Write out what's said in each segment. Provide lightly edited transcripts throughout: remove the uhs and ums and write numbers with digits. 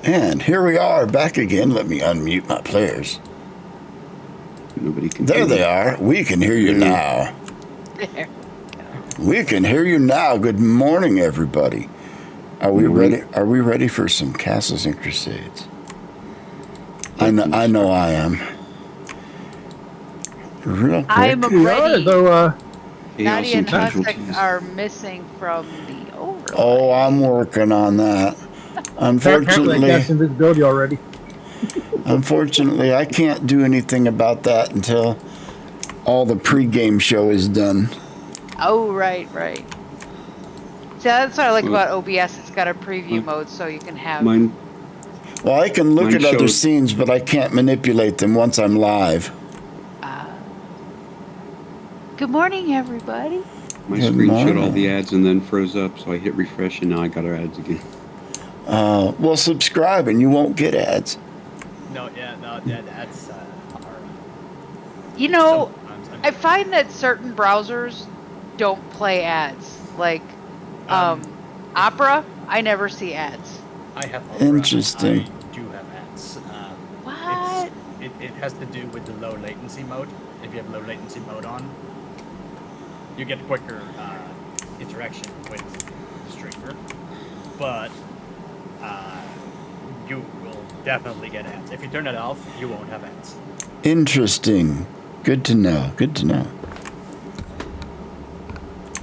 And here we are back again. Let me unmute my players. Nobody can. There they are. We can hear you now. There. We can hear you now. Good morning, everybody. Are we ready? Are we ready for some Castles and Crusades? I know I am. Real quick. I'm ready. Though, Nadia and Husek are missing from the overlay. Oh, I'm working on that. Unfortunately, I cast invisibility already. Unfortunately, I can't do anything about that until all the pregame show is done. Oh, right. So that's what I like about OBS. It's got a preview mode, so you can have mine. Well, I can look at other scenes, but I can't manipulate them once I'm live. Good morning, everybody. My screen showed all the ads and then froze up, so I hit refresh, and now I got our ads again. Well, subscribe and you won't get ads. No, the ads are... You know, I find that certain browsers don't play ads. Like, Opera, I never see ads. I have Opera. Interesting. I do have ads. What? It has to do with the low latency mode. If you have low latency mode on, you get quicker interaction with the streamer. But you will definitely get ads. If you turn it off, you won't have ads. Interesting. Good to know.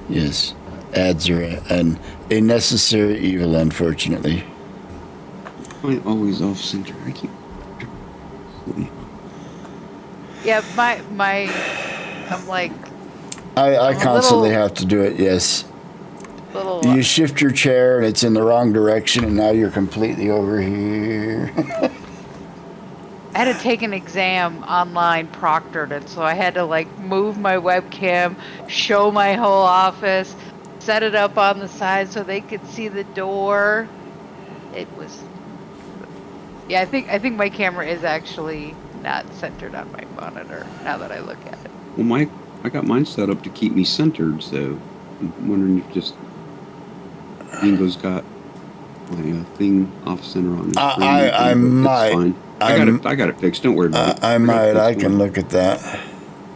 Yes, ads are a necessary evil, unfortunately. I'm always off center. I keep. Yeah, I'm like. I constantly have to do it. Yes. You shift your chair and it's in the wrong direction, and now you're completely over here. I had to take an exam online, proctored it, so I had to move my webcam, show my whole office, set it up on the side so they could see the door. It was, yeah. I think my camera is actually not centered on my monitor now that I look at it. Well, I got mine set up to keep me centered, so I'm wondering if just Bingo's got my thing off center on it. I might. Fine. I got it fixed. Don't worry about it. I can look at that.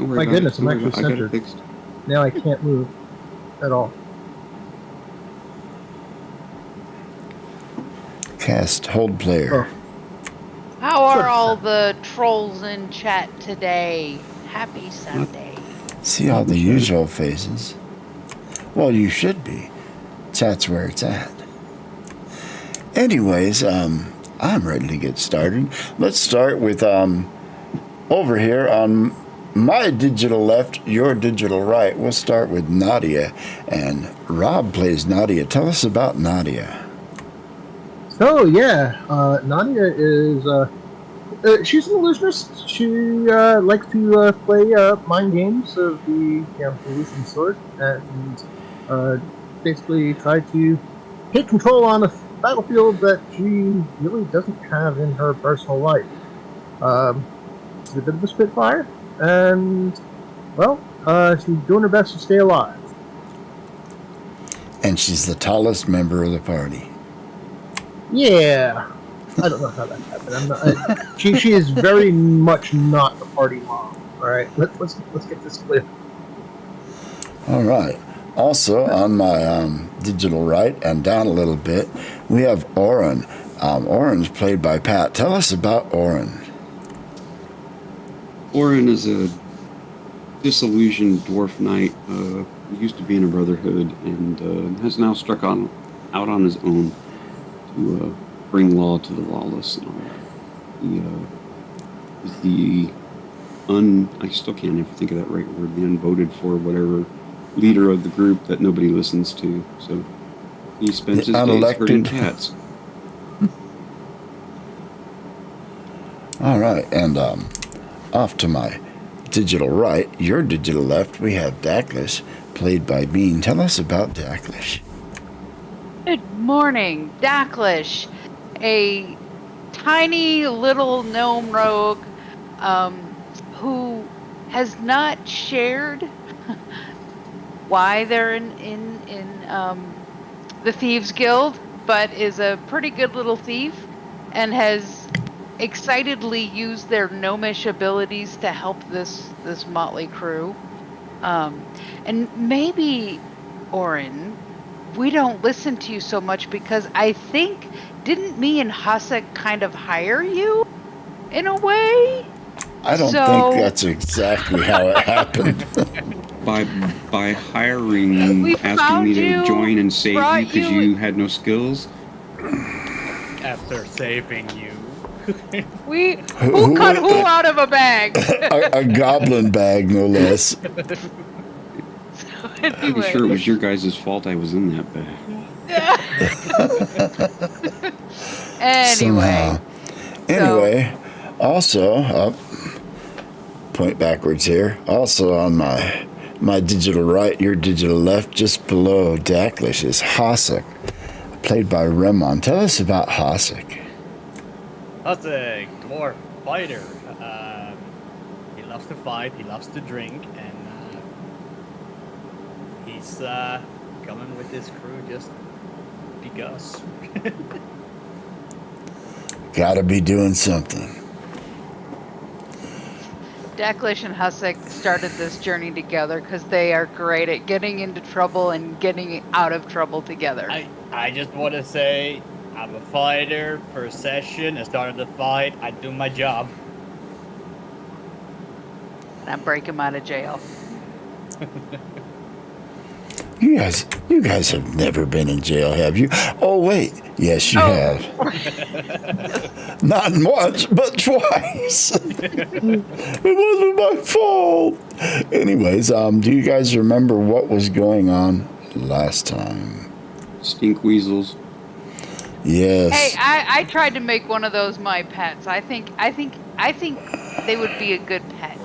My goodness, I'm actually centered. I got it fixed. Now I can't move at all. Hold player. Oh. How are all the trolls in chat today? Happy Sunday. See all the usual faces. Well, you should be. Chat's where it's at. Anyways, I'm ready to get started. Let's start with over here on my digital left, your digital right. We'll start with Nadia, and Rob plays Nadia. Tell us about Nadia. So yeah, Nadia is she's an illusionist. She likes to play mind games of the illusion sort, and basically try to take control on a battlefield that she really doesn't have in her personal life. She's a bit of a spitfire, and well, she's doing her best to stay alive. And she's the tallest member of the party. Yeah, I don't know how that happened. She is very much not the party mom. All right, let's get this clear. All right. Also on my digital right and down a little bit, we have Oren. Oren's played by Pat. Tell us about Oren. Oren is a disillusioned dwarf knight. He used to be in a brotherhood and has now struck out on his own to bring law to the lawless and all that. He is I still can't ever think of that right word, the unvoted for whatever leader of the group that nobody listens to. So he spends his days herding cats. All right, and off to my digital right, your digital left, we have Daklish, played by Bean. Tell us about Daklish. Good morning, Daklish, a tiny little gnome rogue who has not shared why they're in the Thieves Guild, but is a pretty good little thief and has excitedly used their gnomish abilities to help this motley crew. And maybe, Orin, we don't listen to you so much because I think, didn't me and Hasek kind of hire you in a way? I don't So- think that's exactly how it happened. By hiring, We asking found me to you, join and save you brought because you- you had no skills. After saving you. Who cut who out of a bag? A goblin bag, no less. Pretty sure it was your guys' fault I was in that bag. Anyway. Anyway, also, point backwards here. Also on my digital right, your digital left, just below Daklish is Hasek, played by Remon. Tell us about Hasek. That's a dwarf fighter. He loves to fight, he loves to drink, and he's coming with this crew just because. Gotta be doing something. Daklish and Hasek started this journey together because they are great at getting into trouble and getting out of trouble together. I just want to say, I'm a fighter. First session, I started the fight. I do my job. And I break him out of jail. You guys have never been in jail, have you? Oh wait, yes you have. Not once, but twice. It wasn't my fault. Anyways, do you guys remember what was going on last time? Stink weasels. Yes. Hey, I tried to make one of those my pets. I think they would be a good pet.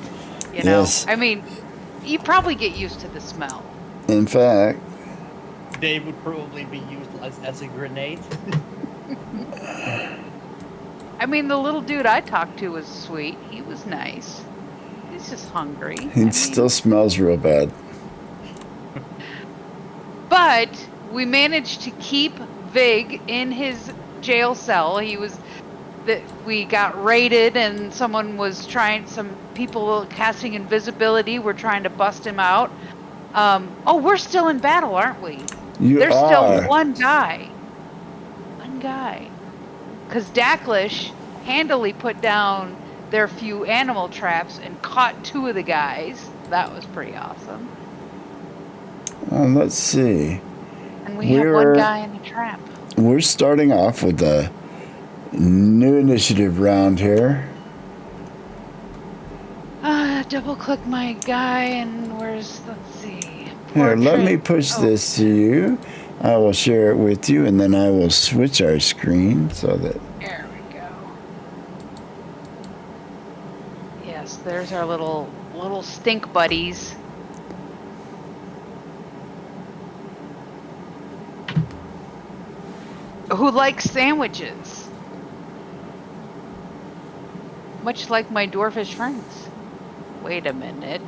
You know, Yes. I mean, you probably get used to the smell. In fact, They would probably be used as a grenade. I mean, the little dude I talked to was sweet. He was nice. He's just hungry. he still smells real bad. But we managed to keep Vig in his jail cell. We got raided, and some people casting invisibility were trying to bust him out. We're still in battle, aren't we? There's still one guy. One guy. Because Daklish handily put down their few animal traps and caught 2 of the guys. That was pretty awesome. Let's see. And we have one guy in a trap. We're starting off with a new initiative round here. Double click my guy, and let's see. Here, let me Portrait. push this to you. I will share it with you, and then I will switch our screen so that... There we go. Yes, there's our little stink buddies. Who likes sandwiches? Much like my dwarfish friends. Wait a minute.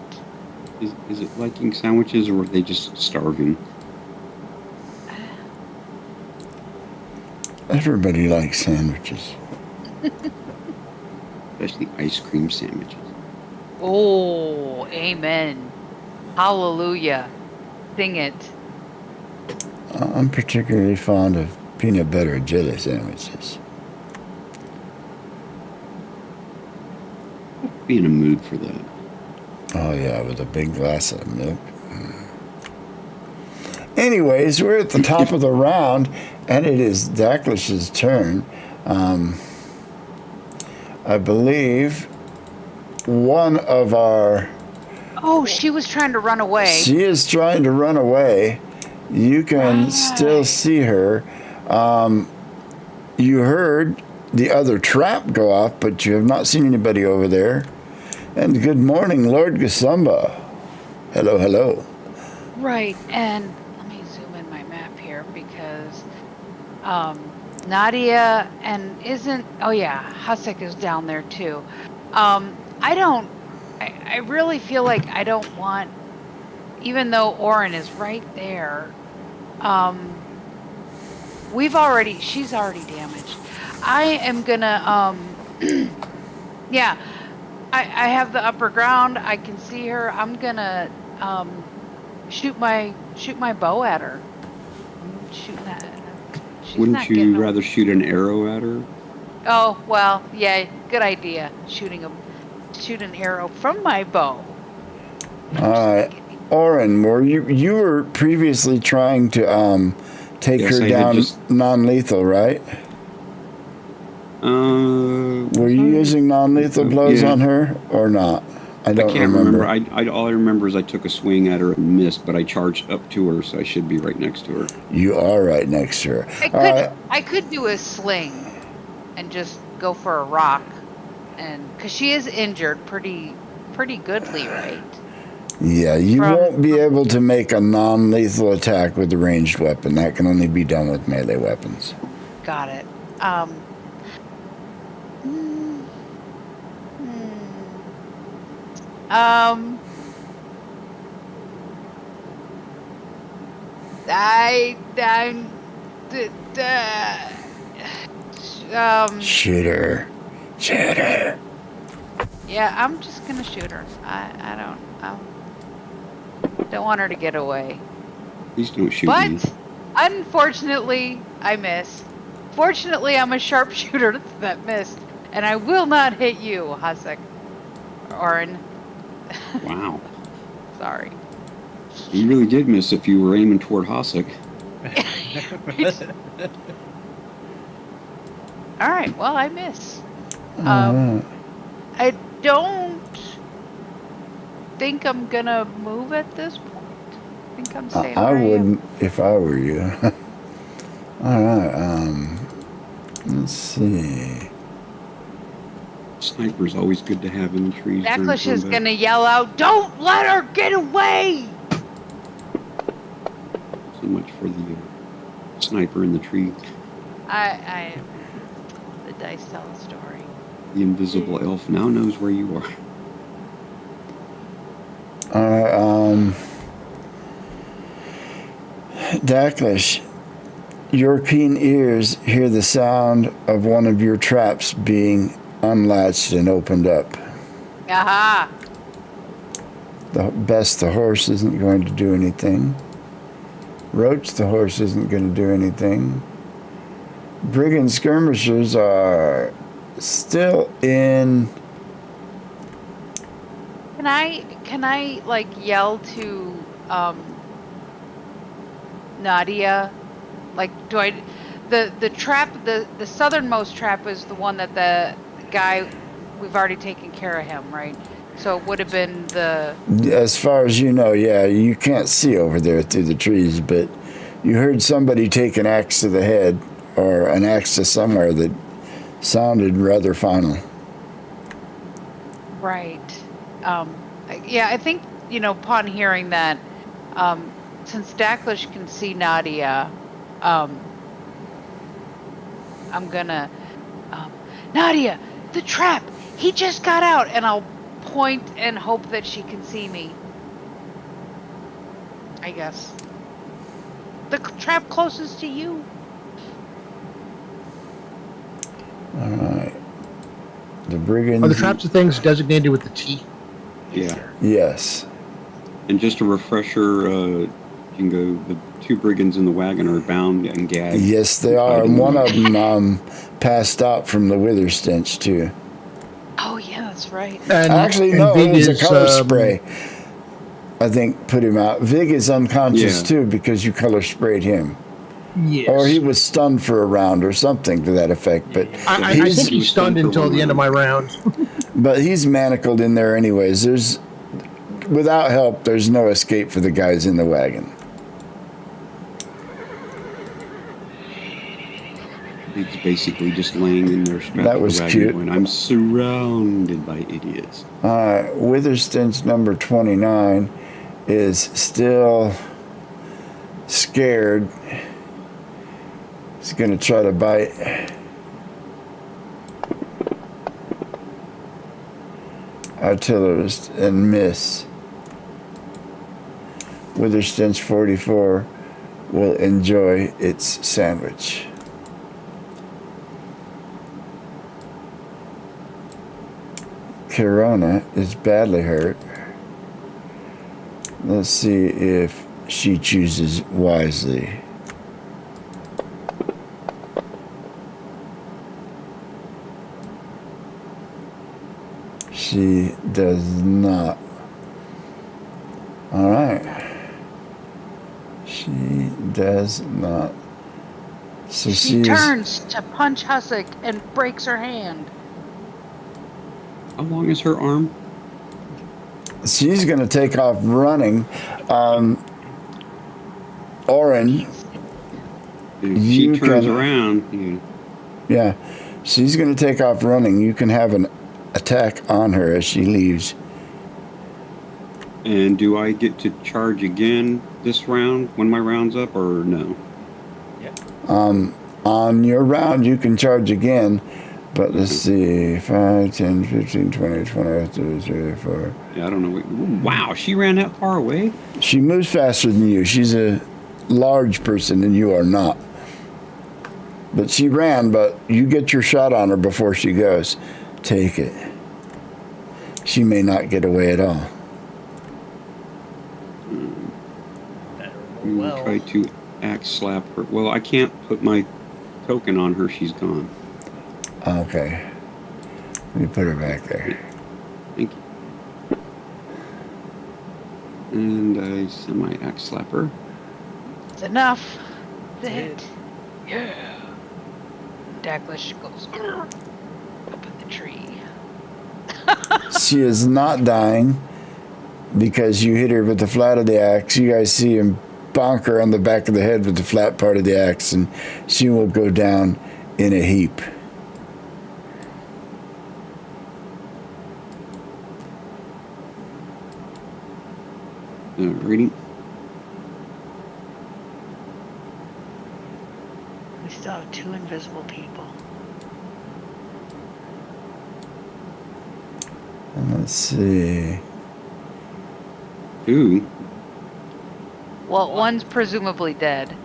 Is it liking sandwiches or are they just starving? Everybody likes sandwiches. Especially ice cream sandwiches. Oh, amen. Hallelujah. Sing it. I'm particularly fond of peanut butter and jelly sandwiches. Be in a mood for that. Oh yeah, with a big glass of milk. Anyways, we're at the top of the round, and it is Daklish's turn. I believe one of our... Oh, she was trying to run away. She is trying to run away. You can still see her. You heard the other trap go off, but you have not seen anybody over there. And good morning, Lord Gasumba. Hello, hello. Right, and let me zoom in my map here because Nadia and Hasek is down there too. I really feel like I don't want, even though Orin is right there, she's already damaged. I am gonna, yeah, I have the upper ground. I can see her. I'm gonna, shoot my bow at her. I'm shooting that. She's Wouldn't not you getting rather shoot an arrow at her? Oh, well, yeah, good idea. Shoot an arrow from my bow. Oren, were you were previously trying to take Yes, her I had down just- non-lethal, right? Were you using non-lethal blows Yeah. on her or not? I I don't can't remember. remember. All I remember is I took a swing at her and missed, but I charged up to her, so I should be right next to her. You are right next to her. I could do a sling and just go for a rock, and because she is injured pretty goodly, right? Yeah, you From- won't be able to make a non-lethal attack with a ranged weapon. That can only be done with melee weapons. Got it. Shoot her. Shoot her. Yeah, I'm just gonna shoot her. I don't want her to get away. Please don't shoot me. But unfortunately, I missed. Fortunately, I'm a sharpshooter that missed, and I will not hit you, Hasek. Oren. Wow. Sorry. You really did miss if you were aiming toward Hasek. All right. Well, I miss. Alright. I don't think I'm gonna move at this point. I think I'm staying I where I am. wouldn't if I were you. Alright, let's see. Sniper's always good to have in the trees. during Backlash is combat. gonna yell out, "Don't let her get away!" So much for the sniper in the tree. The dice tell a story. The invisible elf now knows where you are. Alright, Dacklish, your keen ears hear the sound of one of your traps being unlatched and opened up. Aha! The horse isn't going to do anything. Roach, the horse, isn't going to do anything. Brigand skirmishers are still in. Can I like yell to Nadia? Like, do I? The trap, the southernmost trap is the one that the guy, we've already taken care of him, right? So it would have been the. As far as you know, yeah, you can't see over there through the trees, but you heard somebody take an axe to the head or an axe to somewhere that sounded rather final. Right. Yeah, I think, upon hearing that, since Dacklish can see Nadia, I'm gonna, Nadia, the trap! He just got out! And I'll point and hope that she can see me. I guess. The trap closest to you. All right. The brigands. Are the traps of things designated with the T? Yeah. Yes. And just a refresher, you can go, the two brigands in the wagon are bound and gagged. Yes, they are. And one of them passed out from the wither stench, too. Oh, yeah, that's right. And, Actually, and no, Vig it was a is, color spray. I think put him out. Vig is unconscious, Yeah. too, because you color sprayed him. Yes. Or he was stunned for a round or something to that effect. But I he's, think he's stunned until the end of my round. but he's manacled in there anyways. Without help, there's no escape for the guys in the wagon. He's basically just laying in there strapped That to was the wagon cute. going, I'm surrounded by idiots. Witherstench number 29 is still scared. He's going to try to bite. Artillerist and miss. Witherstench 44 will enjoy its sandwich. Corona is badly hurt. Let's see if she chooses wisely. She does not. All right. She does not. So She turns to punch Hussick and breaks her hand. How long is her arm? she's going to take off running. Oren, If she You turns can- around, yeah, she's going to take off running. You can have an attack on her as she leaves. and do I get to charge again this round when my round's up, or no? On your round, you can charge again, but let's see, 5, 10, 15, 20, 21, 22, 24. Yeah, I don't know. Wow, she ran that far away? She moves faster than you. She's a large person and you are not. But she ran, but you get your shot on her before she goes. Take it. She may not get away at all. Better We roll will well. try to axe slap her. Well, I can't put my token on her. She's gone. Okay. Let me put her back there. Thank you. And I semi-axe slap her. It's enough. That's Did. it. Yeah. Dacklish goes up in the tree. She is not dying because you hit her with the flat of the axe. You guys see him bonk her on the back of the head with the flat part of the axe, and she will go down in a heap. Reading. We still have 2 invisible people. And let's see. Ooh. Well, one's presumably dead,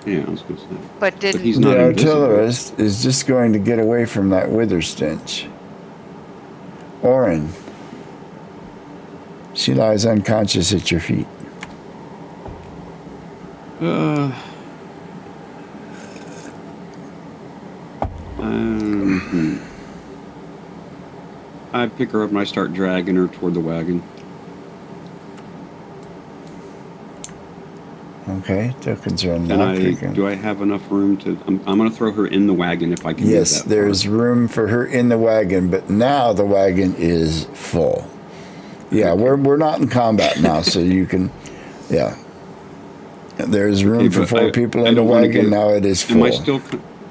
Yeah, I was going to say. but didn't. he's The not invisible. artillerist is just going to get away from that wither stench. Oren. She lies unconscious at your feet. I pick her up and I start dragging her toward the wagon. Okay, tokens are And not taken. do I have enough room to? I'm going to throw her in the wagon if I can. Yes, get that there's far. room for her in the wagon, but now the wagon is full. Yeah, we're not in combat now, so you can, yeah. There's room Okay, for but 4 people I in the don't wanna wagon. get- Now it is full.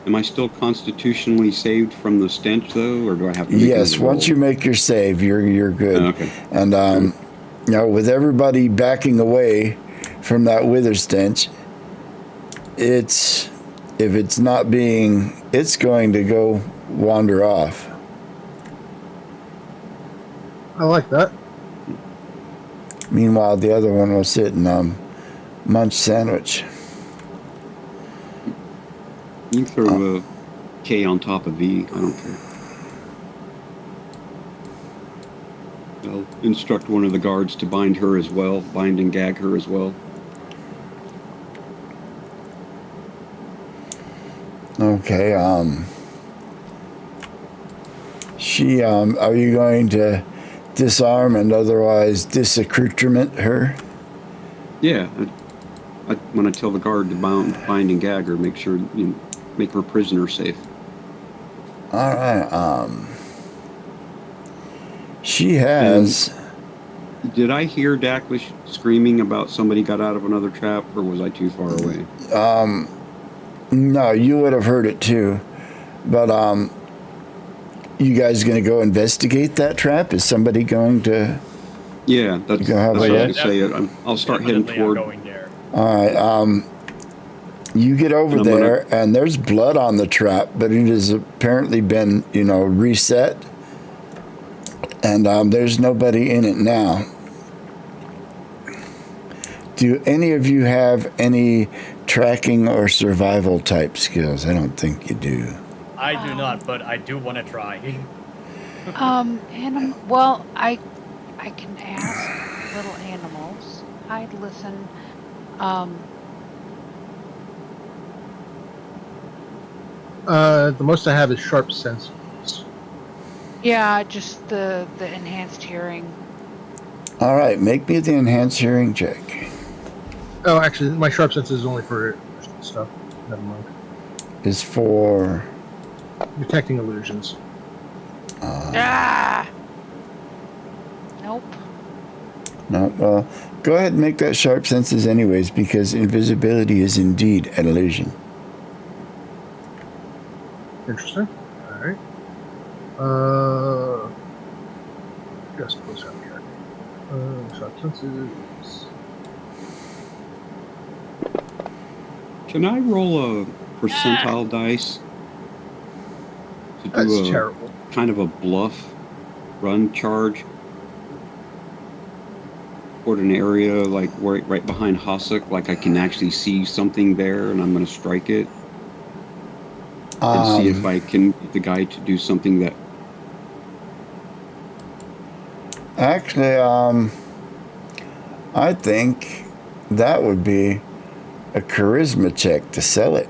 Am I still constitutionally saved from the stench though, or do I have to? Make Yes, another once you roll? make your save, you're good. Oh, okay. And you know, with everybody backing away from that wither stench, if it's not being, it's going to go wander off. I like that. Meanwhile, the other one will sit and munch sandwich. You can throw a K on top of V. I don't care. I'll instruct one of the guards to bind her as well, bind and gag her as well. Okay, she, are you going to disarm and otherwise disaccoutrement her? Yeah, when I tell the guard to bind and gag her, make sure you make her prisoner safe. All right, she has, Did I hear Dacklish screaming about somebody got out of another trap, or was I too far away? no, you would have heard it too, but, you guys gonna go investigate that trap? Is somebody going to? Yeah, that's You gonna have what I a- was gonna say. I'll start heading Definitely toward. I'm going there. All right, you get over And I'm there, and there's blood on the trap, but it has apparently been, reset, and there's nobody in it now. Do any of you have any tracking or survival type skills? I don't think you do. I do not, but I do want to try. Well, I can ask little animals. Hide, listen. The most I have is sharp sense. Yeah, just the enhanced hearing. All right, make me the enhanced hearing check. Oh, actually, my sharp sense is only for stuff. Never mind. Is for Detecting illusions. Nope. no. Well, go ahead and make that sharp senses anyways, because invisibility is indeed an illusion. Interesting. Alright. Just close out here. Sharp senses. Can I roll a percentile dice to That's do a terrible. kind of a bluff run charge toward an area like right behind Hasek, like I can actually see something there and I'm going to strike it and see if I can get the guy to do something that... Actually, I think that would be a charisma check to sell it.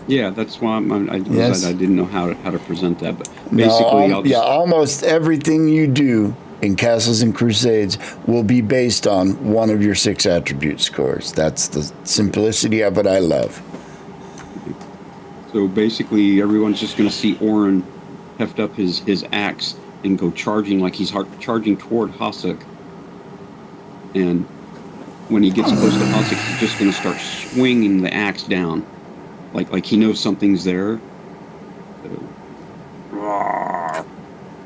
Yeah, that's why I Yes. I didn't know how to present that, but basically I'll just... almost everything you do in Castles and Crusades will be based on one of your 6 attribute scores. That's the simplicity of it I love. So basically everyone's just going to see Oren heft up his axe and go charging like he's charging toward Hasek. And when he gets close to Hasek, he's just going to start swinging the axe down. Like he knows something's there.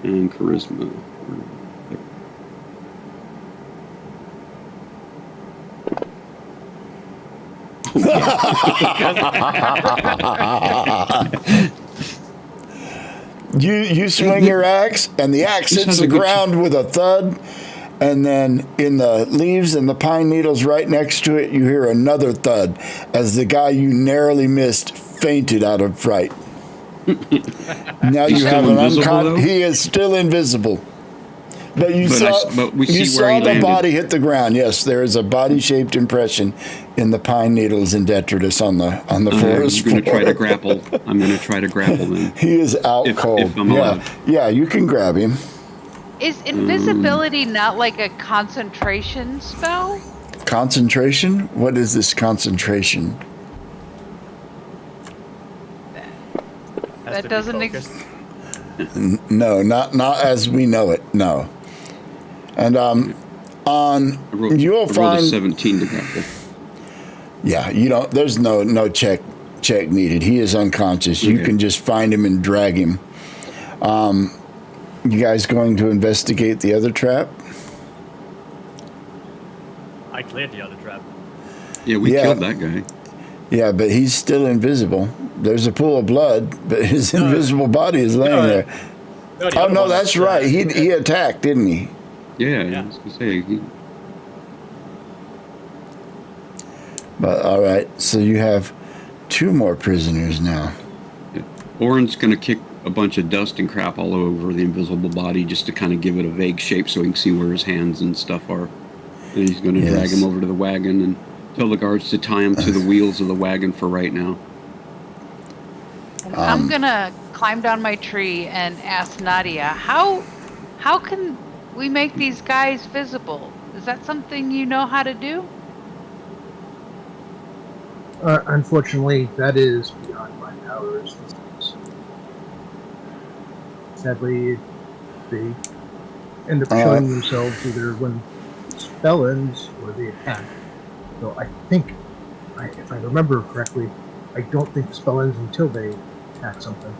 And charisma. You swing your axe, and the axe This hits has a the good ground with a thud, and then in the leaves and the pine needles right next to it, you hear another thud as the guy you narrowly missed fainted out of fright. Now He's you still have an invisible, though? He is still invisible. But you But we you see where saw he the landed. body hit the ground. Yes, there is a body-shaped impression in the pine needles and detritus on the forest I'm going to floor. try to grapple. I'm going to try to grapple then. He is out If cold. I'm allowed. Yeah, you can grab him. Is invisibility not like a concentration spell? Concentration? What is this concentration? Has That to be doesn't focused. No, not as we know it. No. And I rolled you'll a find 17 to grapple. yeah, you don't. There's no check needed. He is unconscious. You Okay. can just find him and drag him. You guys going to investigate the other trap? I cleared the other trap. Yeah, we Yeah. killed that guy. Yeah, but he's still invisible. There's a pool of blood, but his invisible body is laying there. The Oh other no, one that's was, right. He attacked, didn't he? Yeah, Yeah. I was going to say. But all right, so you have 2 more prisoners now. Oren's going to kick a bunch of dust and crap all over the invisible body just to kind of give it a vague shape so he can see where his hands and stuff are. And he's going to drag Yes. him over to the wagon and tell the guards to tie him to the wheels of the wagon for right now. And I'm gonna climb down my tree and ask Nadia, how can we make these guys visible? Is that something you know how to do? Unfortunately, that is beyond my powers. Sadly, they end up showing themselves either when the spell ends or they attack. So I think, if I remember correctly, I don't think the spell ends until they attack something.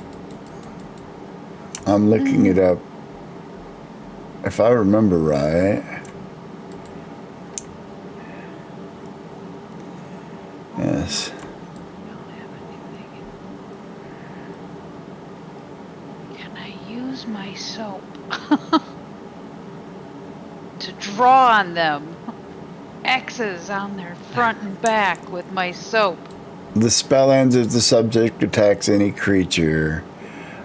I'm looking it up. If I remember right. Yes. Don't have anything. Can I use my soap to draw on them? X's on their front and back with my soap. The spell ends if the subject attacks any creature.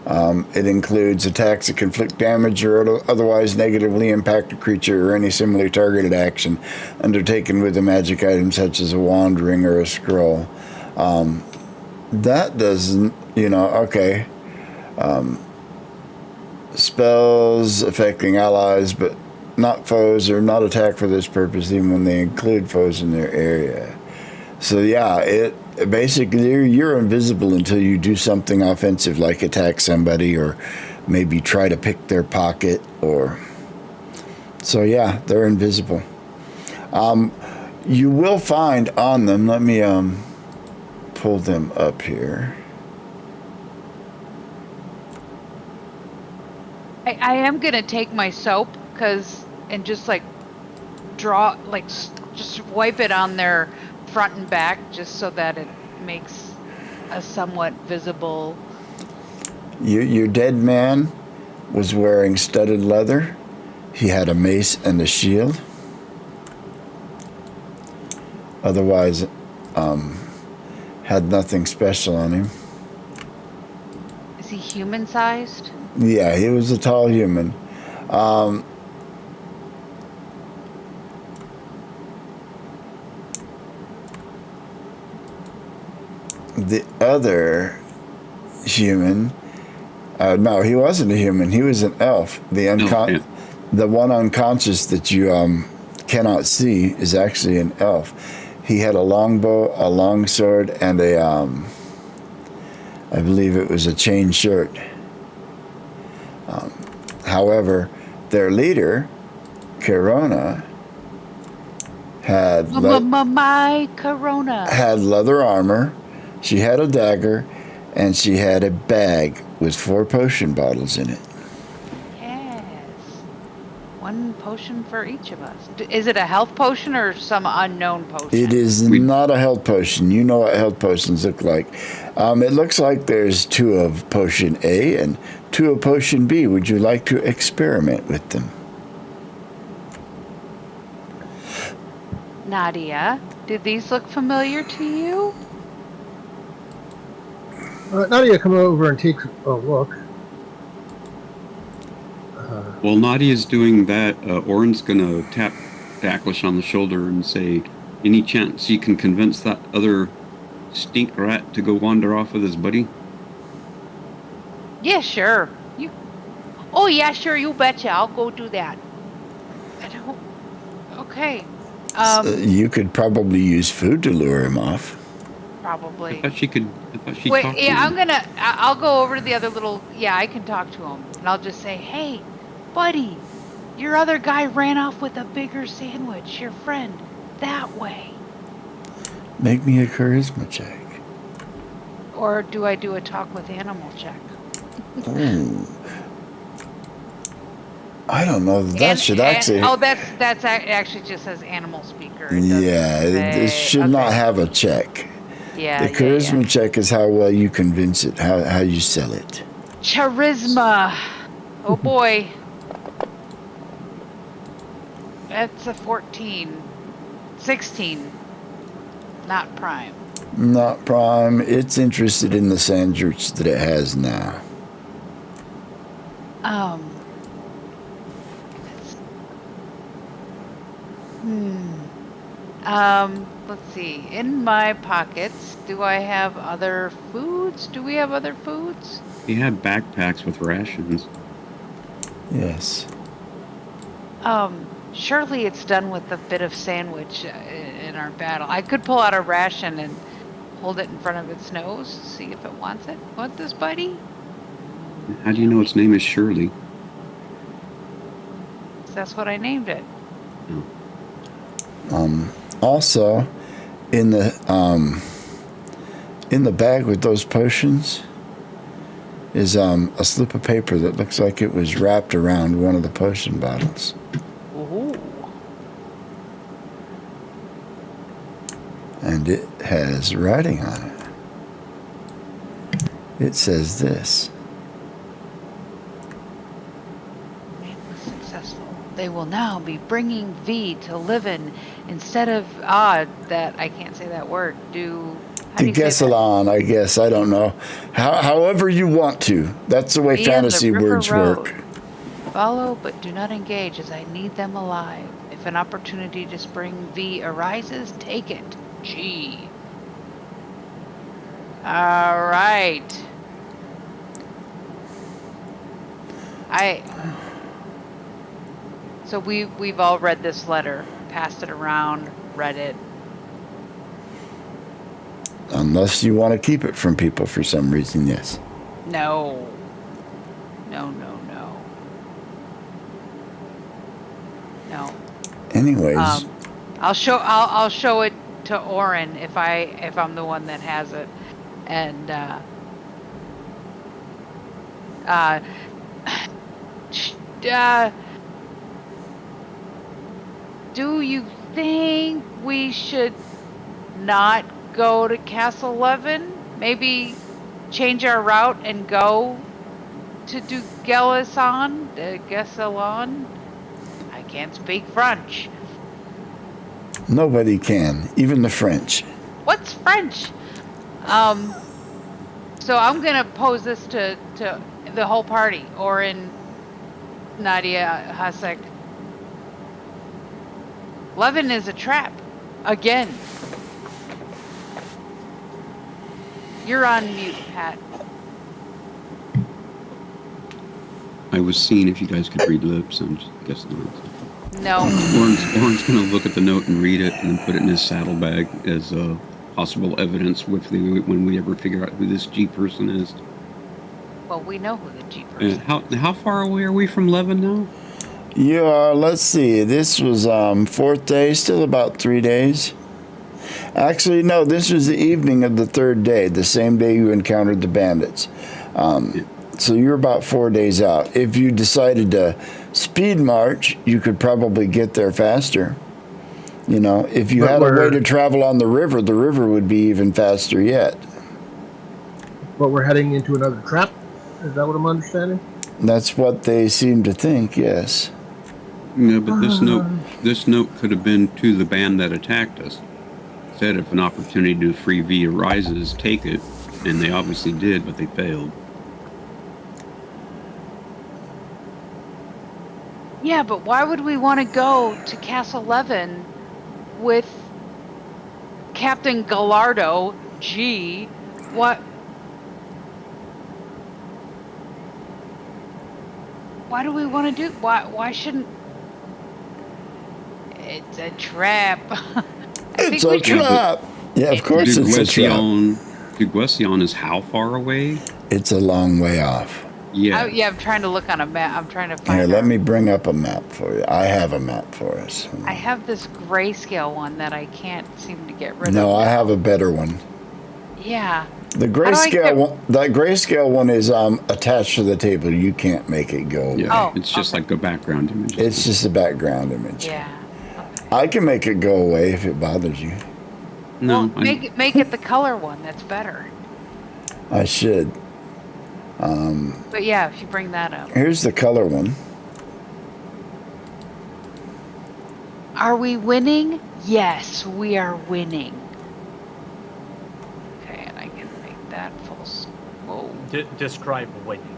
It includes attacks that inflict damage or otherwise negatively impact a creature or any similarly targeted action undertaken with a magic item such as a wand, ring, or a scroll. That doesn't, okay. Spells affecting allies but not foes or not attack for this purpose even when they include foes in their area. So yeah, it basically you're invisible until you do something offensive like attack somebody or maybe try to pick their pocket or so yeah, they're invisible. You will find on them, let me pull them up here. I am gonna take my soap and just like draw, like just wipe it on their front and back just so that it makes a somewhat visible. Your dead man was wearing studded leather. He had a mace and a shield. Otherwise, had nothing special on him. Is he human sized? Yeah, he was a tall human. The other human, no, he wasn't a human. He was an elf. The one unconscious that you cannot see is actually an elf. He had a long bow, a long sword, and I believe it was a chain shirt. However, their leader, Corona, had my Corona had leather armor. She had a dagger, and she had a bag with 4 potion bottles in it. Yes, 1 potion for each of us. Is it a health potion or some unknown potion? It is not a health potion. You know what health potions look like. It looks like there's 2 of potion A and 2 of potion B. Would you like to experiment with them? Nadia, did these look familiar to you? Nadia, come over and take a look. While Nadia's doing that, Orin's gonna tap Dacklish on the shoulder and say, "Any chance you can convince that other stink rat to go wander off with his buddy?" Yeah, sure. Oh yeah, sure. You betcha. I'll go do that. I don't. Okay. You could probably use food to lure him off. Probably. I thought she Wait, talked yeah, to him. I'll go over to the other little, yeah, I can talk to him. And I'll just say, hey, buddy, your other guy ran off with a bigger sandwich, your friend, that way. Make me a charisma check. Or do I do a talk with animal check? Ooh. I don't know. That should actually... Oh, that's actually just says animal speaker. Yeah, it should not have a check. Yeah. The charisma check is how well you convince it, how you sell it. Charisma. Oh boy. That's a 14. 16. Not prime. Not prime. It's interested in the sandwich that it has now. Let's see. In my pockets, do I have other foods? Do we have other foods? He had backpacks with rations. Yes. Surely it's done with a bit of sandwich in our battle. I could pull out a ration and hold it in front of its nose, see if it wants it. Want this, buddy? How do you know its name is Shirley? That's what I named it. Also, in the bag with those potions is a slip of paper that looks like it was wrapped around one of the potion bottles. Ooh. And it has writing on it. It says this. Man was successful. The They will now be bringing V to Livin instead of that I can't say that word. How do To you say that? Gessalon, I guess. I don't know. However you want to. That's the way Be in the fantasy River words Road. work. Follow, but do not engage, as I need them alive. If an opportunity to spring V arises, take it. G. All right. So we've all read this letter, passed it around, read it. Unless you want to keep it from people for some reason, yes. No. Anyways, I'll show it to Oren if I'm the one that has it, and do you think we should not go to Castle 11? Maybe change our route and go to Gessalon? I can't speak French. nobody can, even the French. What's French? So I'm gonna pose this to the whole party, Oren, Nadia, Hasek. Levin is a trap. Again. You're on mute, Pat. I was seeing if you guys could read lips. I'm just guessing not. No. Oren's going to look at the note and read it and then put it in his saddlebag as possible evidence when we ever figure out who this G person is. Well, we know who the G person is. How far away are we from Levin now? You are, let's see, this was fourth day, still about 3 days. Actually, no, this was the evening of the third day, the same day you encountered the bandits. So you're about 4 days out. If you decided to speed march, you could probably get there faster. You know, if you had a way to travel on the river would be even faster yet. But we're heading into another trap? Is that what I'm understanding? That's what they seem to think, yes. Yeah, but this note could have been to the band that attacked us. Said if an opportunity to free V arises, take it. And they obviously did, but they failed. Yeah, but why would we want to go to Castle 11 with Captain Gallardo, G? What? Why do we want to do? Why shouldn't? It's a trap. It's a trap. Yeah, of course it's a trap. Duguescion is how far away? It's a long way off. Yeah. I'm trying to look on a map. I'm trying to find. Here, let me bring up a map for you. I have a map for us. I have this grayscale one that I can't seem to get rid of. No, I have a better one. Yeah. The grayscale one. That grayscale one is attached to the table. You can't make it go away. Yeah, it's just like a background image. It's just a background image. Yeah. Okay. I can make it go away if it bothers you. No, well, make it the color one. That's better. I should. But yeah, if you bring that up. Here's the color one. Are we winning? Yes, we are winning. Okay, and I can make that full. Whoa. Describe winning.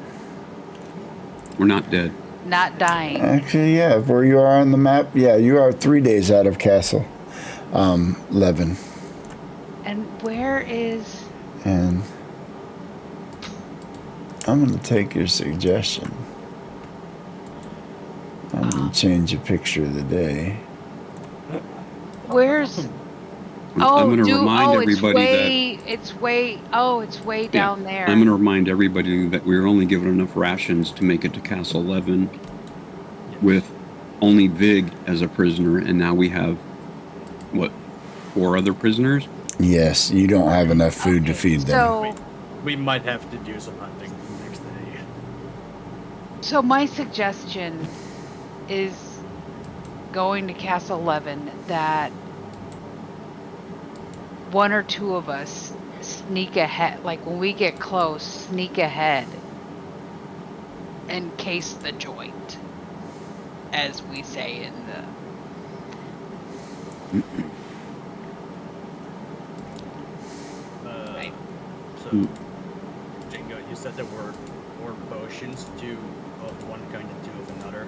We're not dead. Not dying. Actually, yeah, where you are on the map, yeah, you are 3 days out of Castle 11. And where is? And I'm going to take your suggestion. I'm going to change a picture of the day. Where's? I'm going to remind everybody it's way down there. I'm going to remind everybody that we were only given enough rations to make it to Castle 11 with only Vig as a prisoner, and now we have, 4 other prisoners? Yes, you don't have enough food to feed them. So, we might have to do some hunting next day. So my suggestion is going to Castle 11 that one or two of us sneak ahead, like when we get close, sneak ahead and case the joint as we say in the. Right. So, Jingo, you said there were 4 potions, 2 of one kind and 2 of another.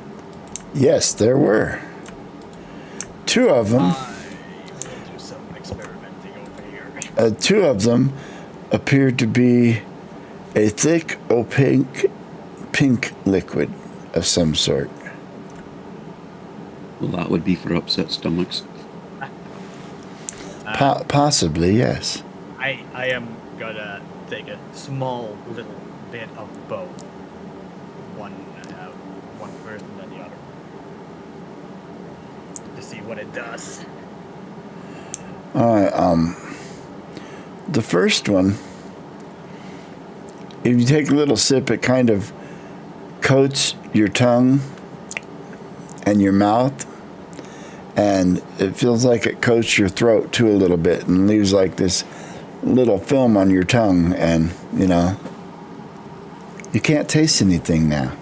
Yes, there were. 2 of them. I will do some experimenting over here. 2 of them appeared to be a thick, opaque, pink liquid of some sort. Well, that would be for upset stomachs. Possibly, yes. I am gonna take a small little bit of both. One first and then the other. To see what it does. Alright, the first one, if you take a little sip, it kind of coats your tongue and your mouth, and it feels like it coats your throat too a little bit and leaves like this little film on your tongue, and you can't taste anything now.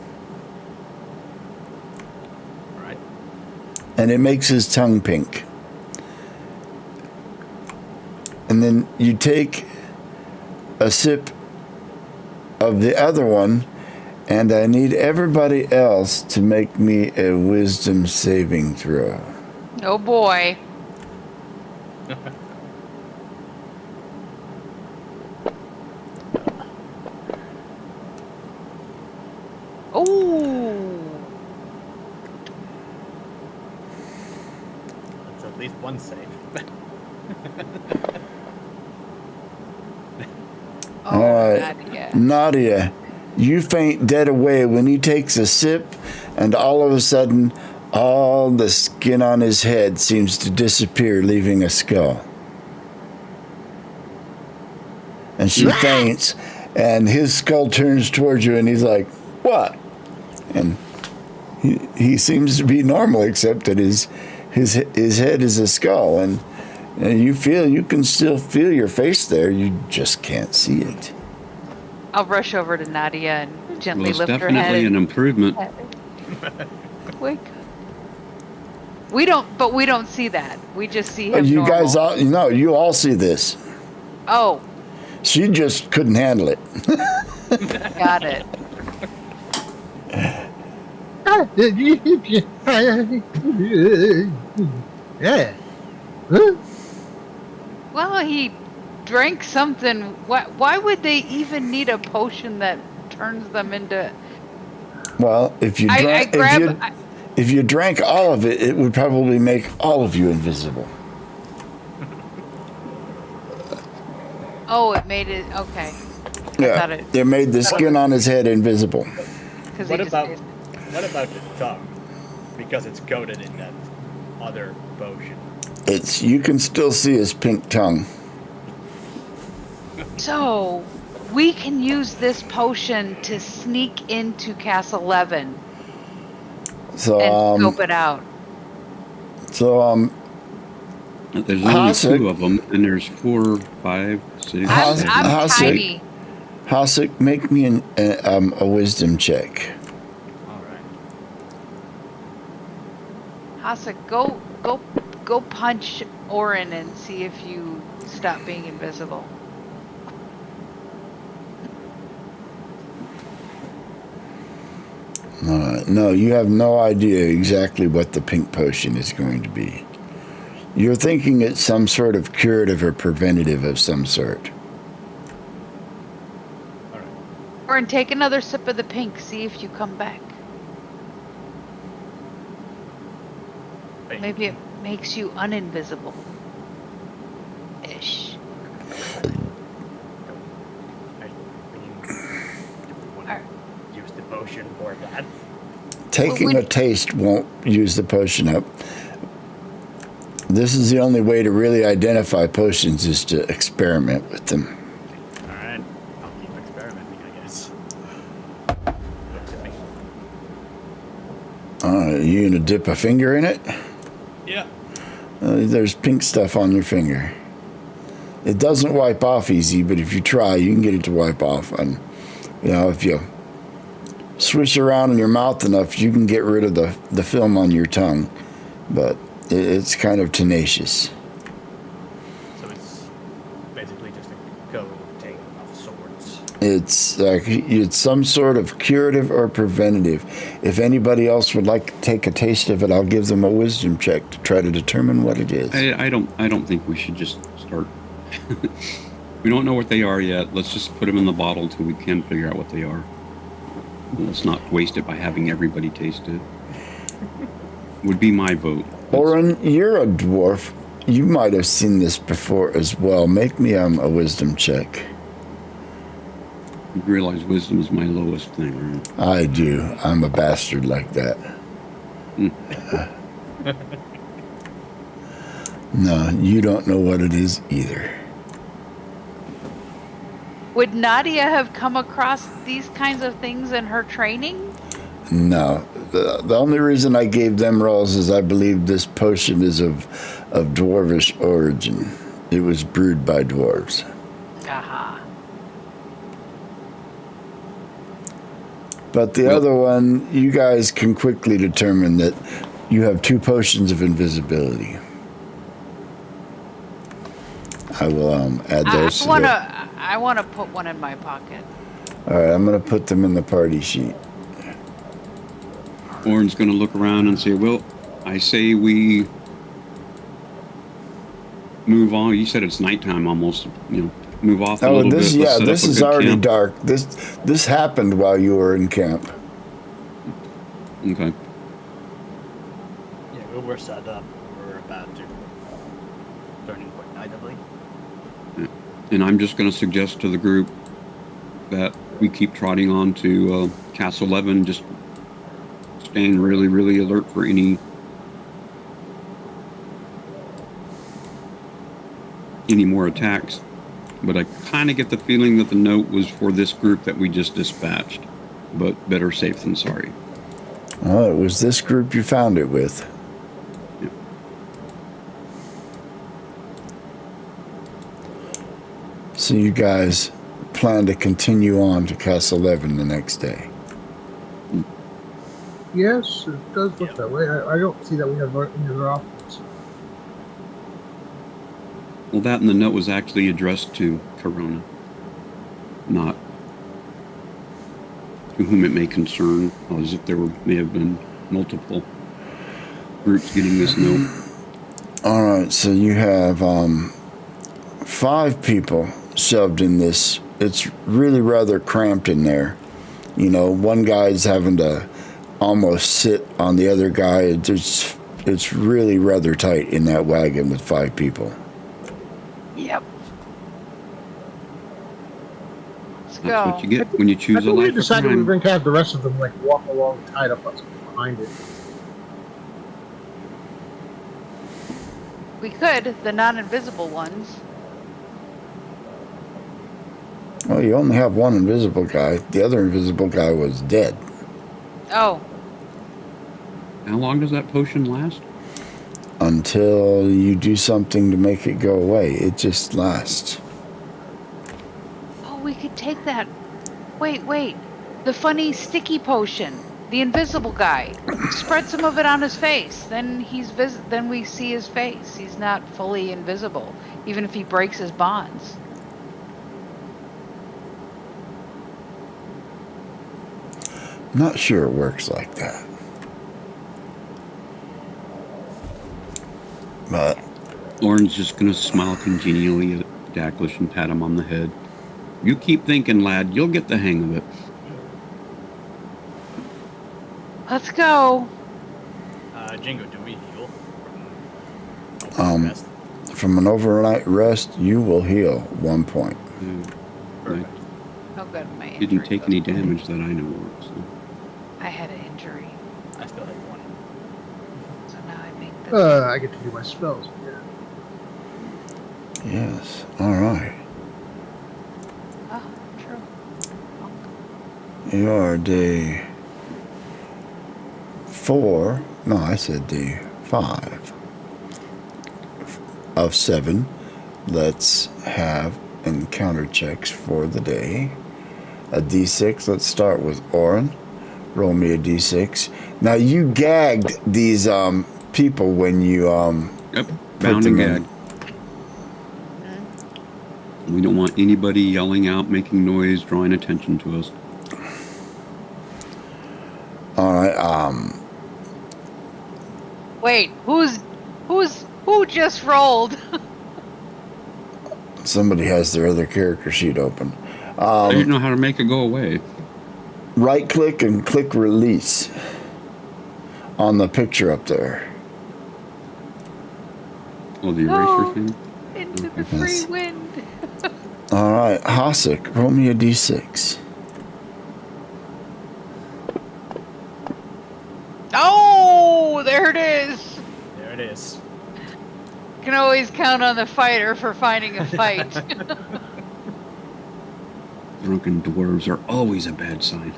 Right. And it makes his tongue pink. And then you take a sip of the other one, and I need everybody else to make me a wisdom saving throw. Oh boy. Oh. That's at least one save. Oh, Alright. Nadia. Nadia, you faint dead away when he takes a sip, and all of a sudden, all the skin on his head seems to disappear, leaving a skull. And she faints, and his skull turns towards you, and he's like, "What?" And he seems to be normal, except that his head is a skull, and you can still feel your face there. You just can't see it. I'll rush over to Nadia and gently Well, it's lift her definitely head. an improvement. Wake. We don't see that. We just see him. You normal. guys all, you all see this. Oh, She just couldn't handle it. got it. Yeah. Huh? Well, he drank something. Why would they even need a potion that turns them into? Well, if you if you drank all of it, it would probably make all of you invisible. Oh, it made it okay. Yeah, it made the skin on his head invisible. What about the tongue? Because it's coated in that other potion. You can still see his pink tongue. So, we can use this potion to sneak into Cast 11 So and scope it out. So There's only Hasek. 2 of them, and there's 4, 5, 6. How's- I'm how's it- tiny. Hasek, make me a wisdom check. All right. Hasek, go punch Orin and see if you stop being invisible. No, you have no idea exactly what the pink potion is going to be. You're thinking it's some sort of curative or preventative of some sort. All right. Orin, take another sip of the pink. See if you come back. Hey, Maybe it makes you uninvisible. Ish. I mean, do we want to use the potion for that? Taking Well, a taste won't use the potion up. This is the only way to really identify potions, is to experiment with them. All right. I'll keep experimenting, I guess. You gonna dip a finger in it? Yeah. There's pink stuff on your finger. It doesn't wipe off easy, but if you try, you can get it to wipe off. And if you swish around in your mouth enough, you can get rid of the film on your tongue. But it's kind of tenacious. So it's basically just a coating of sorts. It's some sort of curative or preventative. If anybody else would like to take a taste of it, I'll give them a wisdom check to try to determine what it is. I don't think we should just start. We don't know what they are yet. Let's just put them in the bottle till we can figure out what they are. Let's not waste it by having everybody taste it. Would be my vote. Oren, you're a dwarf. You might have seen this before as well. Make me a wisdom check. You realize wisdom is my lowest thing, right? I do. I'm a bastard like that. No, you don't know what it is either. Would Nadia have come across these kinds of things in her training? No. The only reason I gave them rolls is I believe this potion is of dwarvish origin. It was brewed by dwarves. Aha. But the other one, you guys can quickly determine that you have 2 potions of invisibility. I will add those to I want to put one in my pocket. All right, I'm going to put them in the party sheet. Oren's going to look around and say, well, I say we move on. You said it's nighttime almost, move off a little bit. Let's set this up a is good already camp. dark. This happened while you were in camp. Okay. Yeah, we're set up. We're about to turning point night, I believe. And I'm just going to suggest to the group that we keep trotting on to Castle 11, just staying really, really alert for any more attacks. But I kind of get the feeling that the note was for this group that we just dispatched. But better safe than sorry. Oh, it was this group you found it with. Yep. So you guys plan to continue on to Castle 11 the next day. Yes, it does look that way. I don't see that we have any other options. Well, that and the note was actually addressed to Corona, not to whom it may concern, as if there may have been multiple groups getting this note. All right, so you have 5 people shoved in this. It's really rather cramped in there. One guy's having to almost sit on the other guy. It's really rather tight in that wagon with 5 people. Yep. Let's That's go. what you get when you I choose a thought we life of decided we were crime. going to have the rest of them walk along tied up behind it. We could, the non-invisible ones. Well, you only have one invisible guy. The other invisible guy was dead. Oh, How long does that potion last? Until you do something to make it go away. It just lasts. oh, we could take that. Wait. The funny sticky potion. The invisible guy. Spread some of it on his face. Then then we see his face. He's not fully invisible, even if he breaks his bonds. Not sure it works like that. But Lauren's just going to smile congenially at Dacklish and pat him on the head. You keep thinking, lad. You'll get the hang of it. Let's go. Jingo, do we heal? Um, Rest? from an overnight rest, you will heal 1 point. Perfect. Oh, good. My I injury didn't take any doesn't- damage that I know of. So. I had an injury, I still have 1. so now I make the. I get to do my spells. Yeah. Yes. All right. Oh, true. You are day 4. No, I said day 5 of 7. Let's have encounter checks for the day. A D6. Let's start with Oren. Roll me a d6. Now you gagged these people when you Yep, put bound them and in. gagged. We don't want anybody yelling out, making noise, drawing attention to us. All right. Wait, who just rolled? Somebody has their other character sheet open. I didn't know how to make it go away. Right click and click release on the picture up there. Oh, the eraser Oh. thing? Into the free Yes. wind. All right, Hasek, roll me a d6. Oh, there it is. There it is. Can always count on the fighter for finding a fight. Drunken dwarves are always a bad sign.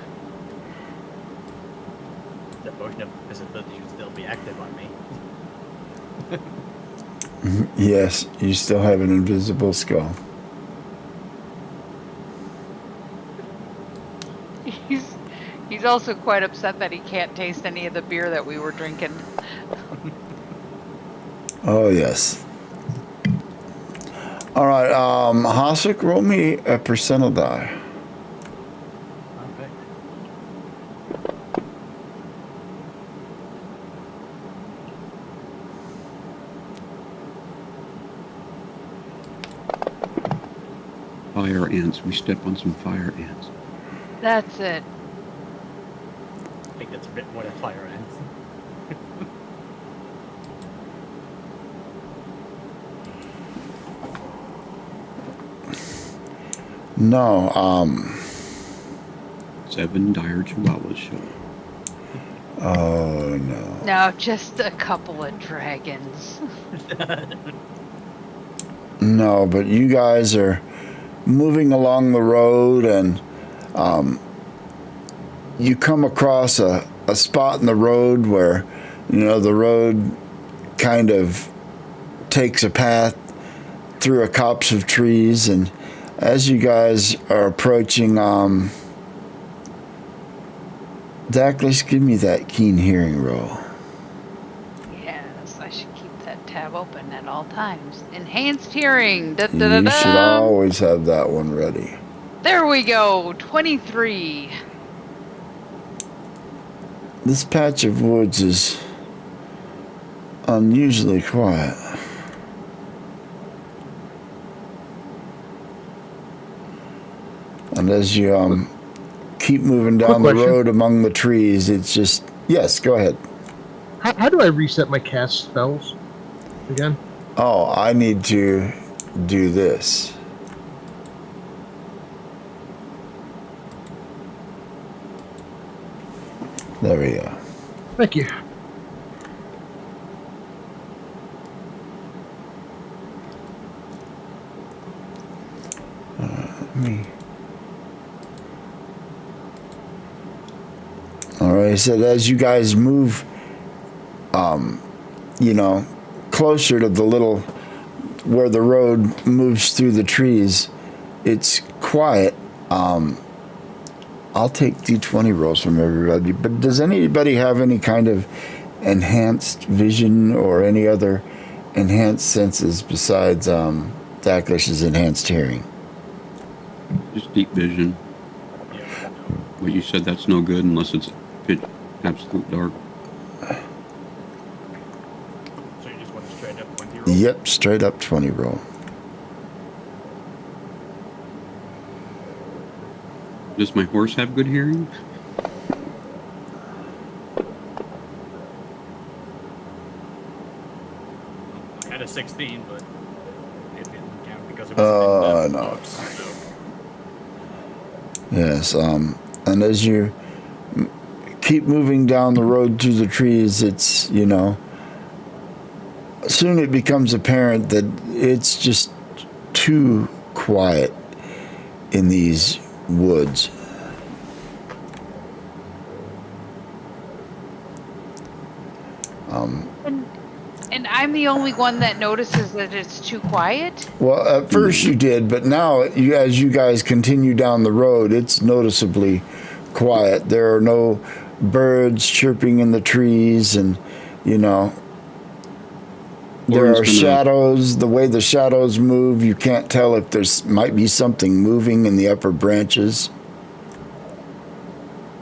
The potion of visibility should still be active on me. Yes, you still have an invisible skull. He's also quite upset that he can't taste any of the beer that we were drinking. Oh, yes. All right, Hasek, roll me a percentile die. Okay. Fire ants. We step on some fire ants. That's it. I think that's a bit more than fire ants. No, 7 dire chihuahuas show up. oh no. No, just a couple of dragons. No, but you guys are moving along the road and you come across a spot in the road where, you know, the road kind of takes a path through a copse of trees, and as you guys are approaching, Daclus, give me that keen hearing roll. Yes, I should keep that tab open at all times. Enhanced hearing. Da, da, da, You should da. always have that one ready. There we go. 23. This patch of woods is unusually quiet. And as you keep moving down the Quick question. road among the trees, it's just, yes, go ahead. How do I reset my cast spells again? Oh, I need to do this. There we go. Thank you. Me. All right, so as you guys move, you know, closer to the little, where the road moves through the trees, it's quiet. I'll take D20 rolls from everybody, but does anybody have any kind of enhanced vision or any other enhanced senses besides Daclish's enhanced hearing? Just deep vision. Yeah. But you said that's no good unless it's pitch absolute dark. So you just want a straight up 20 roll? Yep, straight up 20 roll. Does my horse have good hearing? I had a 16, but it didn't count because it was in the No. books, so. Yes, and as you keep moving down the road through the trees, it's, you know, soon it becomes apparent that it's just too quiet in these woods. And I'm the only one that notices that it's too quiet? Well, at first you did, but now, as you guys continue down the road, it's noticeably quiet. There are no birds chirping in the trees, and you know, there Thorn's are gonna- shadows. The way the shadows move, you can't tell if there's might be something moving in the upper branches.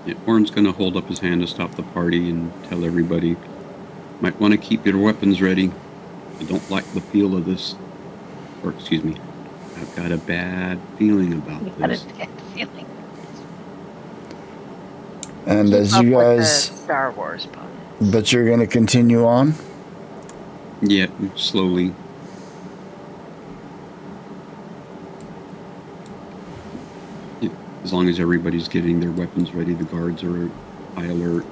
Yeah, Thorn's going to hold up his hand to stop the party and tell everybody, might want to keep your weapons ready. I don't like the feel of this. Or, excuse me, I've got a bad feeling about Got a this. bad feeling. And Keep as up you with the guys, Star Wars pun. but you're going to continue on. Yeah, slowly. Yeah, as long as everybody's getting their weapons ready, the guards are high alert.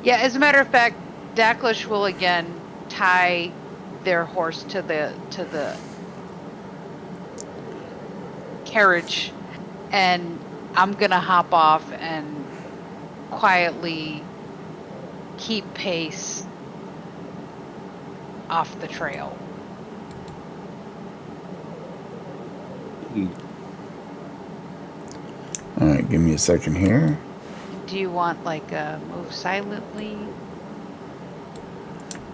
Yeah, as a matter of fact, Daklish will again tie their horse to the carriage, and I'm gonna hop off and quietly keep pace off the trail. All right, give me a second here. Do you want like a move silently?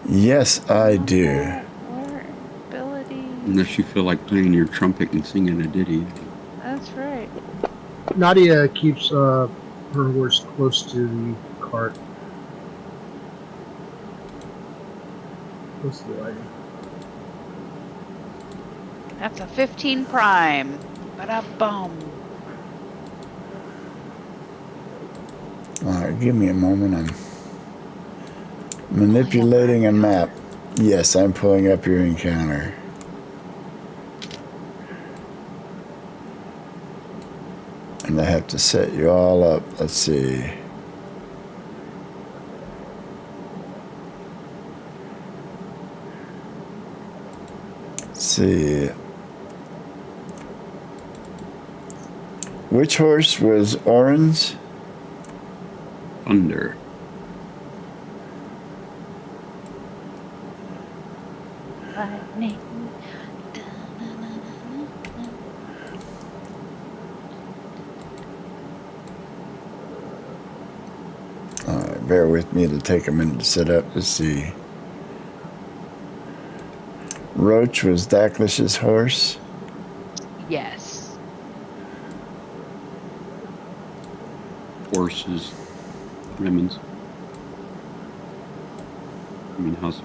Yes, I do. Or ability? Unless you feel like playing your trumpet and singing a ditty. That's right. Nadia keeps her horse close to the cart. Close to the wagon. That's a 15 prime. Ba-da-bum. All right, give me a moment. I'm manipulating a map. Yes, I'm pulling up your encounter. And I have to set you all up. Let's see. Let's see. Which horse was orange? Thunder. Lightning. All right, bear with me. It'll take a minute to set up. Let's see. Roach was Daklish's horse. Yes. Horses. Remens. I mean, houses.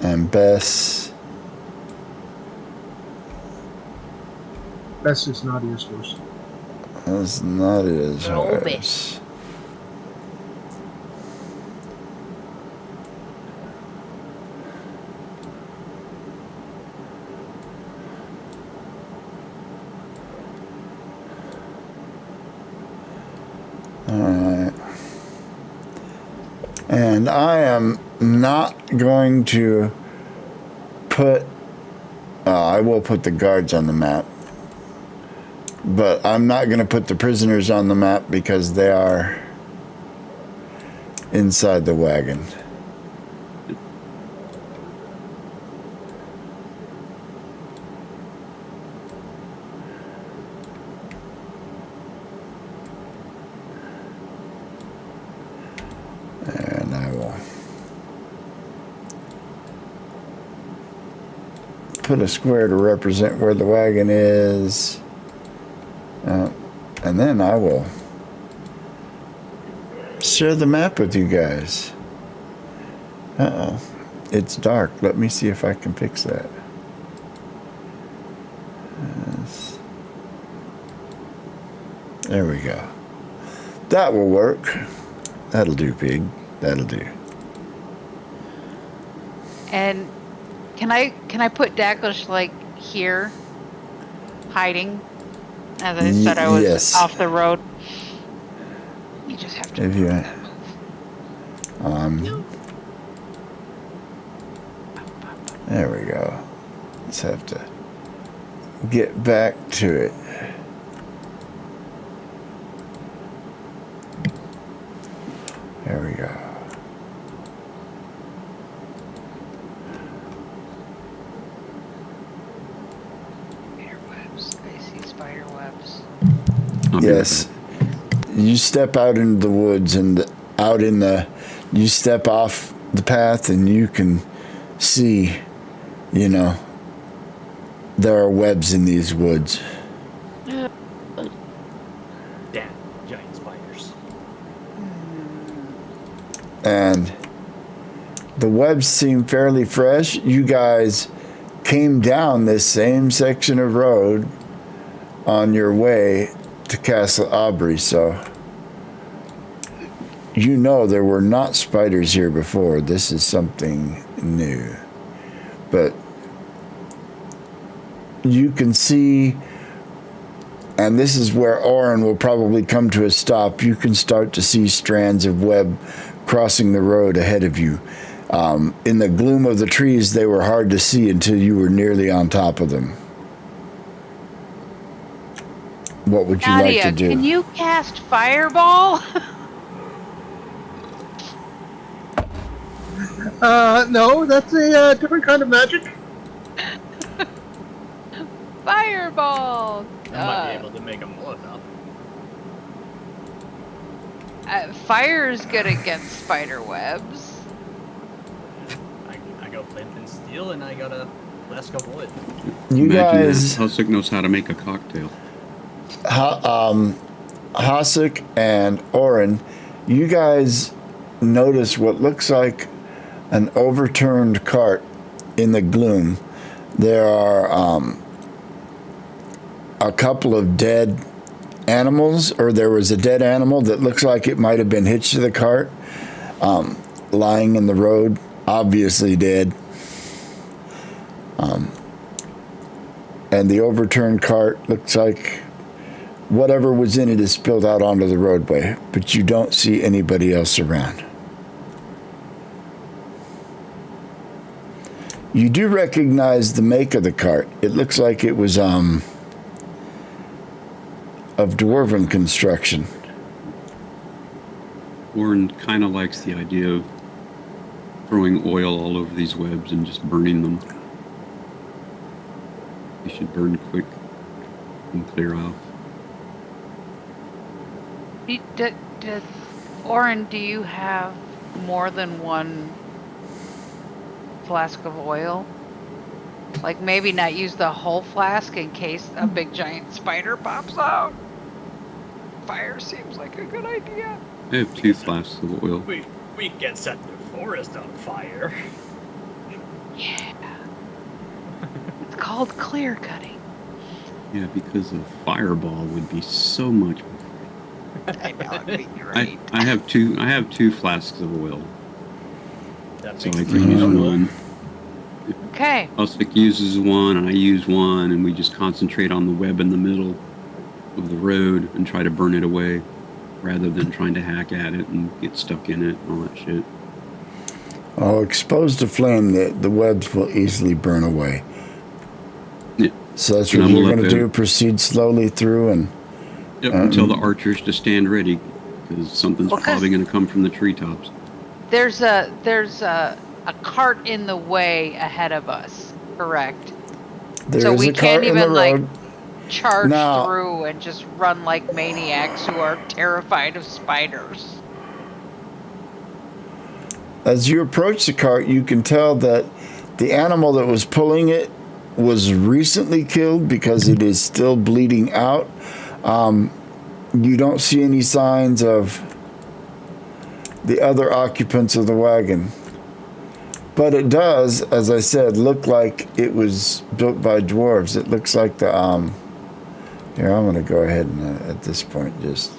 And Bess. Bess is Nadia's horse. That's not his Roll it. horse. Alright. And I am not going to put. I will put the guards on the map. But I'm not going to put the prisoners on the map because they are inside the wagon. And I will put a square to represent where the wagon is. And then I will share the map with you guys. Uh-oh. It's dark. Let me see if I can fix that. Yes. There we go. That will work. That'll do, pig. That'll do. And can I put Daklish like here, hiding? As I said, I was yes. off the road. You just have to. If you, there we go. Let's have to get back to it. There we go. Spider webs. I see spider webs. I'll be right Yes. back. you step out into the woods and you step off the path and you can see, there are webs in these woods. Damn, giant spiders. And the webs seem fairly fresh. You guys came down this same section of road on your way to Castle Aubrey, so there were not spiders here before. This is something new. But you can see, and this is where Oren will probably come to a stop, you can start to see strands of web crossing the road ahead of you. In the gloom of the trees, they were hard to see until you were nearly on top of them. What would you Nadia, like to do? can you cast Fireball? No, that's a different kind of magic. Fireball! I might be able to make a Molotov. Fire's good against spider webs. I go flint and steel, and I got a flask of wood. You Imagine guys, that. Husik knows how to make a cocktail. Hasek and Oren, you guys notice what looks like an overturned cart in the gloom. There are a couple of dead animals, or there was a dead animal that looks like it might have been hitched to the cart, lying in the road, obviously dead. And the overturned cart looks like whatever was in it is spilled out onto the roadway, but you don't see anybody else around. You do recognize the make of the cart. It looks like it was of dwarven construction. Warren kind of likes the idea of throwing oil all over these webs and just burning them. They should burn quick and clear off. Oren, do you have more than one flask of oil? Like maybe not use the whole flask in case a big giant spider pops out. Fire seems like a good idea. I have 2 flasks of oil. We can set the forest on fire. Yeah. It's called clear cutting. Yeah, because a fireball would be so much more. I know, it'd be great. I have 2 flasks of oil, That so makes I can use one. Okay. Ustik uses one, and I use one, and we just concentrate on the web in the middle of the road and try to burn it away, rather than trying to hack at it and get stuck in it and all that shit. Oh, exposed to flame, the webs will easily burn away. Yeah. So that's what you're going to do, proceed slowly through and... Yep, until the archers to stand ready, because something's probably going to come from the treetops. There's a cart in the way ahead of us, correct? There is a cart in the road. Charge Now, through and just run like maniacs who are terrified of spiders. As you approach the cart, you can tell that the animal that was pulling it was recently killed because it is still bleeding out. You don't see any signs of the other occupants of the wagon. But it does, as I said, look like it was built by dwarves. It looks like the... Here, I'm going to go ahead and, at this point, just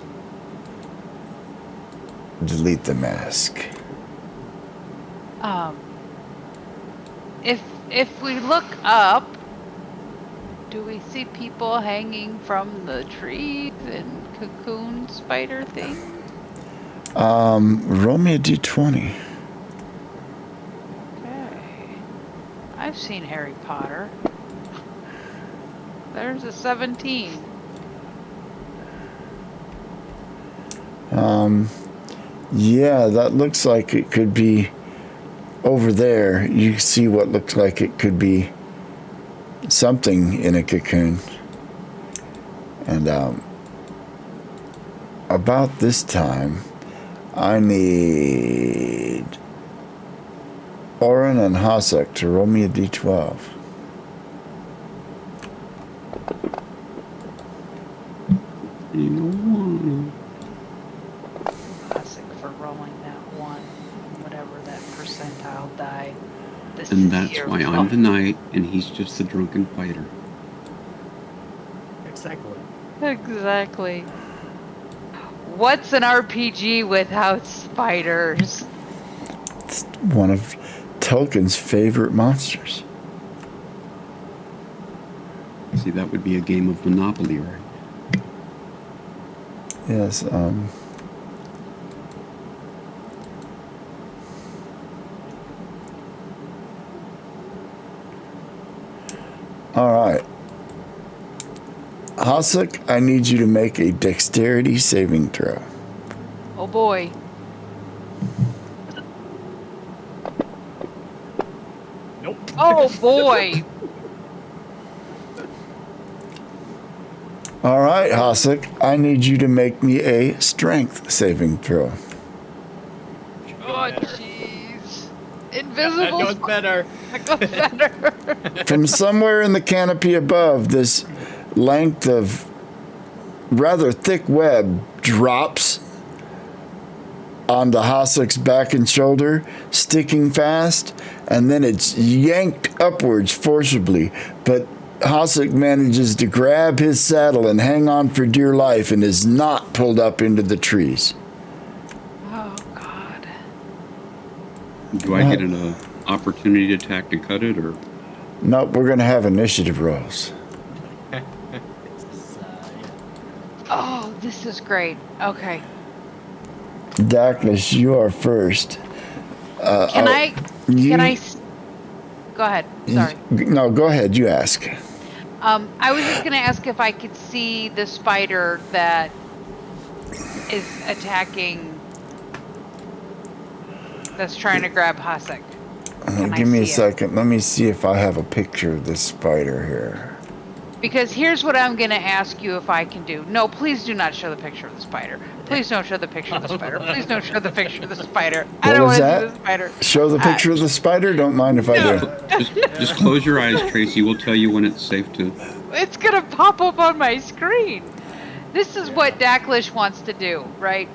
delete the mask. If we look up, do we see people hanging from the trees and cocoon spider things? Roll me a d20. Okay. I've seen Harry Potter. There's a 17. Yeah, that looks like it could be over there. You see what looks like it could be something in a cocoon. And about this time, I need Oren and Hasek to roll me a d12. Classic for rolling that one, whatever that percentile die. This And is that's your why I'm fault. the knight and he's just the drunken fighter. Exactly. Exactly. What's an RPG without spiders? It's one of Tolkien's favorite monsters. See, that would be a game of Monopoly, right? Yes, all right. Hasek, I need you to make a dexterity saving throw. Oh boy. Nope. Oh boy. All right, Hasek, I need you to make me a strength saving throw. Oh jeez. That Invisible. goes better. That goes better. From somewhere in the canopy above, this length of rather thick web drops onto Hasek's back and shoulder, sticking fast, and then it's yanked upwards forcibly. But Hasek manages to grab his saddle and hang on for dear life and is not pulled up into the trees. Oh god. Do I get an opportunity attack to cut it, or Nope, we're going to have initiative rolls. Oh, this is great. Okay. Darkness, you are first. Can I? you- Can I? Go ahead. Sorry. No, go ahead. You ask. I was just gonna ask if I could see the spider that is attacking. That's trying to grab Hasek. Can I Give me a see it? second. Let me see if I have a picture of this spider here. Because here's what I'm gonna ask you if I can do. No, please do not show the picture of the spider. Please don't show the picture of the spider. Please don't show the picture of the spider. I What don't was want to that? see the spider. Show the picture of the spider? Don't mind if I do. just close your eyes, Tracy. We'll tell you when it's safe to. It's gonna pop up on my screen. This is what Daklish wants to do, right?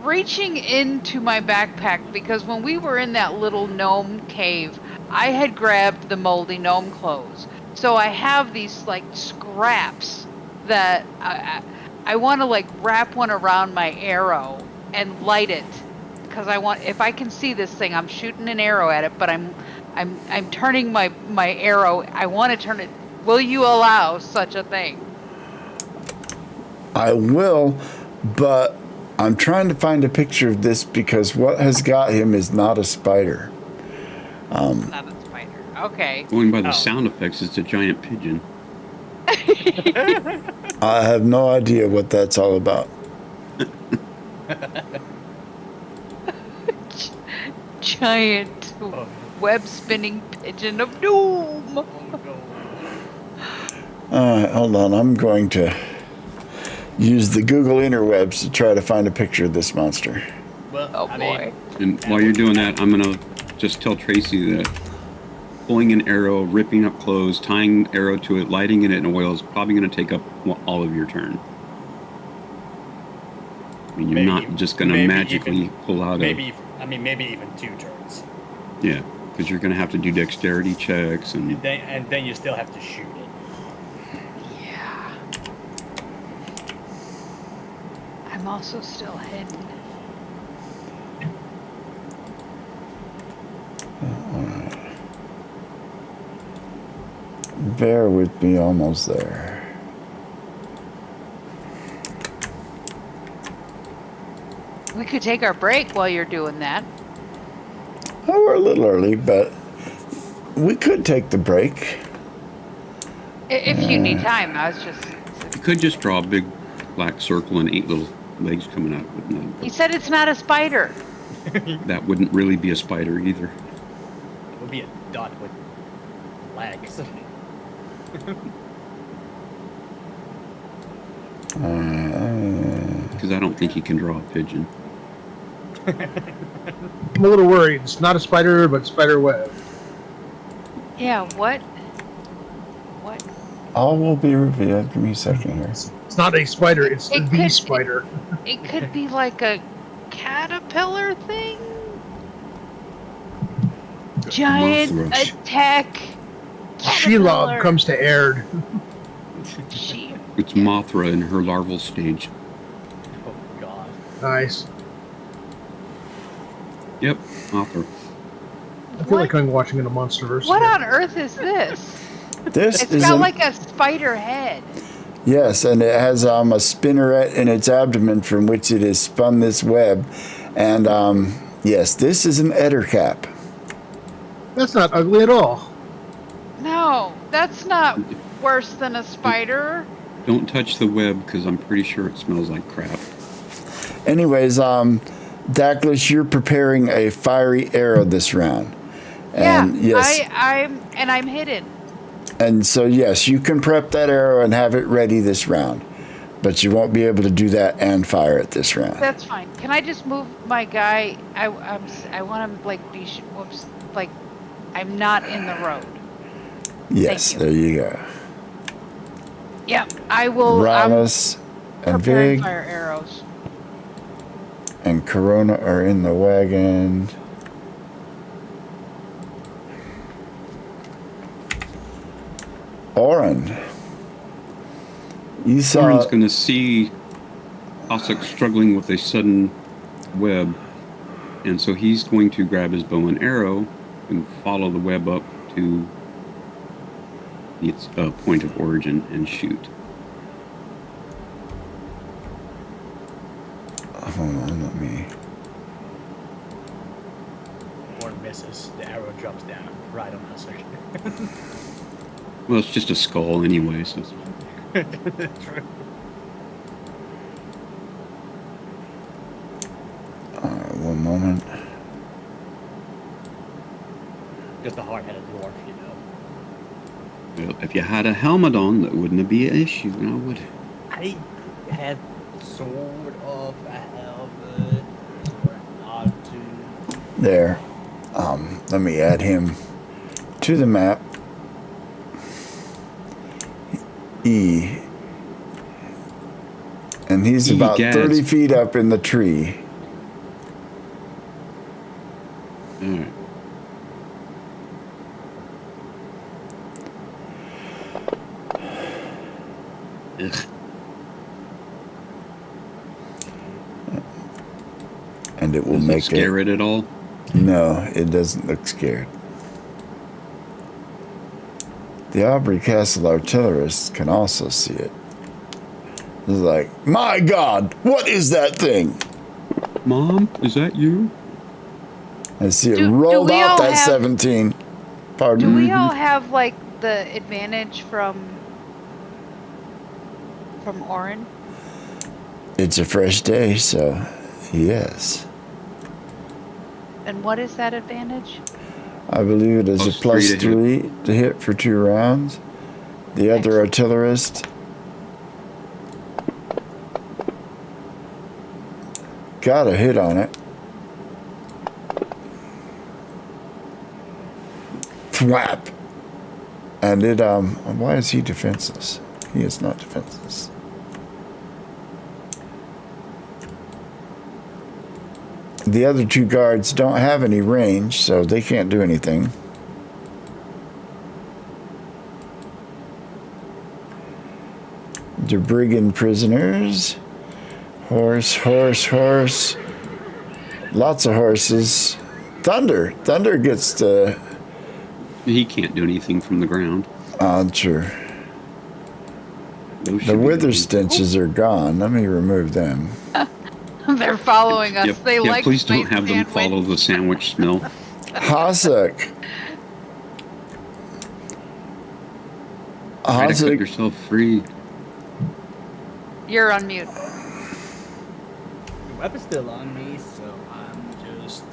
Reaching into my backpack, because when we were in that little gnome cave, I had grabbed the moldy gnome clothes. So I have these like scraps that I want to like wrap one around my arrow and light it, because I want, if I can see this thing, I'm shooting an arrow at it, but I'm turning my arrow. I want to turn it. Will you allow such a thing? I will, but I'm trying to find a picture of this because what has got him is not a spider. Not a spider. Okay. Going by the Oh. sound effects, it's a giant pigeon. I have no idea what that's all about. Giant web spinning pigeon of doom. All right, hold on. I'm going to use the Google interwebs to try to find a picture of this monster. Well, Oh I boy. mean, And while you're doing that, I'm gonna just tell Tracy that pulling an arrow, ripping up clothes, tying an arrow to it, lighting it in oil is probably gonna take up all of your turn. I mean, you're Maybe- not just gonna maybe magically even- pull out maybe even 2 turns. yeah, because you're gonna have to do dexterity checks and Then you still have to shoot it. Yeah. I'm also still hidden. Bear with me, almost there. We could take our break while you're doing that. Oh, we're a little early, but we could take the break. If you need time. I was just. you could just draw a big black circle and 8 little legs coming out. He said it's not a spider. That wouldn't really be a spider either. It would be a dot with legs. Because because I don't think he can draw a pigeon. I'm a little worried. It's not a spider, but spider web. Yeah, what? What? All will be revealed. Give me a second here. It's not a spider. It's It the could- spider. It could be like a caterpillar thing? Giant Mothra. attack. Shelob caterpillar. comes to AIHRDE. She. It's Mothra in her larval stage. Oh god. Nice. Yep, Mothra. I feel like I'm watching in a MonsterVerse. What here. on earth is this? This It's is got an, like a spider head. yes, and it has a spinneret in its abdomen from which it has spun this web. And yes, this is an ettercap. That's not ugly at all. No, that's not worse than a spider. Don't touch the web because I'm pretty sure it smells like crap. Anyways, Daclus, you're preparing a fiery arrow this round. And Yeah, yes, I'm hidden. and so yes, you can prep that arrow and have it ready this round. But you won't be able to do that and fire it this round. That's fine. Can I just move my guy? I want to like be whoops like I'm not in the road. Yes, Thank you. there you go. Yeah, I will. Ramos I'm and preparing Vig fire arrows. and Corona are in the wagon. Oren, you saw Soren's going to see Cossack struggling with a sudden web, and so he's going to grab his bow and arrow and follow the web up to its point of origin and shoot. Hold on, let me. Or misses. The arrow drops down right on us. Well, it's just a skull anyway, so it's True. One moment. Just a hard-headed dwarf, you know. well, if you had a helmet on, that wouldn't be an issue. Now would. I had sort of a helmet, sort not to. There. Let me add him to the map. E. And he's about Egads. 30 feet up in the tree. All right. Ugh. And it will Does it make scare it. it at all? No, it doesn't look scared. The Aubrey Castle artillerists can also see it. It's like, my God, what is that thing? Mom, is that you? I see it Do rolled we off all that have- 17. Pardon Do me. we all have like the advantage from Orin? It's a fresh day, so yes. And what is that advantage? I believe it is Plus a plus three to three to hit for 2 rounds. The other artillerist got a hit on it. Thwap. And it, why is he defenseless? He is not defenseless. The other 2 guards don't have any range, so they can't do anything. The brigand prisoners. Horse, horse, horse. Lots of horses. Thunder. Thunder gets to... He can't do anything from the ground. Sure. Those The should be wither doing- stenches are gone. Let me remove them. They're following us. Yeah, They yeah, like please my don't have them sandwich. follow the sandwich smell. Hasek. Try to cut Hasek. yourself free. You're on mute. The weapon's still on me, so I'm just.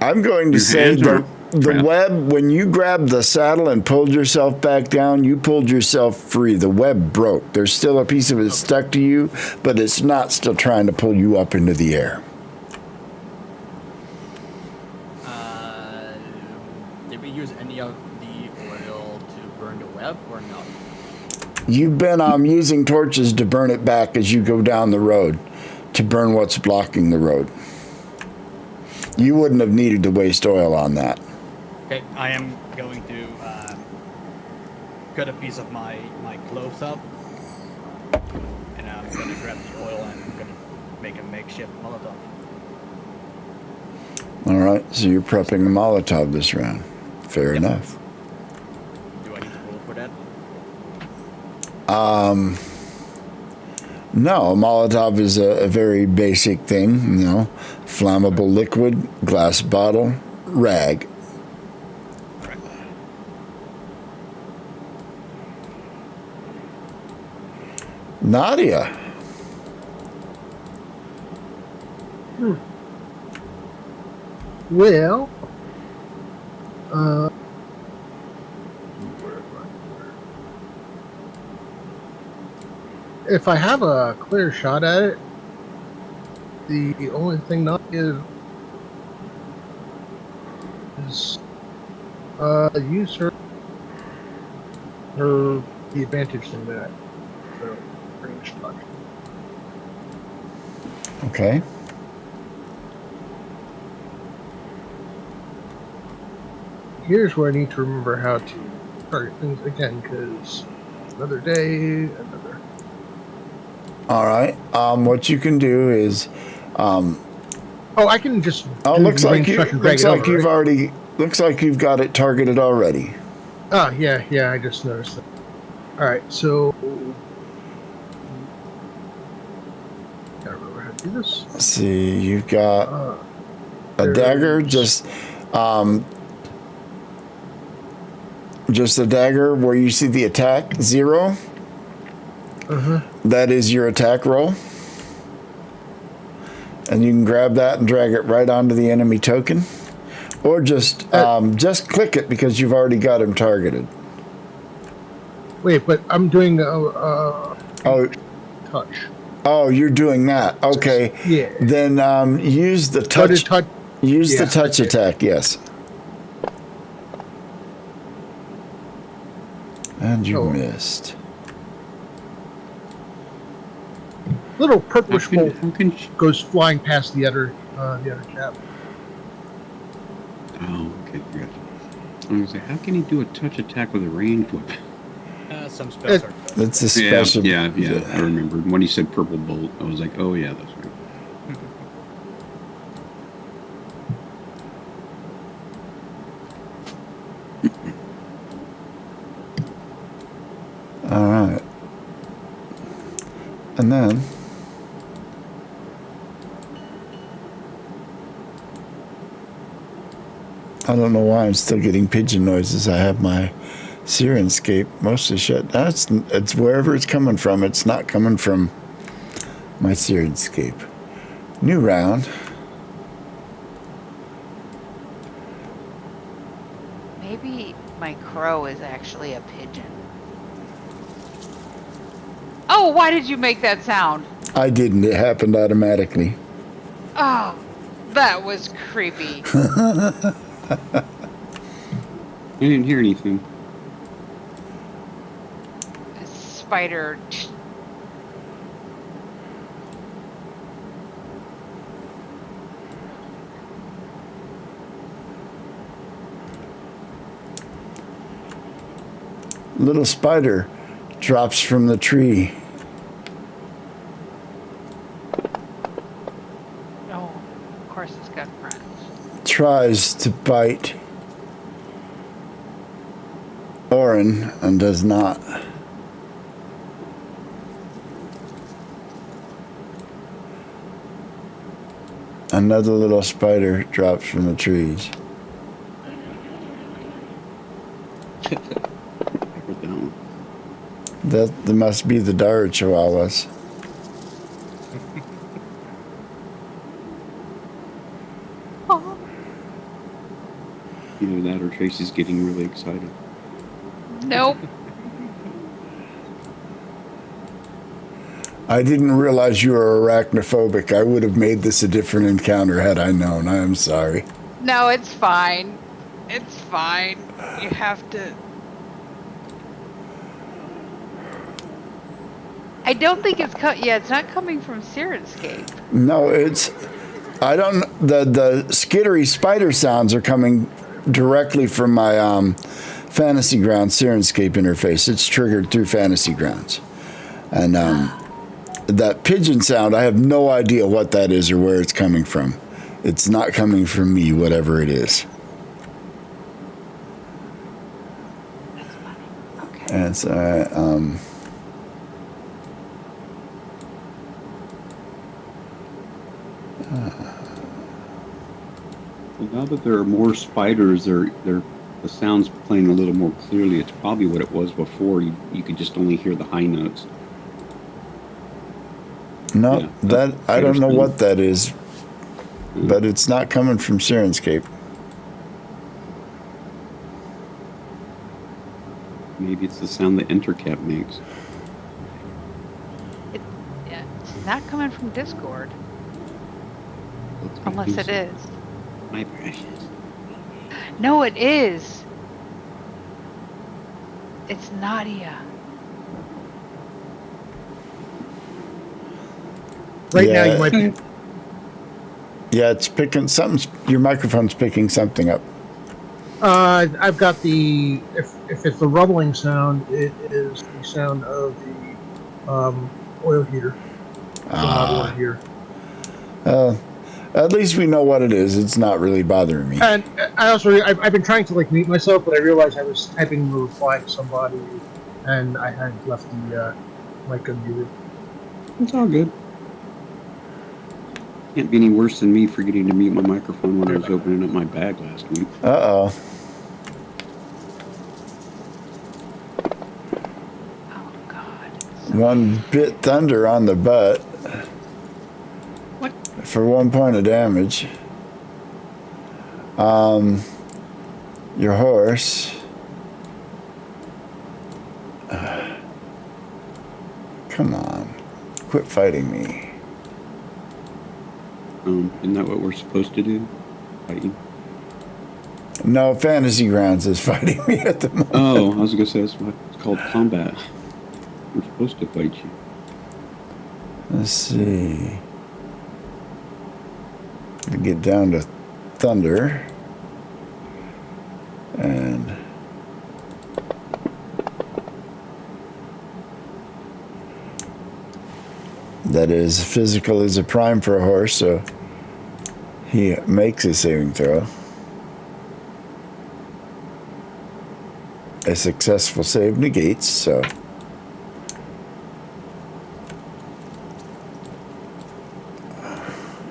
I'm going to Your say hands that aren't trap. web, when you grabbed the saddle and pulled yourself back down, you pulled yourself free. The web broke. There's still a piece of it stuck to you, but it's not still trying to pull you up into the air. Did we use any of the oil to burn the web or not? You've been using torches to burn it back as you go down the road, to burn what's blocking the road. You wouldn't have needed to waste oil on that. Okay, I am going to cut a piece of my clothes up, and I'm gonna grab the oil and I'm gonna make a makeshift Molotov. All right, so you're prepping a Molotov this round. Fair enough. Do I need to roll for that? No, a Molotov is a very basic thing, you know, flammable liquid, glass bottle, rag. Correct. Nadia. Well, if I have a clear shot at it, the only thing not is use her the advantage thing that so range touch. Okay. Here's where I need to remember how to target things again, because another day, another. All right. What you can do is, Oh, I can just. oh, do looks the like range touch and drag looks it like over, you've right? already, looks like you've got it targeted already. Oh, yeah, I just noticed that. Alright, so. Gotta remember how to do this. Let's see, you've got a There dagger, is- just a dagger where you see the attack 0. Uh-huh. That is your attack roll. And you can grab that and drag it right onto the enemy token. Or just click it because you've already got him targeted. Wait, but I'm doing Oh, touch. oh, you're doing that. Okay. Yeah. Then use the Go to touch. touch. Use the yeah, touch okay. attack. Yes. And you Oh. missed. Little purplish How bolt can she- goes flying past the other chap. Oh, okay, gotcha. I was gonna say, how can he do a touch attack with a ranged weapon? Some spells are That's a special. Yeah, I remembered. When he said purple bolt, I was like, oh yeah, that's right. All right. And then I don't know why I'm still getting pigeon noises. I have my Sirenscape mostly shut. It's wherever it's coming from. It's not coming from my Sirenscape. New round. Maybe my crow is actually a pigeon. Oh, why did you make that sound? I didn't. It happened automatically. Oh, that was creepy. I didn't hear anything. A spider. Little spider drops from the tree. Oh, of course it's got friends. Tries to bite Orin and does not. Another little spider drops from the trees. I heard that one. That must be the dire chihuahuas. Either Either that or Tracy's getting really excited. Nope. I didn't realize you were arachnophobic. I would have made this a different encounter had I known. I am sorry. No, it's fine. It's fine. You have to. I don't think it's it's not coming from Sirenscape. No, it's. I don't. The skittery spider sounds are coming directly from my Fantasy Grounds Sirenscape interface. It's triggered through Fantasy Grounds, and that pigeon sound. I have no idea what that is or where it's coming from. It's not coming from me, whatever it is. Okay. And it's Well, now that there are more spiders, the sound's playing a little more clearly. It's probably what it was before. You could just only hear the high notes. no, Yeah, that I don't know interesting. what that is, but it's not coming from Sirenscape. Maybe it's the sound that Intercap makes. Yeah, it's not coming from Discord. Let's make Unless use it of is. My precious. No, it is. It's Nadia. Right now, Yeah. you might be. Yeah, it's picking something's. Your microphone's picking something up. I've got the. If it's the rumbling sound, it is the sound of the oil heater. The hot water heater. At least we know what it is. It's not really bothering me. And I also I've been trying to like mute myself, but I realized I was typing a reply to somebody, and I had left the mic unmuted. It's all good. Can't be any worse than me forgetting to mute my microphone when I was opening up my bag last week. Uh-oh. Oh God. One bit thunder on the butt. What? For 1 point of damage. Your horse. Come on. Quit fighting me. Isn't that what we're supposed to do? Fighting? No, Fantasy Grounds is fighting me at the moment. Oh, I was gonna say that's what it's called, combat. We're supposed to fight you. Let's see. We get down to thunder. And that is, physical is a prime for a horse, so he makes a saving throw. A successful save negates, so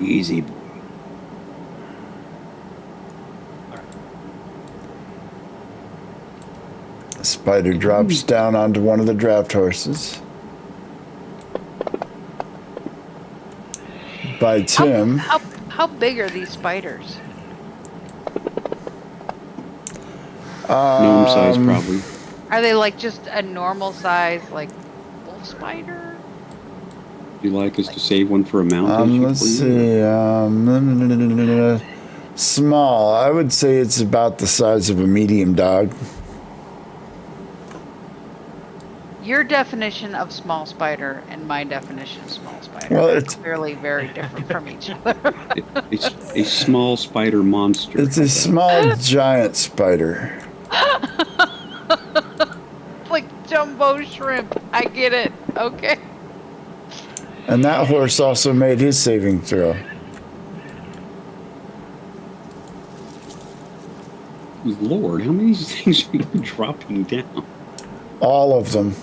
Easy. the spider drops down onto one of the draft horses. Bites him. How big are these spiders? Gnome size, probably. Are they like just a normal size, like wolf spider? Would you like us to save one for a mount issue Let's for you? see. Small. I would say it's about the size of a medium dog. Your definition of small spider and my definition of small spider Well, are it's- clearly very different from each other. It's a small spider monster. It's a small giant spider. Like jumbo shrimp. I get it. Okay. And that horse also made his saving throw. Lord, how many things are you dropping down? All of them.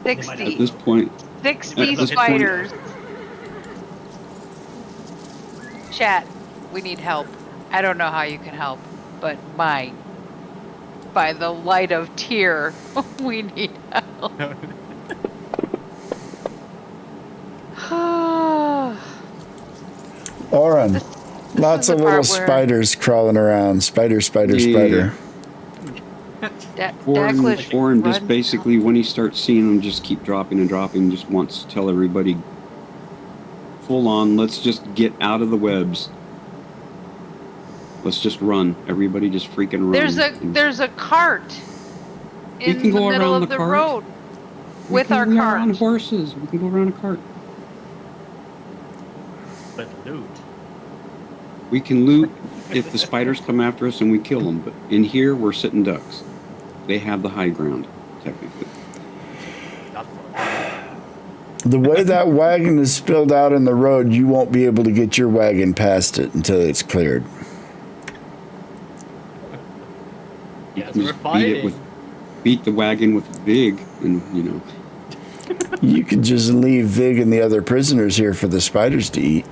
At 60. this point, 60 At this point- spiders. Chat, we need help. I don't know how you can help, but by the light of tear, we need help. Oren, Lots is of the little part where spiders crawling around. Spider, spider, Yeah. spider. Dacklish Thorn just runs basically, down. when he starts seeing them just keep dropping and dropping, just wants to tell everybody, full on, let's just get out of the webs. Let's just run. Everybody just freaking run. There's a cart We in can the go middle around of the the cart. road with our We are on cart. horses. We can go around a cart. But loot. We can loot if the spiders come after us and we kill them. But in here, we're sitting ducks. They have the high ground, technically. Not fun. The way that wagon is spilled out in the road, you won't be able to get your wagon past it until it's cleared. You Yes, can we're just beat the wagon with Vig, and You could just leave Vig and the other prisoners here for the spiders to eat.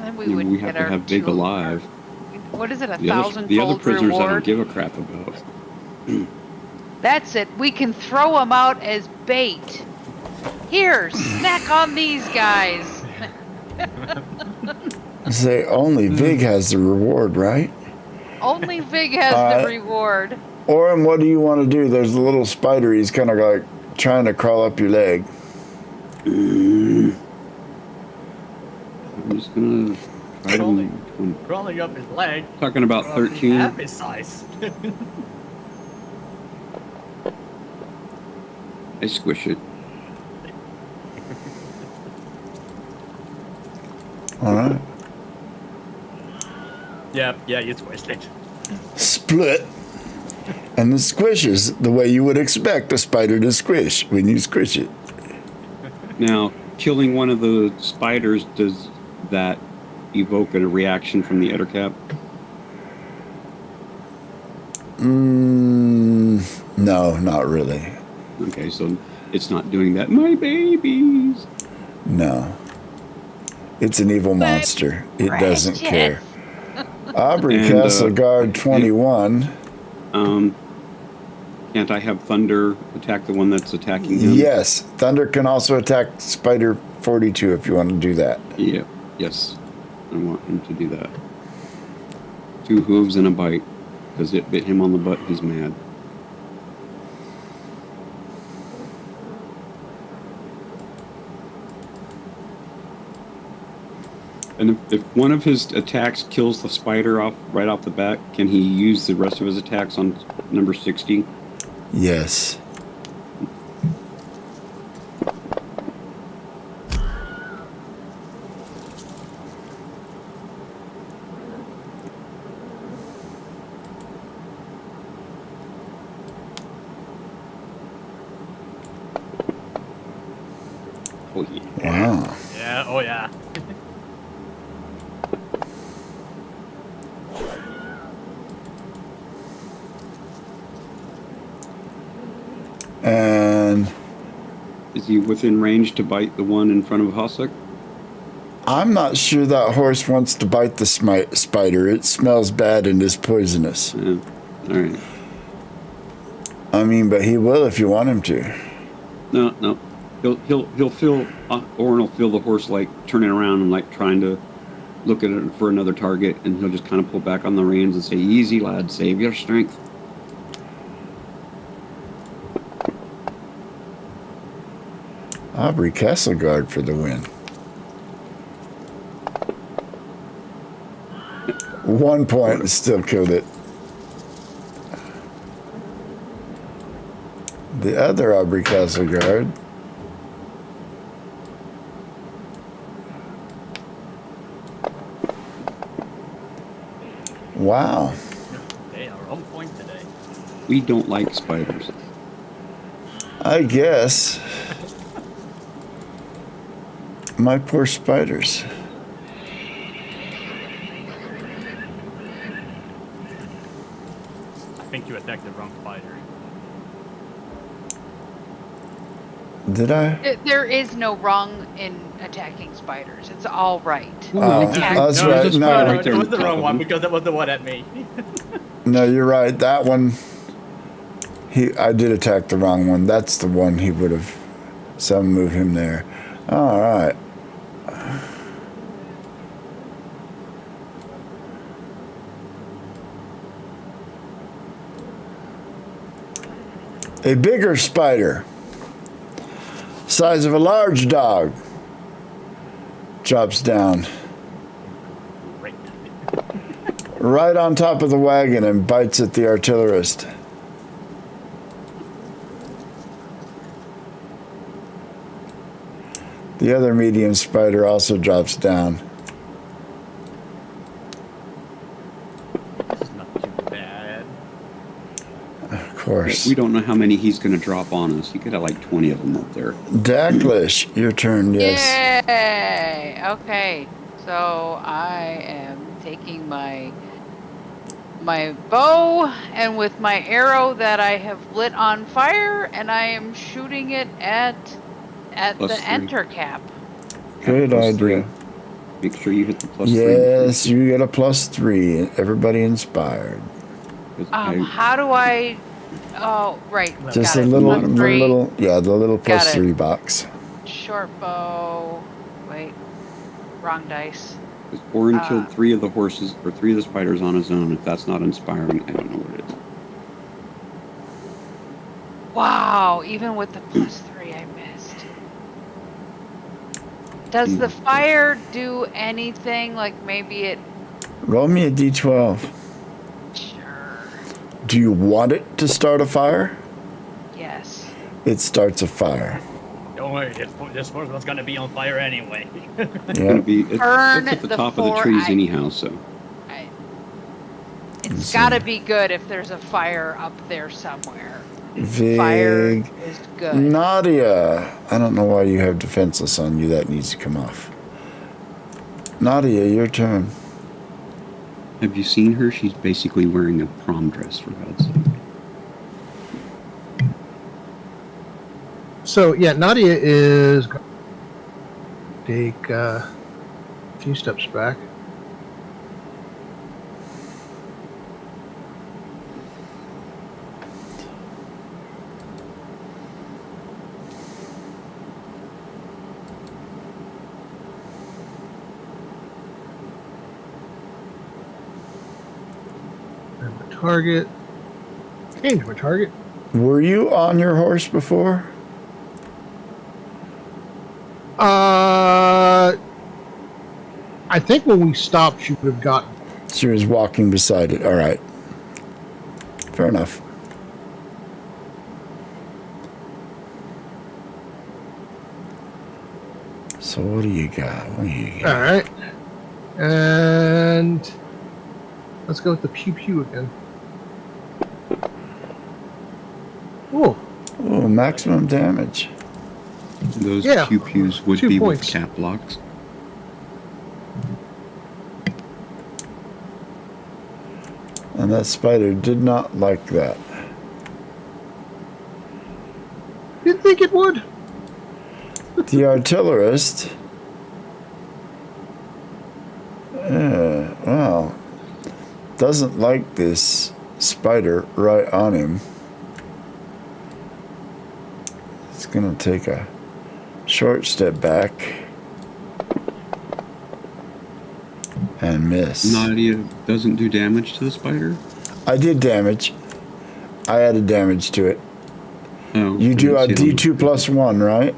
And we we would have get to our have Vig two- alive. What is it? A The other 1,000-fold prisoners I don't reward. give a crap about. That's it. We can throw them out as bait. Here, snack on these guys. Say only Vig has the reward, right? Only Vig has Alright. the reward. Oren, what do you want to do? There's a little spider. He's kind of like trying to crawl up your leg. I'm just gonna try Crawling. to. Crawling up his leg. Talking about Roughly 13. half his size. I squish it. All right. Yeah, you squished it. Split. And it squishes the way you would expect a spider to squish when you squish it. Now, killing one of the spiders, does that evoke a reaction from the Ettercap? No, not really. Okay, so it's not doing that. My babies. No. It's an evil monster. It doesn't Wretched. care. Aubrey And, Castle Guard 21. Can't I have Thunder attack the one that's attacking him? Yes. Thunder can also attack Spider 42 if you want to do that. Yeah. Yes. I want him to do that. 2 hooves and a bite. Because it bit him on the butt, he's mad. And if one of his attacks kills the spider right off the bat, can he use the rest of his attacks on number 60? Yes. Oh yeah. Wow. Yeah, oh yeah. And Is he within range to bite the one in front of Hossack? I'm not sure that horse wants to bite the spider. It smells bad and is poisonous. Yeah. All right. I mean, but he will if you want him to. No. He'll feel. Orin will feel the horse like turning around and like trying to look at it for another target, and he'll just kind of pull back on the reins and say, "Easy, lad. Save your strength." Aubrey Castle Guard for the win. 1 point and still killed it. The other Aubrey Castle Guard. Wow. They are on point today. We don't like spiders. I guess. My poor spiders. I think you attacked the wrong spider. Did I? There is no wrong in attacking spiders. It's all right. Oh, Attack. that's No, right. there's a No, spider No, right there it on was the top wrong of one him. because that was the one at me. no, you're right. That one, I did attack the wrong one. That's the one he would have. Some move him there. All right. A bigger spider, size of a large dog, drops down Great. right on top of the wagon and bites at the artillerist. The other medium spider also drops down. This is not too bad. Of course. We don't know how many he's going to drop on us. You could have like 20 of them up there. Dacklish, your turn, yes. Yay! Okay, so I am taking my bow and with my arrow that I have lit on fire, and I am shooting it at Plus the 3. enter cap. Good Plus idea. 3. Make sure you hit the plus 3. Yes, you get a +3. Everybody inspired. 'Cause How do I? Oh, right. Just got a it. little, Plus three. the little Got it. +3 box. Short bow. Wait, wrong dice. Orin killed 3 of the horses, or 3 of the spiders on his own. If that's not inspiring, I don't know what it is. Wow, even with the +3, I missed. Does the fire do anything? Like maybe it. Roll me a d12. Sure. Do you want it to start a fire? Yes. It starts a fire. Don't worry, this first one's gonna be on fire anyway. It's Yeah. going to be it's Burn at the the top of the four trees I- anyhow, so. It's gotta be good if there's a fire up there somewhere. Vig. Fire is good. Nadia. I don't know why you have defenseless on you. That needs to come off. Nadia, your turn. Have you seen her? She's basically wearing a prom dress, for God's sake. So yeah, Nadia is going to take a few steps back. And my target. Change my target. Were you on your horse before? I think when we stopped, she would have gotten. She was walking beside it. All right. Fair enough. So what do you got? What do you All got? right, and let's go with the pew pew again. Cool. Oh, maximum damage. Those Yeah, pew-pews would 2 be points. with cap locks. And that spider did not like that. Didn't think it would. The artillerist, well, doesn't like this spider right on him. It's gonna take a short step back and miss. Nadia doesn't do damage to the spider? I did damage. I added damage to it. Oh, You I do a didn't see it on D2 plus 1, right?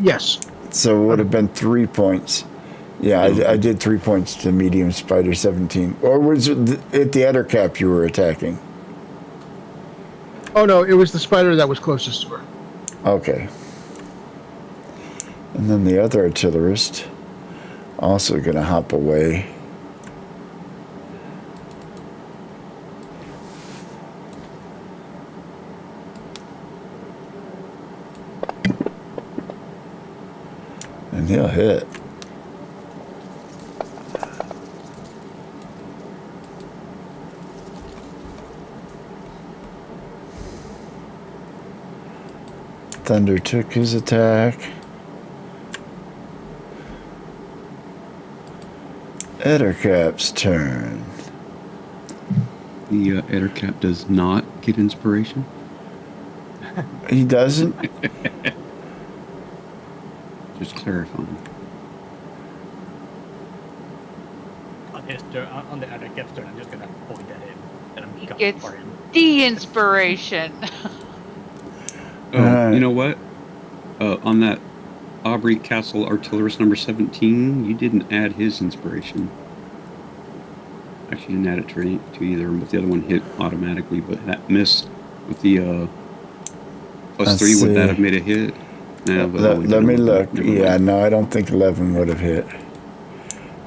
Yes. So it would have been 3 points. Yeah, I did 3 points to medium spider 17. Or was it at the other cap you were attacking? Oh no, it was the spider that was closest to her. Okay. And then the other artillerist also gonna hop away. And he'll hit. Thunder took his attack. Ettercap's turn. The Ettercap does not get inspiration. He doesn't? Just clarifying. On his turn, on the other cap's turn, I'm just gonna point at him. And I'm gunning Gets for him. the inspiration. Oh, you know what? On that Aubrey Castle Artillerist number 17, you didn't add his inspiration. Actually, you didn't add it to either, but the other one hit automatically. But that miss with the +3, would that have made a hit? No, but Let me look. Never Yeah, mind. no, I don't think 11 would have hit.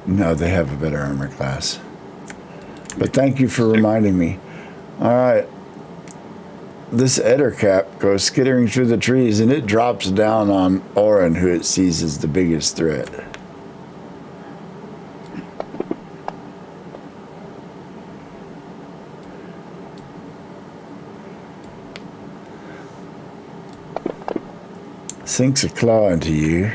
No, they have a better armor class. But thank you for reminding me. All right. This Ettercap goes skittering through the trees, and it drops down on Orin, who it sees as the biggest threat. Sinks a claw into you.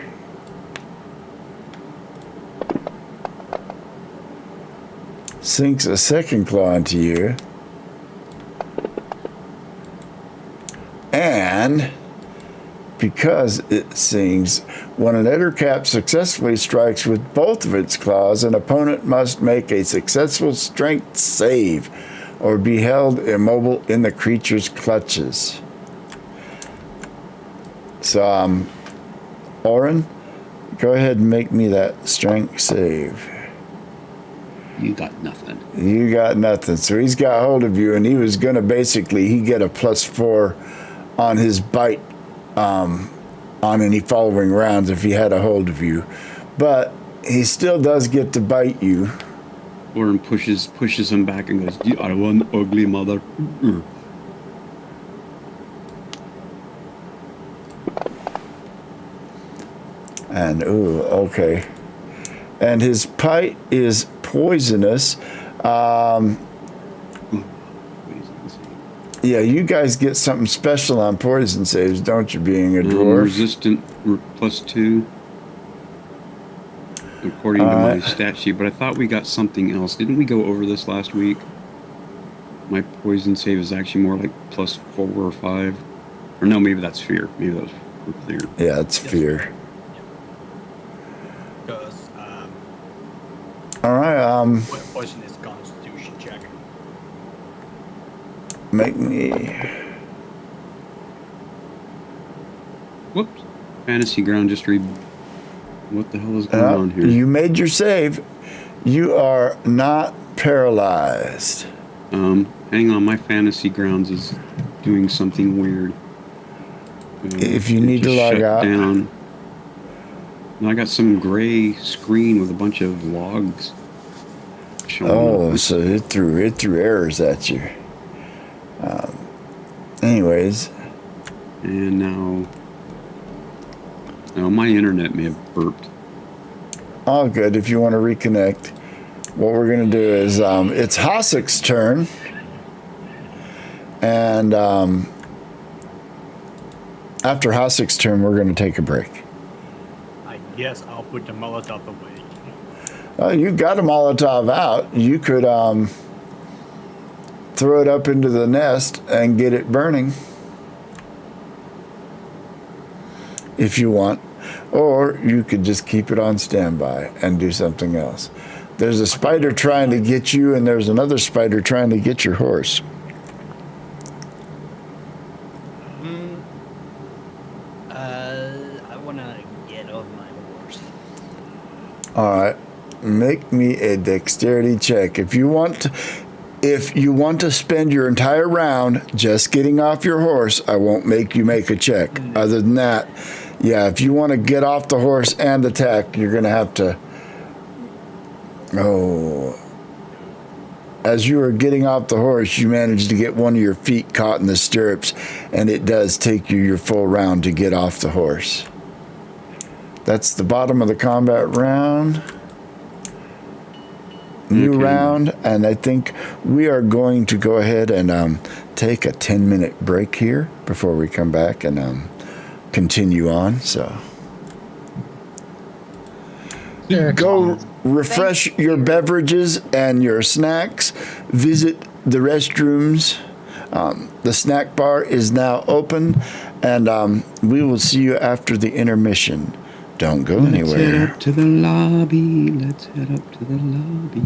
Sinks a second claw into you. And because it sings, when an Ettercap successfully strikes with both of its claws, an opponent must make a successful strength save or be held immobile in the creature's clutches. So, Orin, go ahead and make me that strength save. You got nothing. You got nothing. So he's got hold of you, and he was going to he get a +4 on his bite on any following rounds if he had a hold of you. But he still does get to bite you. Orin pushes him back and goes, "You are one ugly mother." And, ooh, okay. And his bite is poisonous. Yeah, you guys get something special on poison saves, don't you, being a dwarf? Resistant +2. According to my stat sheet, but I thought we got something else. Didn't we go over this last week? My poison save is actually more like +4 or 5. Or no, maybe that's fear. Maybe that was for fear. Yeah, it's fear. Because All right, poison is Constitution check. make me... Whoops. Fantasy ground just read. What the hell is going on here? You made your save. You are not paralyzed. Hang on. My fantasy grounds is doing something weird. If you it need to just log shut out. down. And I got some gray screen with a bunch of logs showing Oh, up. so it threw errors at you. Anyways, And now my internet may have burped. all good. If you want to reconnect, what we're going to do is it's Hassek's turn. And after Hassek's turn, we're going to take a break. I guess I'll put the Molotov away. Oh, you got a Molotov out. You could throw it up into the nest and get it burning. If you want. Or you could just keep it on standby and do something else. There's a spider trying to get you, and there's another spider trying to get your horse. I wanna get off my horse. All right. Make me a dexterity check. If you want to spend your entire round just getting off your horse, I won't make you make a check. Other than that, yeah, if you want to get off the horse and attack, you're going to have to... Oh. As you were getting off the horse, you managed to get one of your feet caught in the stirrups, and it does take you your full round to get off the horse. That's the bottom of the combat round. New Okay. round, and I think we are going to go ahead and take a 10-minute break here before we come back and continue on. So Yeah, go refresh your beverages and your snacks. Visit the restrooms. The snack bar is now open, and we will see you after the intermission. Don't go Let's head anywhere. up to the lobby. Let's head up to the lobby.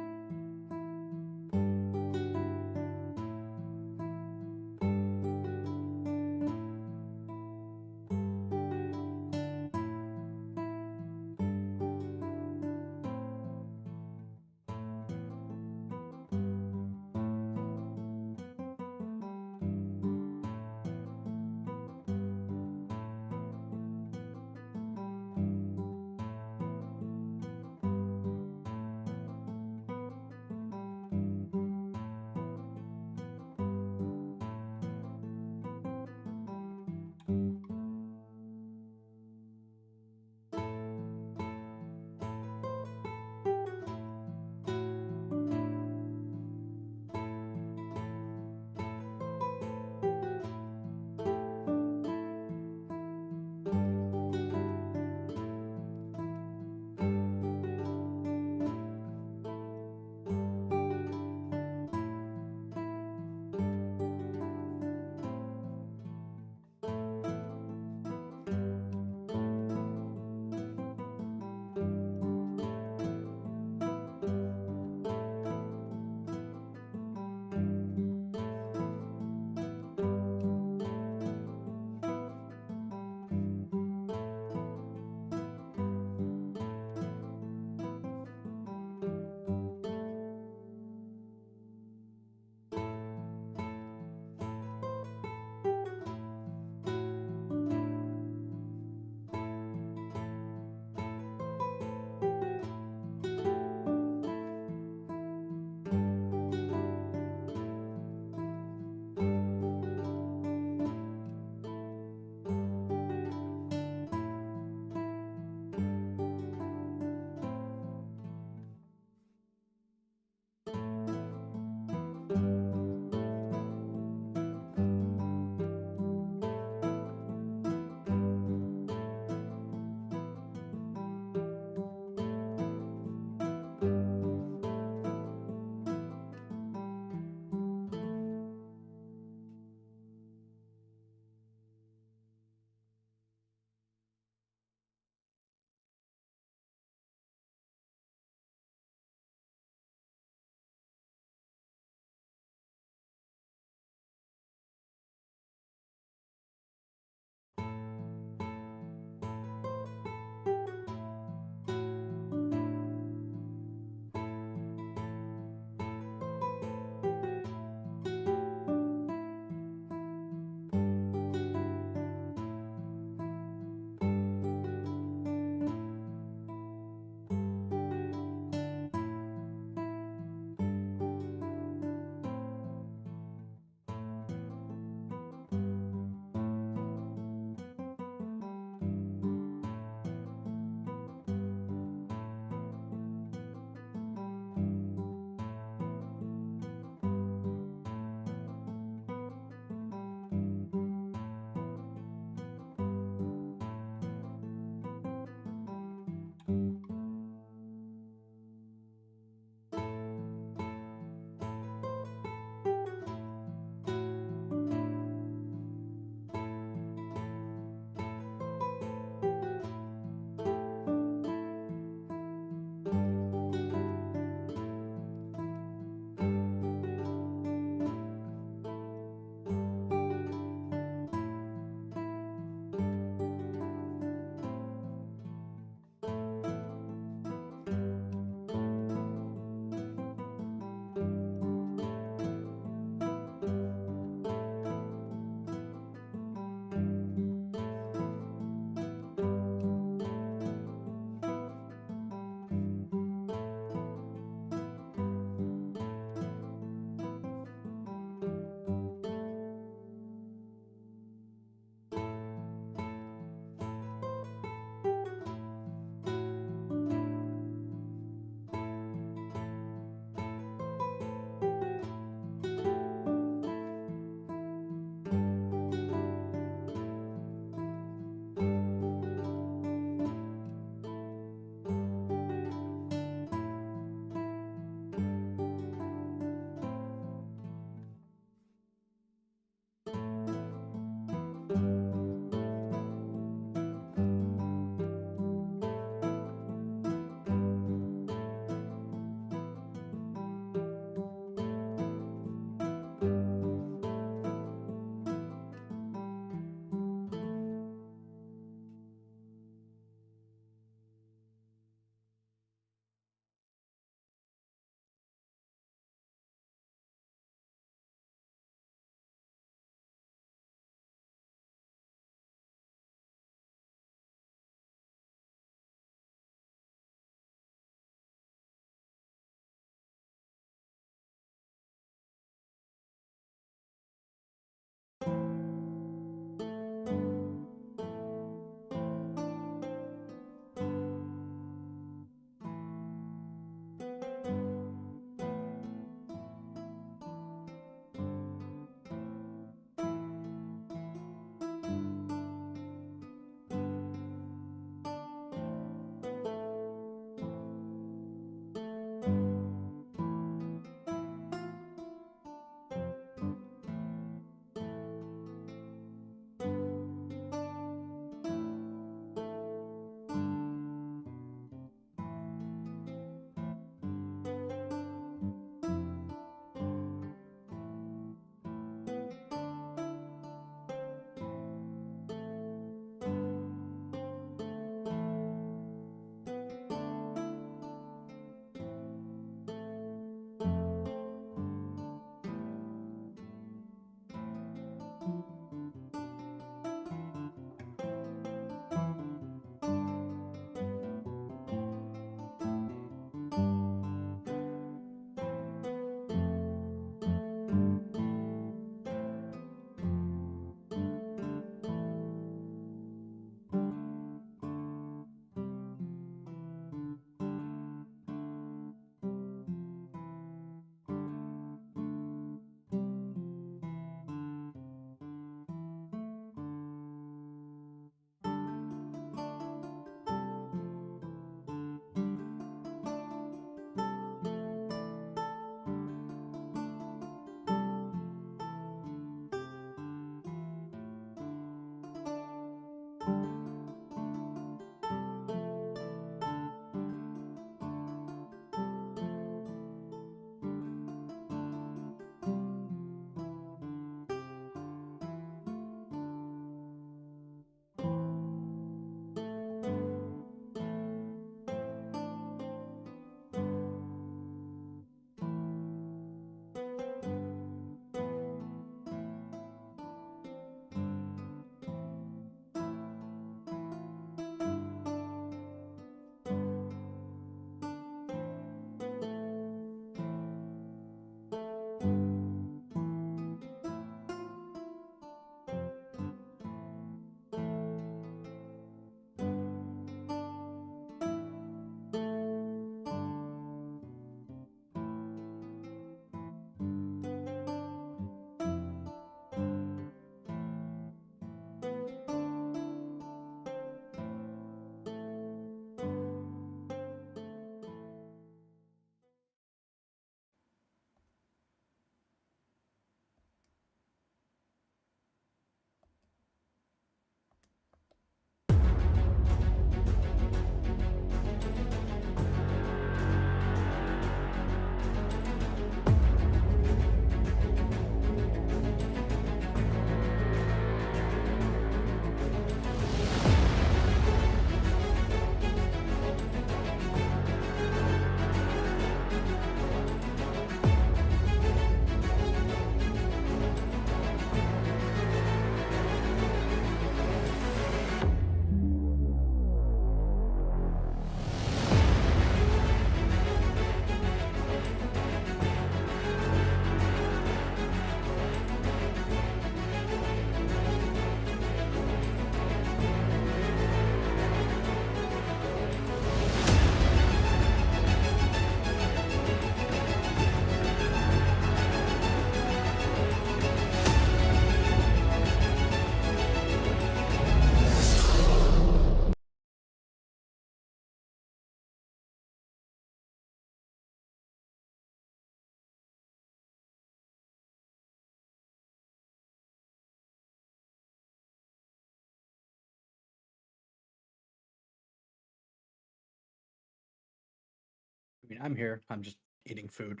I mean, I'm here. I'm just eating food.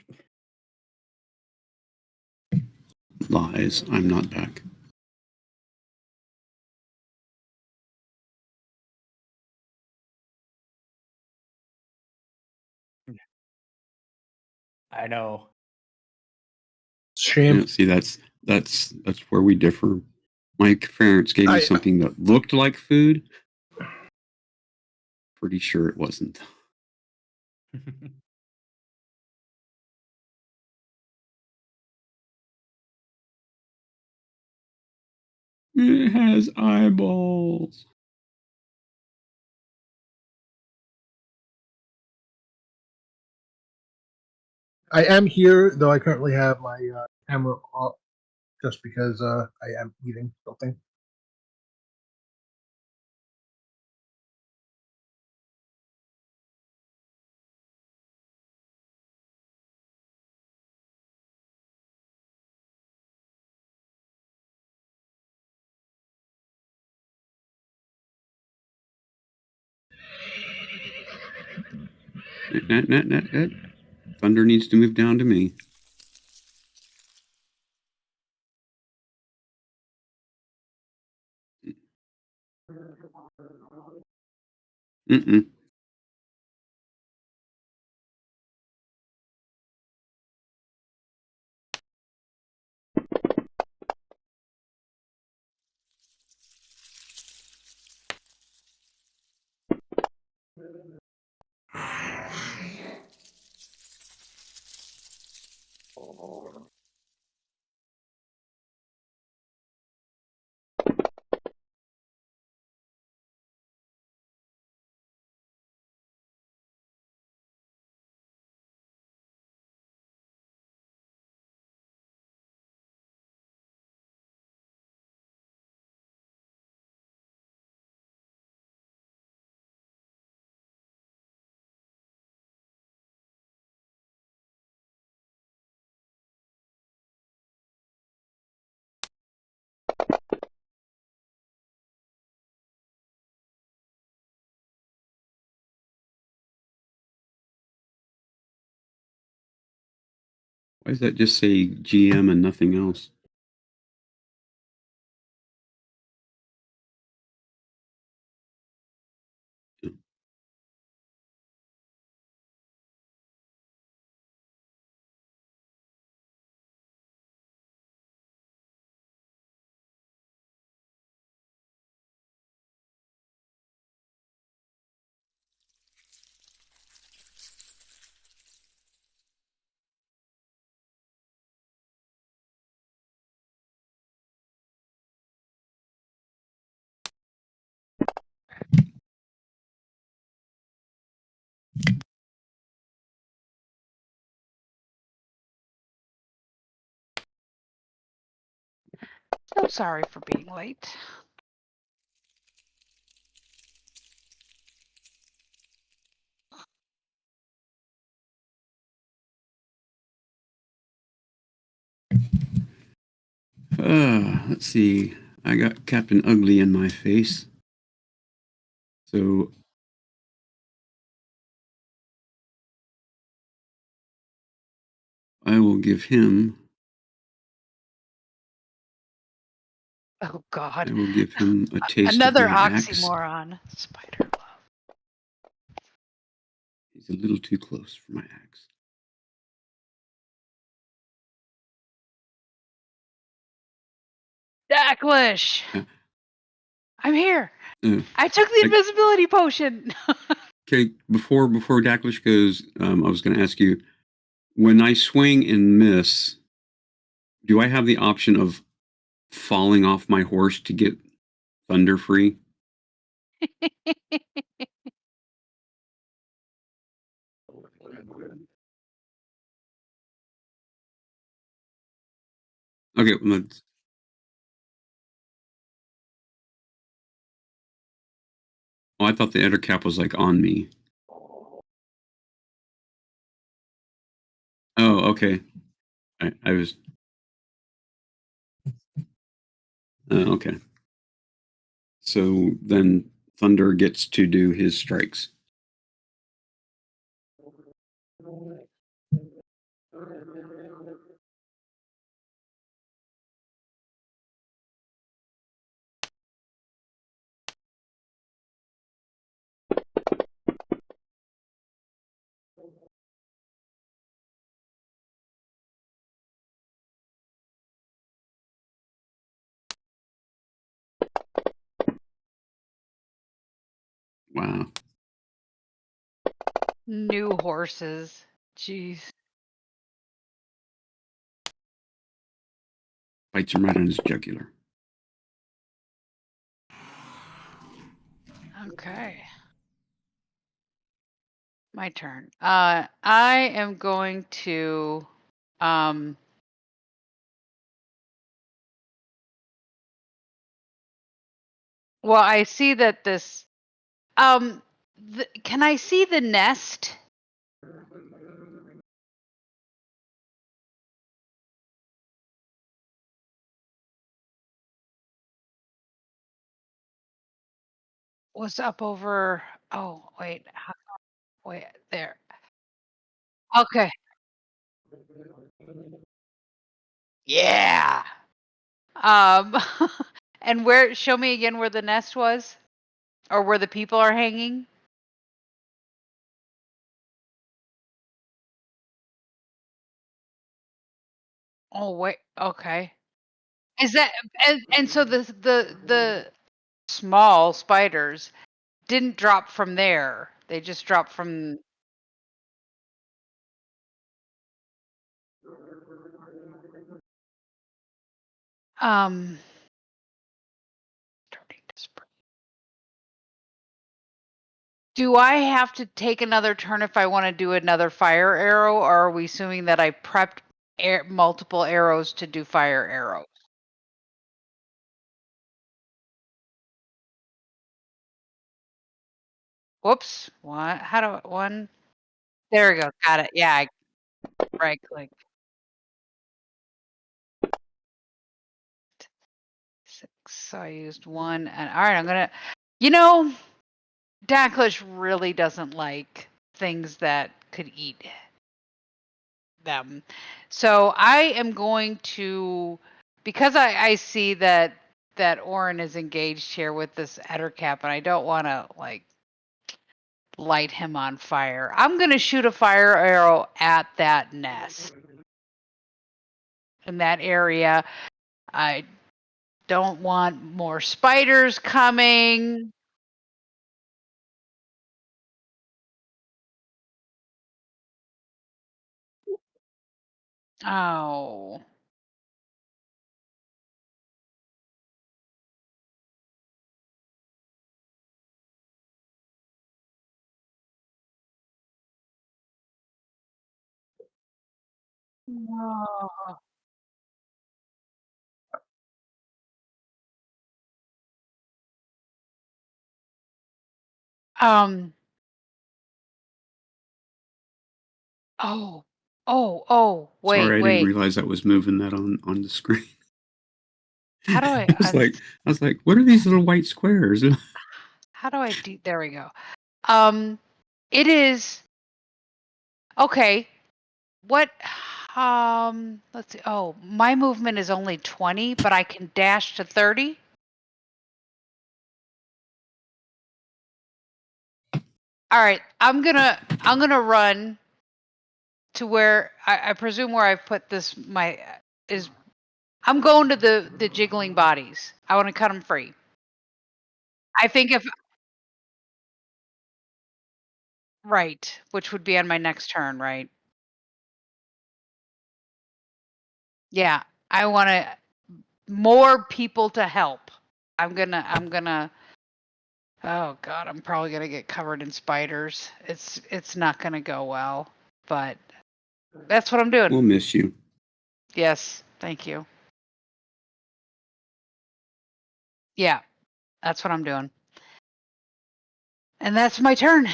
Lies. I'm not back. I know. Shame. Yeah, see, that's where we differ. My parents gave me something that looked like food. Pretty sure it wasn't. It has eyeballs. I am here, though I currently have my camera off just because I am eating something. Thunder needs to move down to me. Mm-mm. Why does that just say GM and nothing else? So sorry for being late. Let's see. I got Captain Ugly in my face. So I will give him. Oh God. I will give him a taste of Another my axe. oxymoron. Spider love. He's a little too close for my axe. Dacklish! I'm here. Uh, I took the I- invisibility potion. Okay, before Dacklish goes, I was going to ask you, when I swing and miss, do I have the option of falling off my horse to get thunder free? Okay, I thought the eder cap was like on me. Oh, okay. I was. Okay. So then Thunder gets to do his strikes. Wow. New horses. Jeez. Bites him right on his jugular. Okay. My turn. I am going to um well, I see that this can I see the nest? Was up over oh, wait. Wait, there. Okay. Yeah. Um and where show me again where the nest was or where the people are hanging? Oh, wait. Okay. Is that and so the small spiders didn't drop from there. They just dropped from um starting to spread. Do I have to take another turn if I want to do another fire arrow, or are we assuming that I prepped multiple arrows to do fire arrows? Whoops. What? How do one? There we go. Got it. Yeah. Right click. 6. So I used 1. And all right, I'm gonna. You know, Dacklish really doesn't like things that could eat them. So I am going to, because I see that Orin is engaged here with this Ettercap, and I don't want to like light him on fire. I'm going to shoot a fire arrow at that nest in that area. I don't want more spiders coming. Oh. No. Um. Oh. Oh. Oh. Wait. Sorry, I didn't Wait. realize I was moving that on the screen. How do I? I was like, what are these little white squares? How do I do? There we go. It is okay. What? Let's see. Oh, my movement is only 20, but I can dash to 30. All right, I'm gonna run to where I presume where I've put this. My is I'm going to the jiggling bodies. I want to cut them free. I think if right, which would be on my next turn, right? Yeah, I want to more people to help. I'm gonna oh god, I'm probably gonna get covered in spiders. It's not gonna go well, but that's what I'm doing. We'll miss you. Yes, thank you. Yeah, that's what I'm doing. And that's my turn.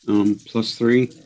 +3.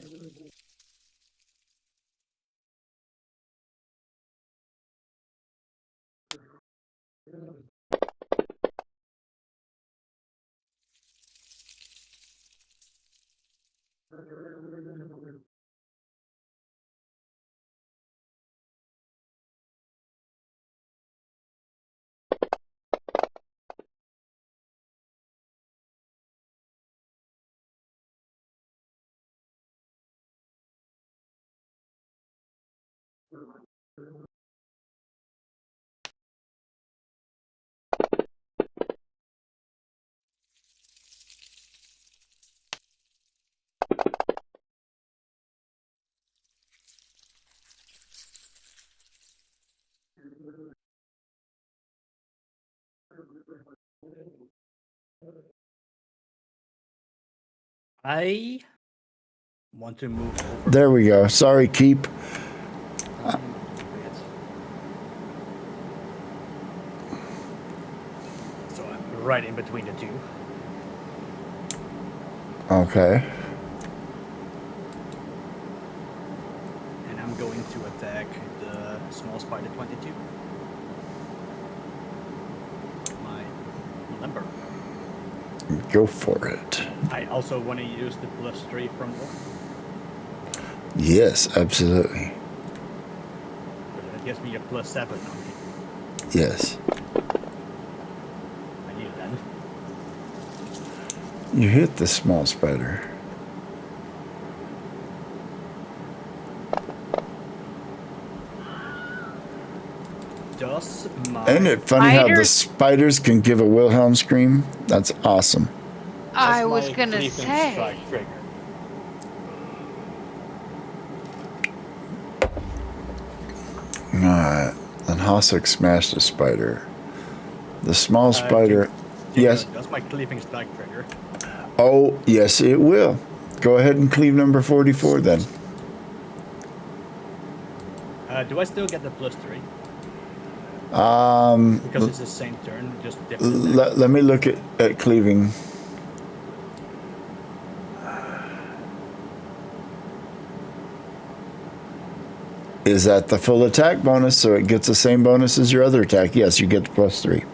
I want to move over. There we go. Sorry, Keep. So I'm right in between the two. Okay. And I'm going to attack the small spider 22. My number. Go for it. I also want to use the +3 from Wolf. Yes, absolutely. That gives me a +7 on me. Yes. I need that. You hit the small spider. Does my Isn't it funny how the Spiders- spiders can give a Wilhelm scream? That's awesome. I does was my gonna cleaving say. strike trigger? Alright. Then Hasek smashed the spider. The small spider. Yes. Does my cleaving strike trigger? Oh, yes, it will. Go ahead and cleave number 44 then. Do I still get the +3? Because it's the same turn, just different. Let me look at cleaving. Is that the full attack bonus, so it gets the same bonus as your other attack? Yes, you get the +3.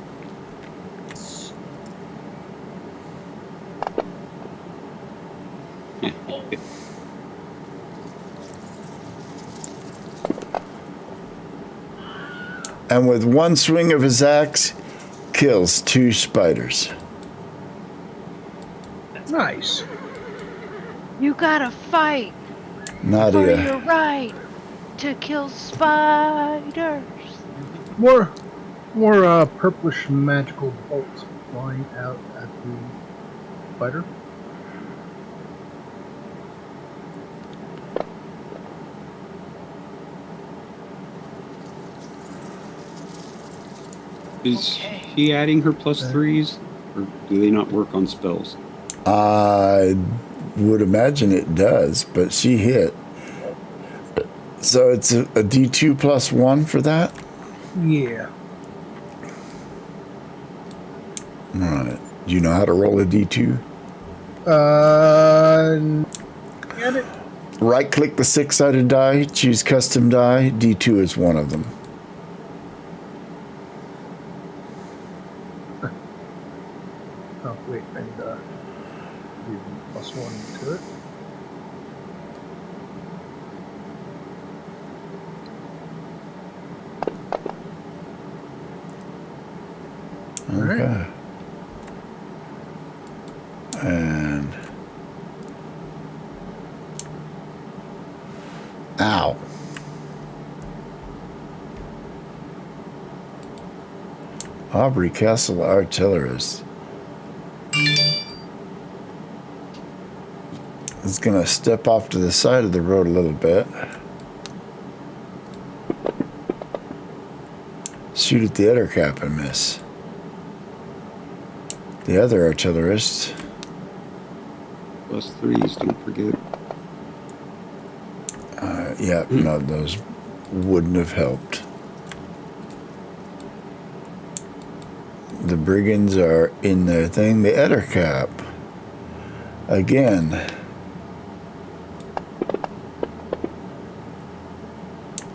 And with one swing of his axe, kills 2 spiders. Nice. You gotta fight for Nadia. your right to kill spiders. More purplish magical bolts flying out at the spider. Is she adding her +3s, or do they not work on spells? I would imagine it does, but she hit. So it's a D2 +1 for that? Yeah. Alright. Do you know how to roll a D2? Get it. Right click the 6-sided die, choose custom die. D2 is one of them. Oh wait, and do +1 to it. Okay. Alright. And ow. Aubrey Castle artillerist is gonna step off to the side of the road a little bit. Shoot at the other cap and miss. The other artillerist. +3s, don't forget. Yeah, no, those wouldn't have helped. The brigands are in their thing. The other cap, again,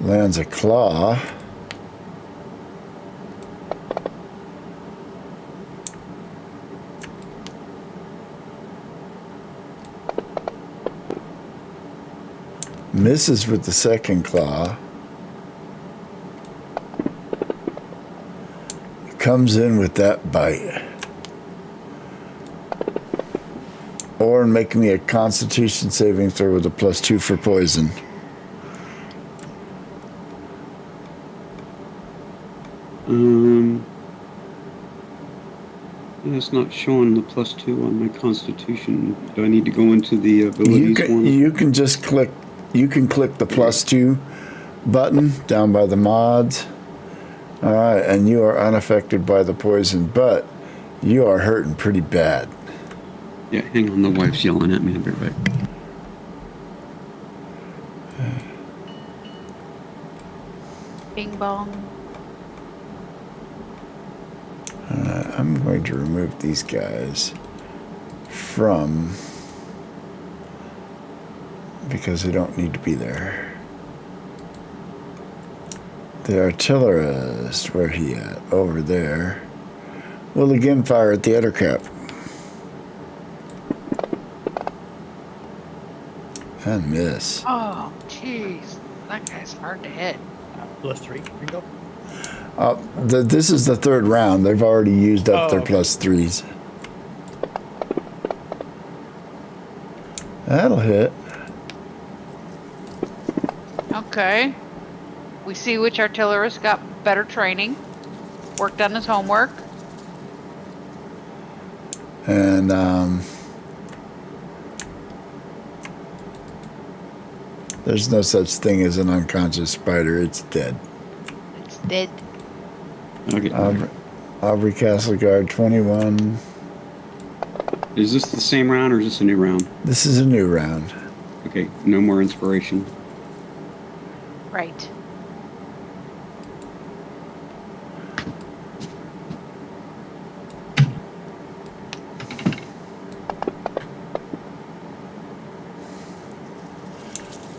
Lands a claw. Misses with the second claw. Comes in with that bite. Or make me a Constitution saving throw with a +2 for poison. Yeah, it's not showing the +2 on my Constitution. Do I need to go into the abilities one? You can just click. You can click the +2 button down by the mods. All right, and you are unaffected by the poison, but you are hurting pretty bad. Yeah, hang on. The wife's yelling at me. I'll be right back. Bing bong. I'm going to remove these guys from because they don't need to be there. The artillerist, where he at? Over there. Will again fire at the other cap. And miss. Oh, jeez. That guy's hard to hit. +3, Ringo. This is the third round. They've already used up their okay. +3s. That'll hit. Okay. We see which artillerist got better training, worked on his homework. And there's no such thing as an unconscious spider. It's dead. It's dead. Okay. Aubrey Castleguard, 21. Is this the same round or is this a new round? This is a new round. Okay, no more inspiration. Right.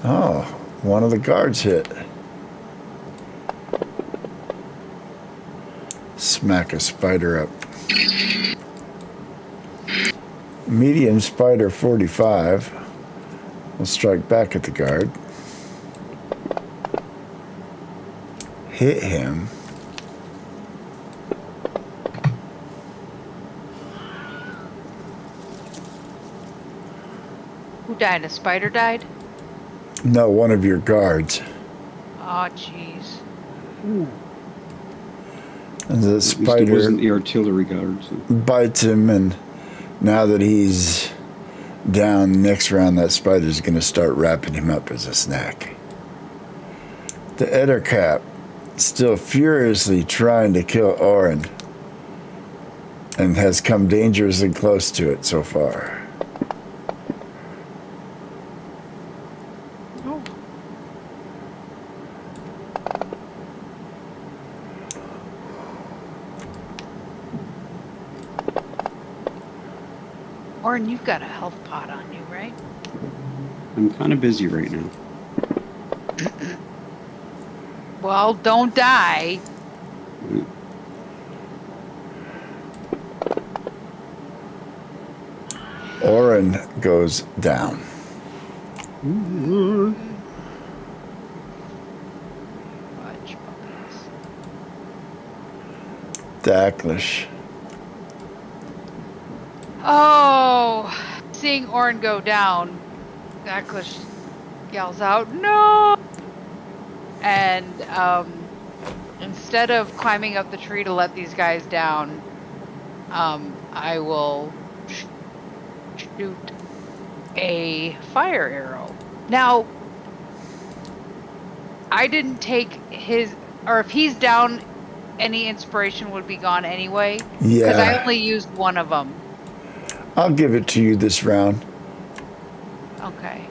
Oh, one of the guards hit. Smack a spider up. Medium spider 45 will strike back at the guard. Hit him. Who died? A spider died? No, one of your guards. Oh, jeez. And the At least it spider wasn't the artillery guard. So. bites him, and now that he's down, next round that spider's going to start wrapping him up as a snack. The Ettercap still furiously trying to kill Oren and has come dangerously close to it so far. Oh. Orin, you've got a health pot on you, right? I'm kind of busy right now. Well, don't die. Oren goes down. Fudge puppies. Dacklish. Oh, seeing Orin go down, Dacklish yells out, "No!" And instead of climbing up the tree to let these guys down, I will shoot a fire arrow. Now, I didn't take his, or if he's down, any inspiration would be gone anyway. Because I Yeah, only used one of them. I'll give it to you this round. Okay.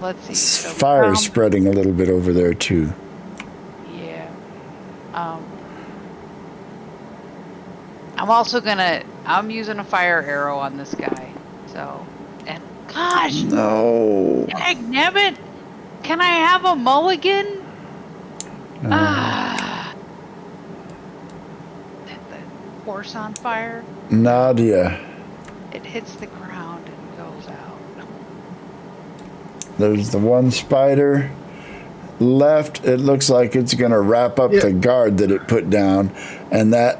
Let's see. So Fire's spreading a little bit over there too. yeah. I'm also I'm using a fire arrow on this guy. So, and gosh, No. dagnabbit, can I have a mulligan? Ah. Set the horse on fire. Nadia, It hits the ground and goes out. there's the one spider left. It looks like it's going to wrap up the guard that it put down. And that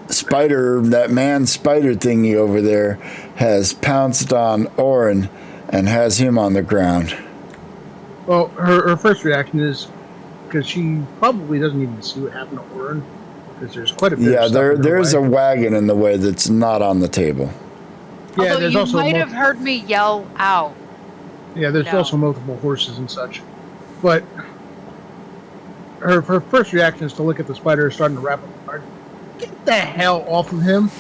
spider, that man spider thingy over there has pounced on Oren and has him on the ground. Well, her first reaction is because she probably doesn't even see what happened to Oren because there's quite a bit. Yeah, of stuff in her there's way. a wagon in the way that's not on the table. Yeah, Although there's you also might have heard me yell out. Yeah, there's No. also multiple horses and such. But her first reaction is to look at the spider starting to wrap up the guard. Get the hell off of him!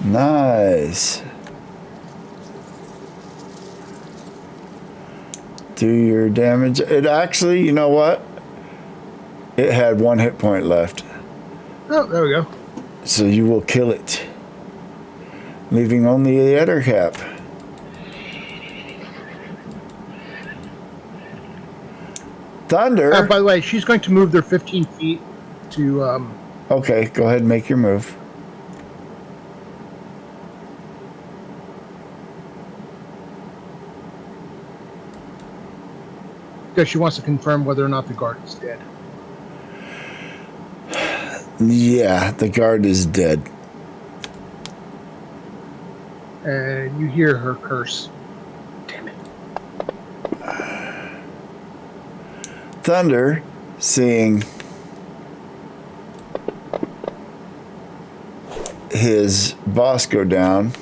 Nice. Do your damage. It actually, you know what? It had 1 hit point left. Oh, there we go. So you will kill it, leaving only the other cap. Thunder. By the way, she's going to move their 15 feet to. Okay, go ahead and make your move. Because she wants to confirm whether or not the guard is dead. Yeah, the guard is dead. And you hear her curse. Damn it. Thunder, seeing his boss go down.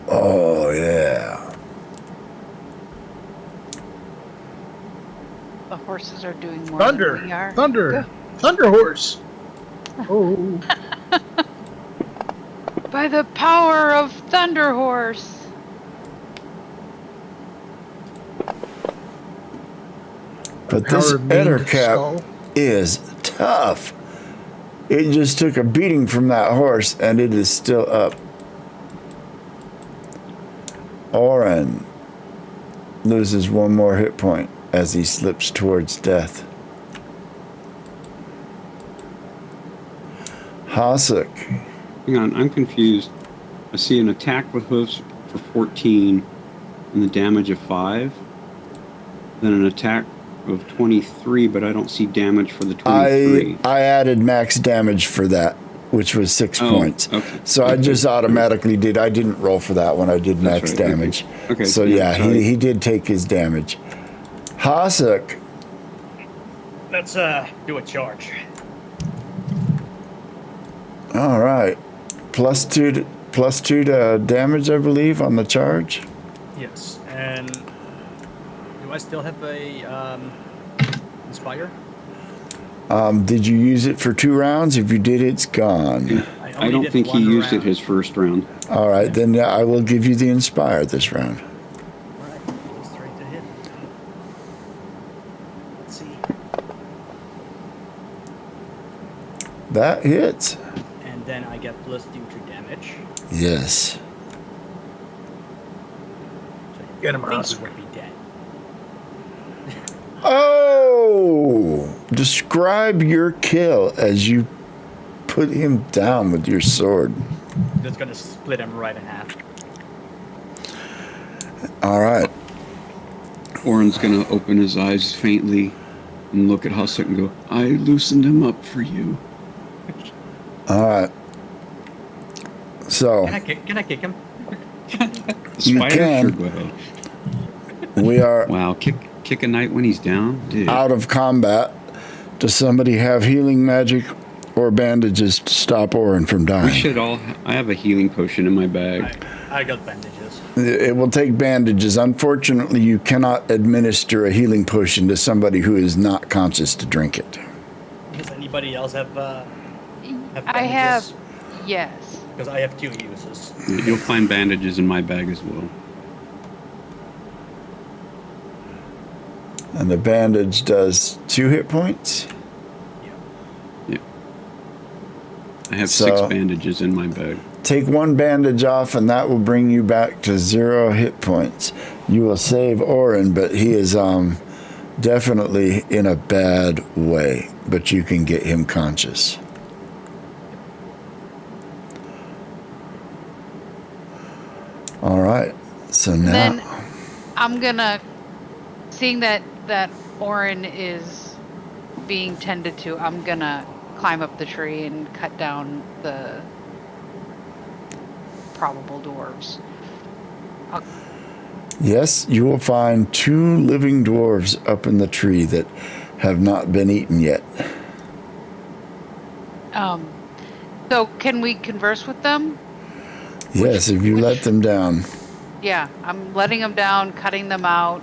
Oh, yeah. The horses are doing more Thunder! than we are. Thunder! Thunder horse! Oh. By the power of Thunder Horse. But Power this of Mane's Ettercap skull. is tough. It just took a beating from that horse, and it is still up. Oren loses 1 more hit point as he slips towards death. Hasek. Hang on, I'm confused. I see an attack with hoofs for 14 and the damage of 5. Then an attack of 23, but I don't see damage for the 23. I added max damage for that, which was 6 Oh, points. okay. So I just automatically did. I didn't roll for that when I did That's max right, okay. damage. Okay, So yeah, yeah, sorry. he did take his damage. Hasek. Let's do a charge. All right. +2 to damage, I believe, on the charge. Yes, and do I still have a inspire? Did you use it for 2 rounds? If you did, it's gone. I I don't did think he one used it round. his first round. All right, then yeah, I will give you the inspire this round. Alright, go straight to hit. Let's see. That hits. And then I get +2 to damage. Yes. So you Get him think out. he would be dead. Oh! Describe your kill as you put him down with your sword. Just gonna split him right in half. All right. Oren's gonna open his eyes faintly and look at Hasek and go, I loosened him up for you. All right. So Can I kick him? You Spider, can. sure, go ahead. we are Wow, kick a knight when he's down? Dude. out of combat. Does somebody have healing magic or bandages to stop Oren from We dying? should all. I have a healing potion in my bag. I got bandages. It will take bandages. Unfortunately, you cannot administer a healing potion to somebody who is not conscious to drink it. Does anybody else have bandages? I have, yes. Because I have 2 uses. You'll find bandages in my bag as well. And the bandage does 2 hit points. Yeah. I have So- 6 bandages in my bag. take one bandage off, and that will bring you back to 0 hit points. You will save Orin, but he is definitely in a bad way. But you can get him conscious. All right. So now, Then I'm gonna, seeing that Orin is being tended to, I'm gonna climb up the tree and cut down the probable dwarves. yes, you will find 2 living dwarves up in the tree that have not been eaten yet. So can we converse with them? Yes, if you let them down. Yeah, I'm letting them down, cutting them out,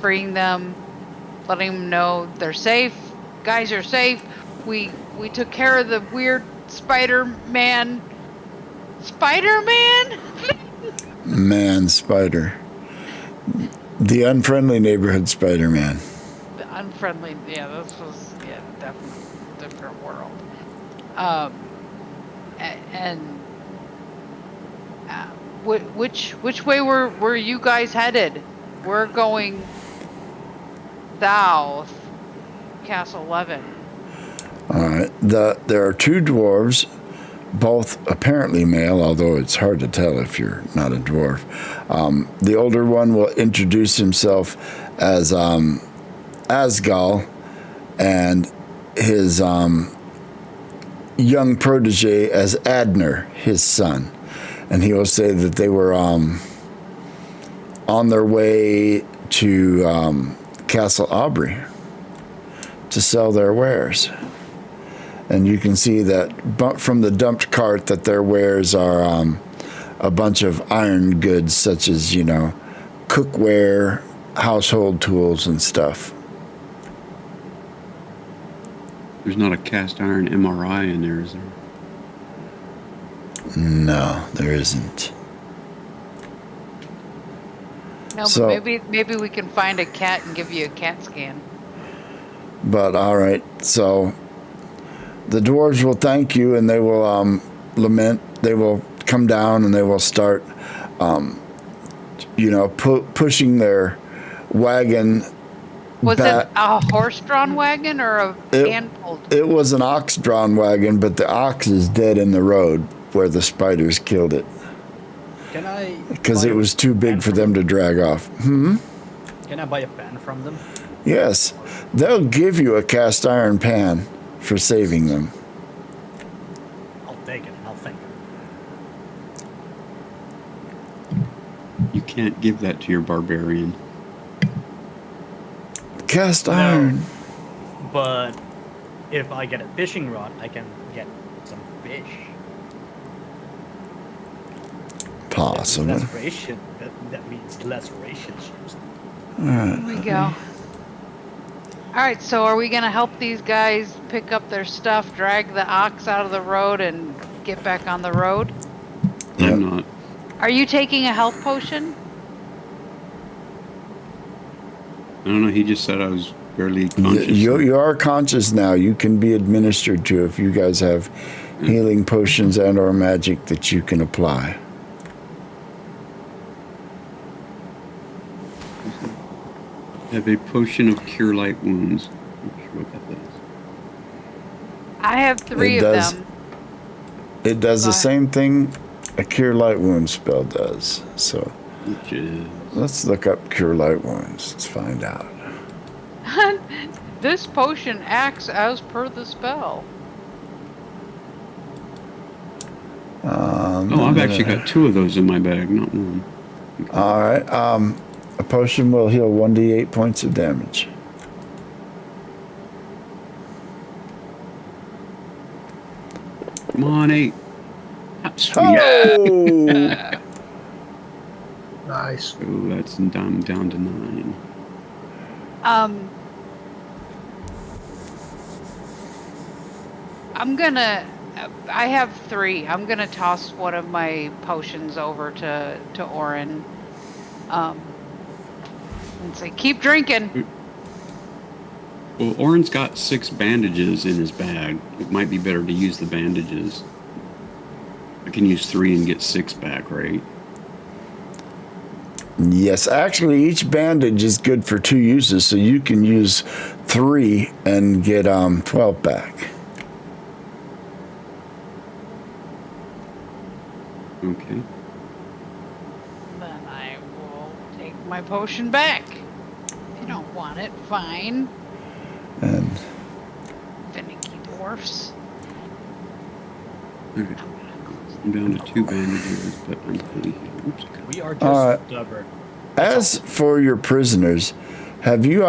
freeing them, letting them know they're safe. Guys are safe. We took care of the weird Spider-Man. Spider-Man? Man spider. The unfriendly neighborhood Spider-Man. The unfriendly. Yeah, this was definitely a different world. Which way were you guys headed? We're going south, Castle 11. All right. There are 2 dwarves, both apparently male, although it's hard to tell if you're not a dwarf. The older one will introduce himself as Asgal, and his young protege as Adner, his son. And he will say that they were on their way to Castle Aubrey to sell their wares. And you can see that from the dumped cart that their wares are a bunch of iron goods, such as, cookware, household tools, and stuff. There's not a cast iron MRI in there, is there? No, there isn't. No, So- but maybe we can find a cat and give you a cat scan. But all right, so the dwarves will thank you, and they will lament. They will come down and they will start, pushing their wagon. Was back. it a horse-drawn wagon or a hand-pulled? It was an ox-drawn wagon, but the ox is dead in the road where the spiders killed it Can I? because buy it a was too big pan for from them to drag off. Can I buy a pan from them? Yes, they'll give you a cast iron pan for saving them. I'll take it and I'll thank you. You can't give that to your barbarian. Cast No. iron. But if I get a fishing rod, I can get some fish. Possible. Less ration. That means less rations used. Here we go. All right, so are we gonna help these guys pick up their stuff, drag the ox out of the road, and get back on the road? Yep. I'm not. Are you taking a health potion? I don't know. He just said I was barely conscious. You are conscious now. You can be administered to if you guys have healing potions and or magic that you can apply. I have a potion of cure light wounds. I'm not sure what that is. I have 3 It of does. them. It does the Go ahead. same thing a cure light wound spell does. So Which is let's look up cure light wounds. Let's find out. This potion acts as per the spell. I've actually got 2 of those in my bag, not one. All right. A potion will heal 1d8 points of damage. Come on, 8. Ah, sweet. Oh! Nice. Oh, that's down to 9. I have 3. I'm gonna toss one of my potions over to Orin. And say, keep drinking. Well, Orin's got 6 bandages in his bag. It might be better to use the bandages. can use 3 and get 6 back, right? Yes, actually, each bandage is good for 2 uses, so you can use 3 and get 12 back. Okay. Then I will take my potion back. If you don't want it, fine. And Finicky dwarfs. Okay. I'm down to 2 bandages, but I'm fully healed. Oops. We are just stubborn. as for your prisoners, have you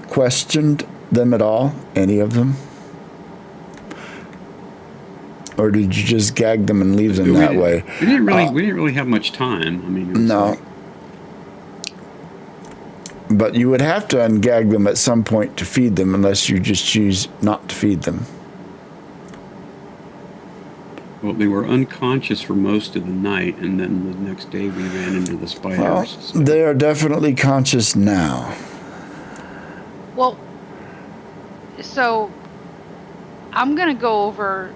questioned them at all? Any of them? Or did you just gag them and leave them that way? We didn't really have much time. I mean, it was No. like, But you would have to ungag them at some point to feed them, unless you just choose not to feed them. well, they were unconscious for most of the night, and then the next day we ran into the spiders. Well, so- they are definitely conscious now. Well, so I'm gonna go over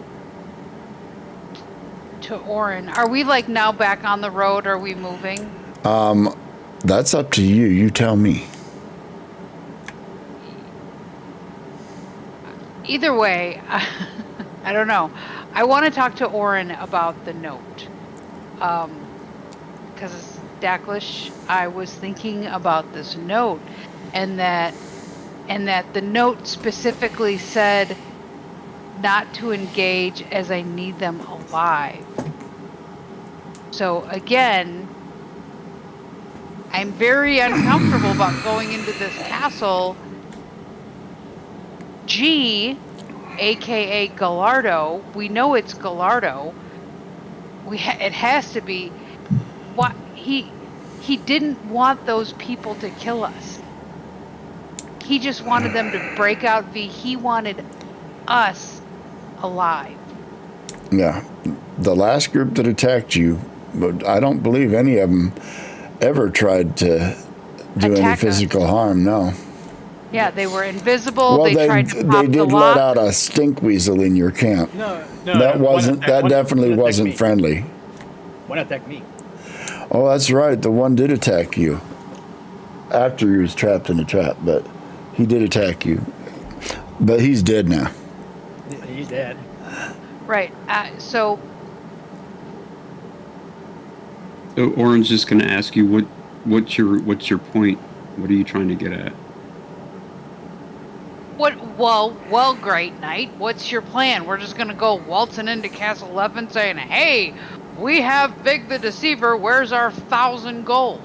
to Orin. Are we like now back on the road? Are we moving? That's up to you. You tell me. Either way, I don't know. I want to talk to Orin about the note. Because Dacklish, I was thinking about this note, and that the note specifically said not to engage as I need them alive. So again, I'm very uncomfortable about going into this castle. G, aka Gallardo, we know it's Gallardo. It has to be. What he didn't want those people to kill us. He just wanted them to break out V. He wanted us alive. Yeah. The last group that attacked you, but I don't believe any of them ever tried to do any Attack us. physical harm, no. Yeah, they were invisible. Well, they tried to pop they the did lock. let out a stink weasel in your camp. No, That definitely wasn't friendly. One attacked me. Oh, that's right. The one did attack you after he was trapped in a trap, but he did attack you. But he's dead now. He's dead. Right. So Orin's just going to ask you what's your point? What are you trying to get at? what? Well, Great Knight. What's your plan? We're just gonna go waltzing into Castle 11 saying, "Hey, we have Fig the Deceiver. Where's our 1,000 gold?"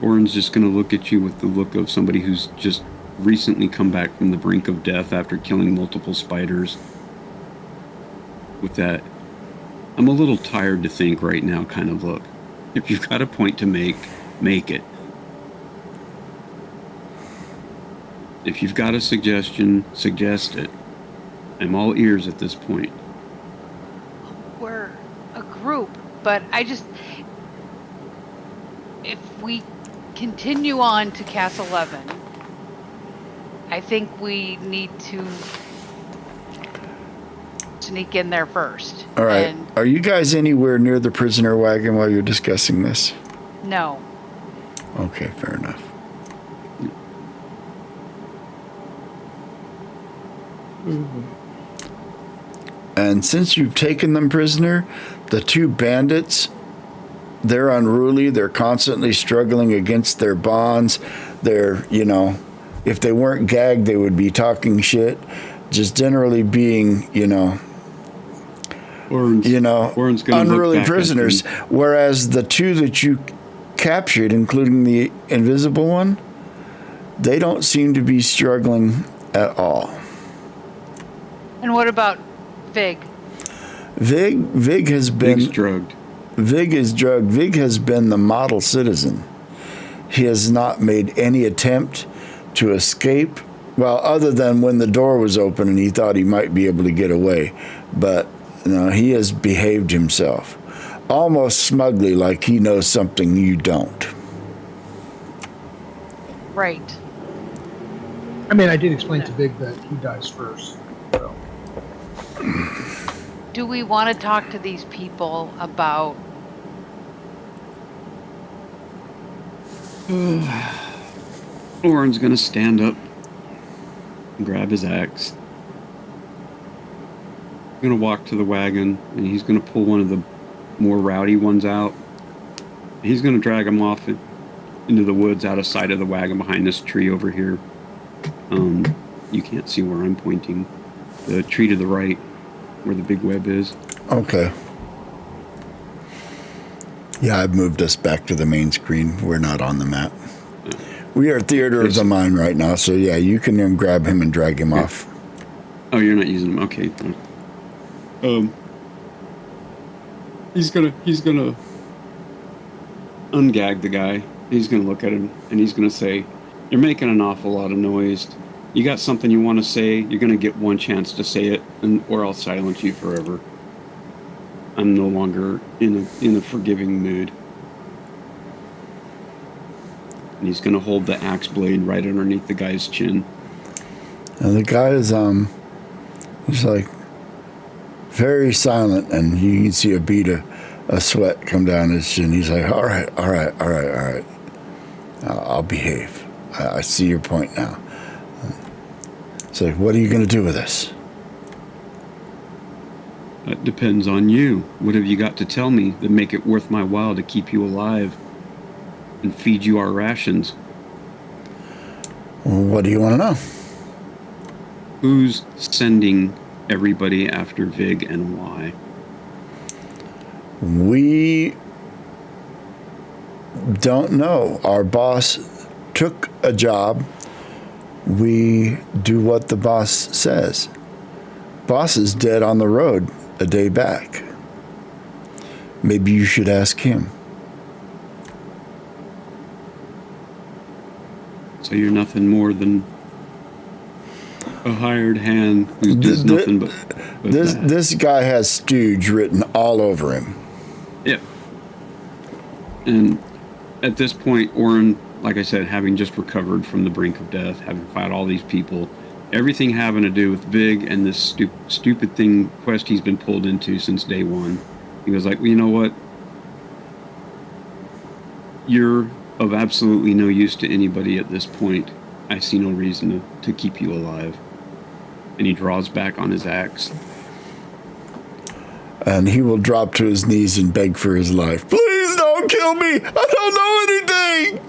Orin's just going to look at you with the look of somebody who's just recently come back from the brink of death after killing multiple spiders. With that, I'm a little tired to think right now kind of look. If you've got a point to make it. If you've got a suggestion, suggest it. I'm all ears at this point. We're a group, but if we continue on to Castle 11, I think we need to sneak in there first. All right. And Are you guys anywhere near the prisoner wagon while you're discussing this? no. Okay, fair enough. And since you've taken them prisoner, the 2 bandits, they're unruly. They're constantly struggling against their bonds. They're, if they weren't gagged, they would be talking shit. Just generally being, Orin's gonna look unruly back at prisoners. them. Whereas the 2 that you captured, including the invisible one, they don't seem to be struggling at all. And what about Fig? Vig has been Big's drugged. Vig is drugged. Vig has been the model citizen. He has not made any attempt to escape. Well, other than when the door was open and he thought he might be able to get away. But no, he has behaved himself. Almost smugly, like he knows something you don't. Right. I mean, I did explain to Big that he dies first. So. do we want to talk to these people about? Thorn's gonna stand up and grab his axe. He's gonna walk to the wagon and he's gonna pull one of the more rowdy ones out. He's gonna drag him off into the woods out of sight of the wagon behind this tree over here. You can't see where I'm pointing. The tree to the right, where the big web is. Okay. Yeah, I've moved us back to the main screen. We're not on the map. We are Theater of the Mind right now, so yeah, you can then grab him and drag him off. Oh, you're not using him. Okay. He's gonna ungag the guy. He's gonna look at him and he's gonna say, "You're making an awful lot of noise. You got something you want to say? You're gonna get one chance to say it, or I'll silence you forever. I'm no longer in a forgiving mood." And he's gonna hold the axe blade right underneath the guy's chin. And the guy is he's like very silent, and you can see a bead of sweat come down his chin. He's like, all right. I'll behave. I see your point now. It's like, what are you going to do with this? That depends on you. What have you got to tell me that make it worth my while to keep you alive and feed you our rations? Well, what do you want to know? Who's sending everybody after Vig and why? We don't know. Our boss took a job. We do what the boss says. Boss is dead on the road a day back. Maybe you should ask him. So you're nothing more than a hired hand who does nothing but that. This guy has stooge written all over him. Yeah. And at this point, Oren, like I said, having just recovered from the brink of death, having fought all these people, everything having to do with Vig and this stupid quest he's been pulled into since day one, he was like, well, you know what? You're of absolutely no use to anybody at this point. I see no reason to keep you alive. And he draws back on his axe. And he will drop to his knees and beg for his life. Please don't kill me. I don't know anything.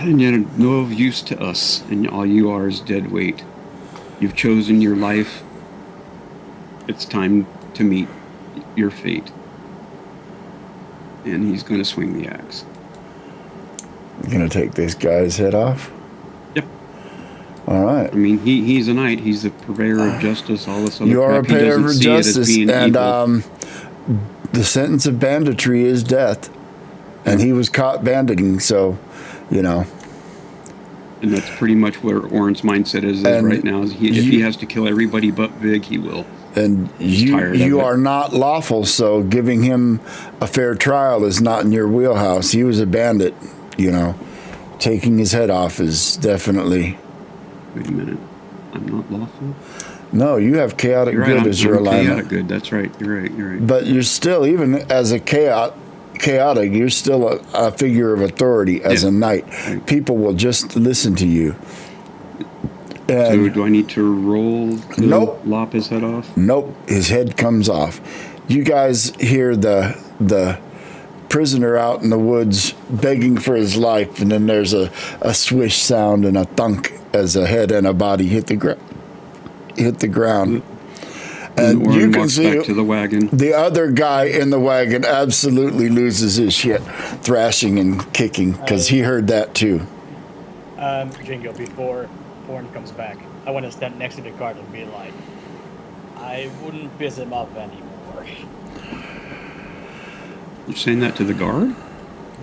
And you're no use to us, and all you are is dead weight. You've chosen your life. It's time to meet your fate. And he's going to swing the axe. You're going to take this guy's head off? Yep. All right. I mean, he's a knight. He's the purveyor of justice, all this other You are a crap. He purveyor doesn't of see it as justice, being and evil. The sentence of banditry is death. And he was caught banditing, so, you know. And that's pretty much where Oren's mindset is right now. If he has to kill everybody but Vig, he will. And you are not lawful, so giving him a fair trial is not in your wheelhouse. He was a bandit, you know. Taking his head off is definitely... Wait a minute. I'm not lawful? No, you have chaotic You're good right, as your I'm alignment. chaotic good, that's right. You're right. But you're still, even as a chaotic, you're still a figure of authority as a knight. Right. People will just listen to you. And So do I need to roll to Nope. lop his head off? Nope, his head comes off. You guys hear the prisoner out in the woods begging for his life, and then there's a swish sound and a thunk as a head and a body hit the ground. And Oren you can walks see back to the wagon. the other guy in the wagon absolutely loses his shit, thrashing and kicking, because he heard that too. Jingo, before Thorn comes back, I want to stand next to the guard and be like, I wouldn't piss him off anymore. You're saying that to the guard?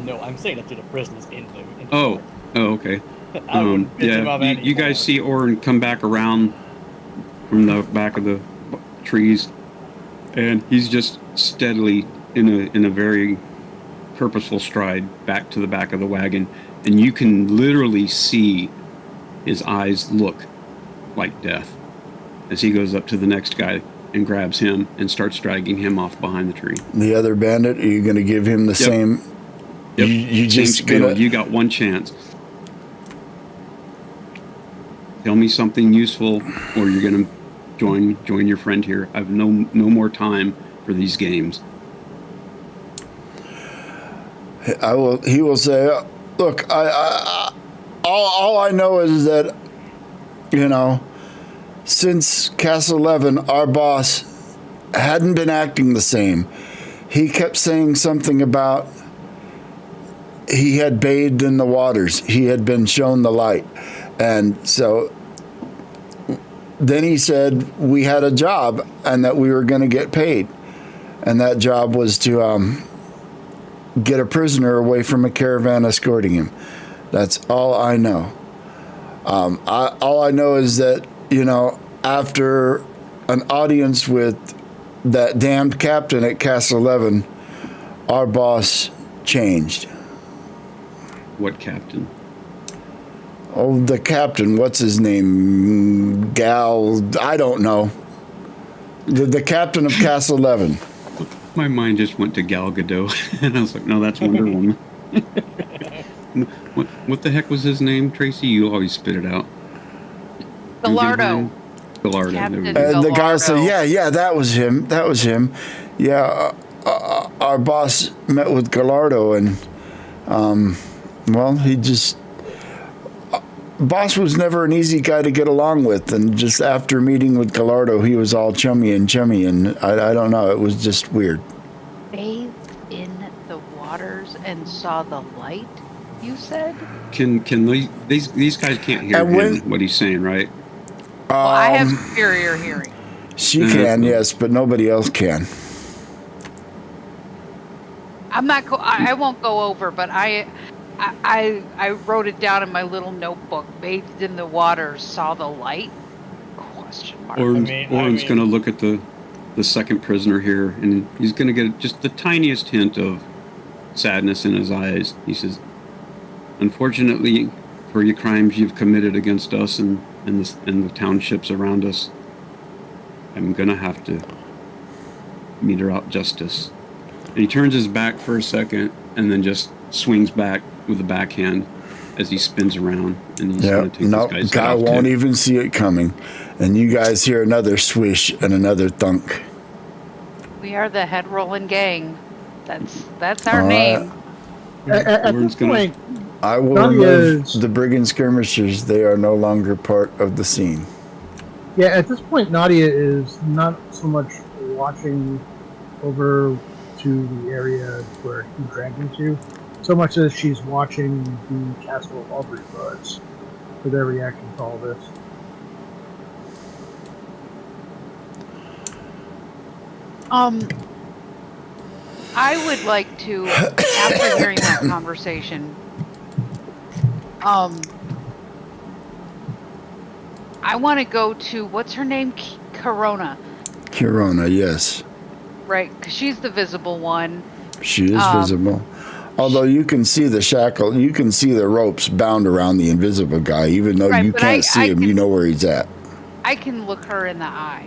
No, I'm saying that to the prisoners in the Oh, okay. I wouldn't piss him off you anymore. guys see Oren come back around from the back of the trees, and he's just steadily in a very purposeful stride back to the back of the wagon, and you can literally see his eyes look like death. as he goes up to the next guy and grabs him and starts dragging him off behind the tree. The other bandit, are you going to give him the same? Yep. You Same just spiel. gonna, You got one chance. Tell me something useful, or you're gonna join your friend here. I've no more time for these games. I will. He will say, "Look, all I know is that, since Castle 11, our boss hadn't been acting the same. He kept saying something about he had bathed in the waters. He had been shown the light, and so." Then he said we had a job and that we were going to get paid. And that job was to get a prisoner away from a caravan escorting him. That's all I know. All I know is that, after an audience with that damned captain at Castle 11, our boss changed. What captain? Oh, the captain, what's his name? I don't know. The captain of Castle 11. My mind just went to Gal Gadot, and I was like, no, that's Wonder Woman. What the heck was his name, Tracy? You always spit it out. Gallardo. Gallardo. Captain There we go. And the guy said, Gallardo. yeah, that was him. That was him. Yeah, our boss met with Gallardo, and, he just... Boss was never an easy guy to get along with, and just after meeting with Gallardo, he was all chummy, and I don't know, it was just weird. Bathed in the waters and saw the light, you said? Can these guys can't hear what he's saying, right? Well, I have superior hearing. She can, yes, but nobody else can. I won't go over, but I wrote it down in my little notebook. Bathed in the waters, saw the light? Question mark. Orin's going to look at the second prisoner here, and he's going to get just the tiniest hint of sadness in his eyes. He says, "Unfortunately, for your crimes you've committed against us and the townships around us, I'm going to have to meter out justice." And he turns his back for a second, and then just swings back with a backhand as he spins around, and he's going to take this guy's guy head off won't too. even see it coming, and you guys hear another swish and another thunk. We are the head rolling gang. That's our name. At Orin's this point, I will Nadia remove is- the brigand skirmishers. They are no longer part of the scene. yeah, at this point, Nadia is not so much watching over to the area where he dragged him to, so much as she's watching the Castle of Aubrey guards for their reaction to all this. I would like to, after hearing that conversation, I want to go to, what's her name? Corona, Kirona, yes. right? Because she's the visible one. She is visible. Although you can see the shackle, you can see the ropes bound around the invisible guy, even though Right, you but can't see I him, can- you know where he's at. I can look her in the eye.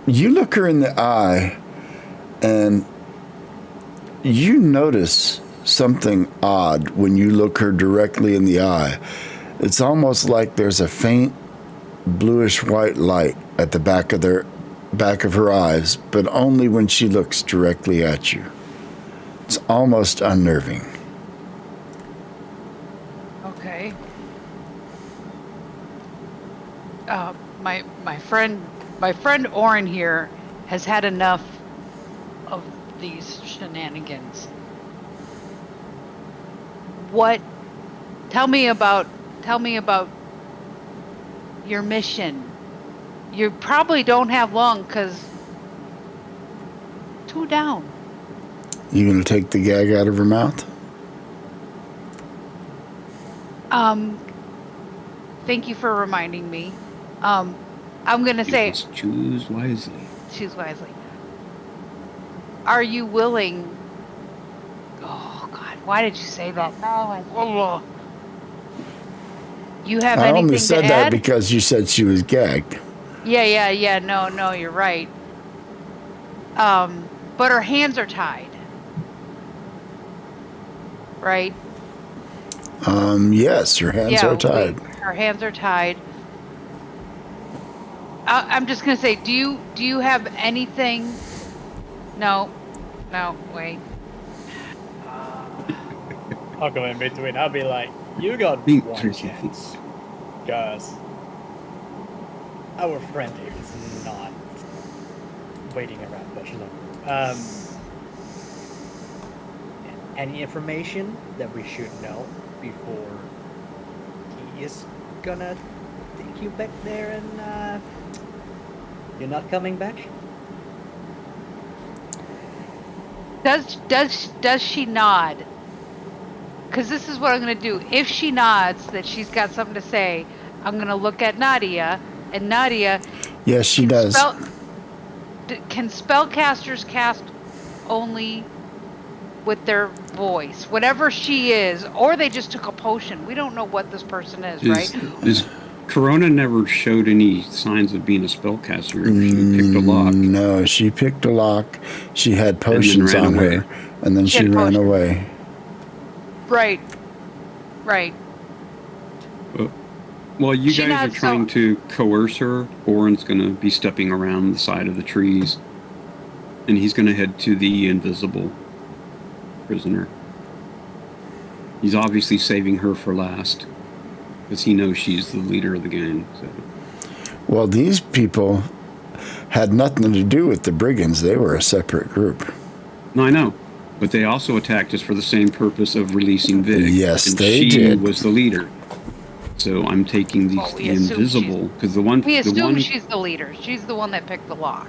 You look her in the eye, and you notice something odd when you look her directly in the eye. It's almost like there's a faint bluish white light at the back of her eyes, but only when she looks directly at you. It's almost unnerving. Okay. My friend Orin here has had enough of these shenanigans. Tell me about your mission. You probably don't have long, 'cause 2 down. You gonna take the gag out of her mouth? Thank you for reminding me. I'm gonna You say, must choose wisely. choose wisely. Are you willing? Oh God, why did you say that? No. You have I anything only to said add? that because you said she was gagged. Yeah. No, you're right. But her hands are tied. Right? Yes, her hands are tied. Her hands are tied. I'm just gonna say, do you have anything? No, wait. I'll go in between. I'll be like, you got Being one tricky. chance. Because our friend here is not waiting around much longer. Any information that we should know before he is gonna take you back there and you're not coming back? Does she nod? Because this is what I'm gonna do. If she nods that she's got something to say, I'm gonna look at Nadia, and Nadia. Yes, she does. Can spellcasters cast only with their voice, whatever she is, or they just took a potion? We don't know what this person is, right? Corona never showed any signs of being a spellcaster. She picked a lock. No, she picked a lock. She had potions ran on away. her, and then she had ran potions. away. Right. Well, you She guys are nods, trying to coerce her. Oren's going to be stepping around the side of the trees, and he's going to head to the invisible prisoner. He's obviously saving her for last, because he knows she's the leader of the gang. So. Well, these people had nothing to do with the brigands. They were a separate group. No, I know. But they also attacked us for the same purpose of releasing Vig. Yes, and they she did. was the leader. So I'm taking the We assume invisible, because the one... We the assume one, she's the leader. She's the one that picked the lock.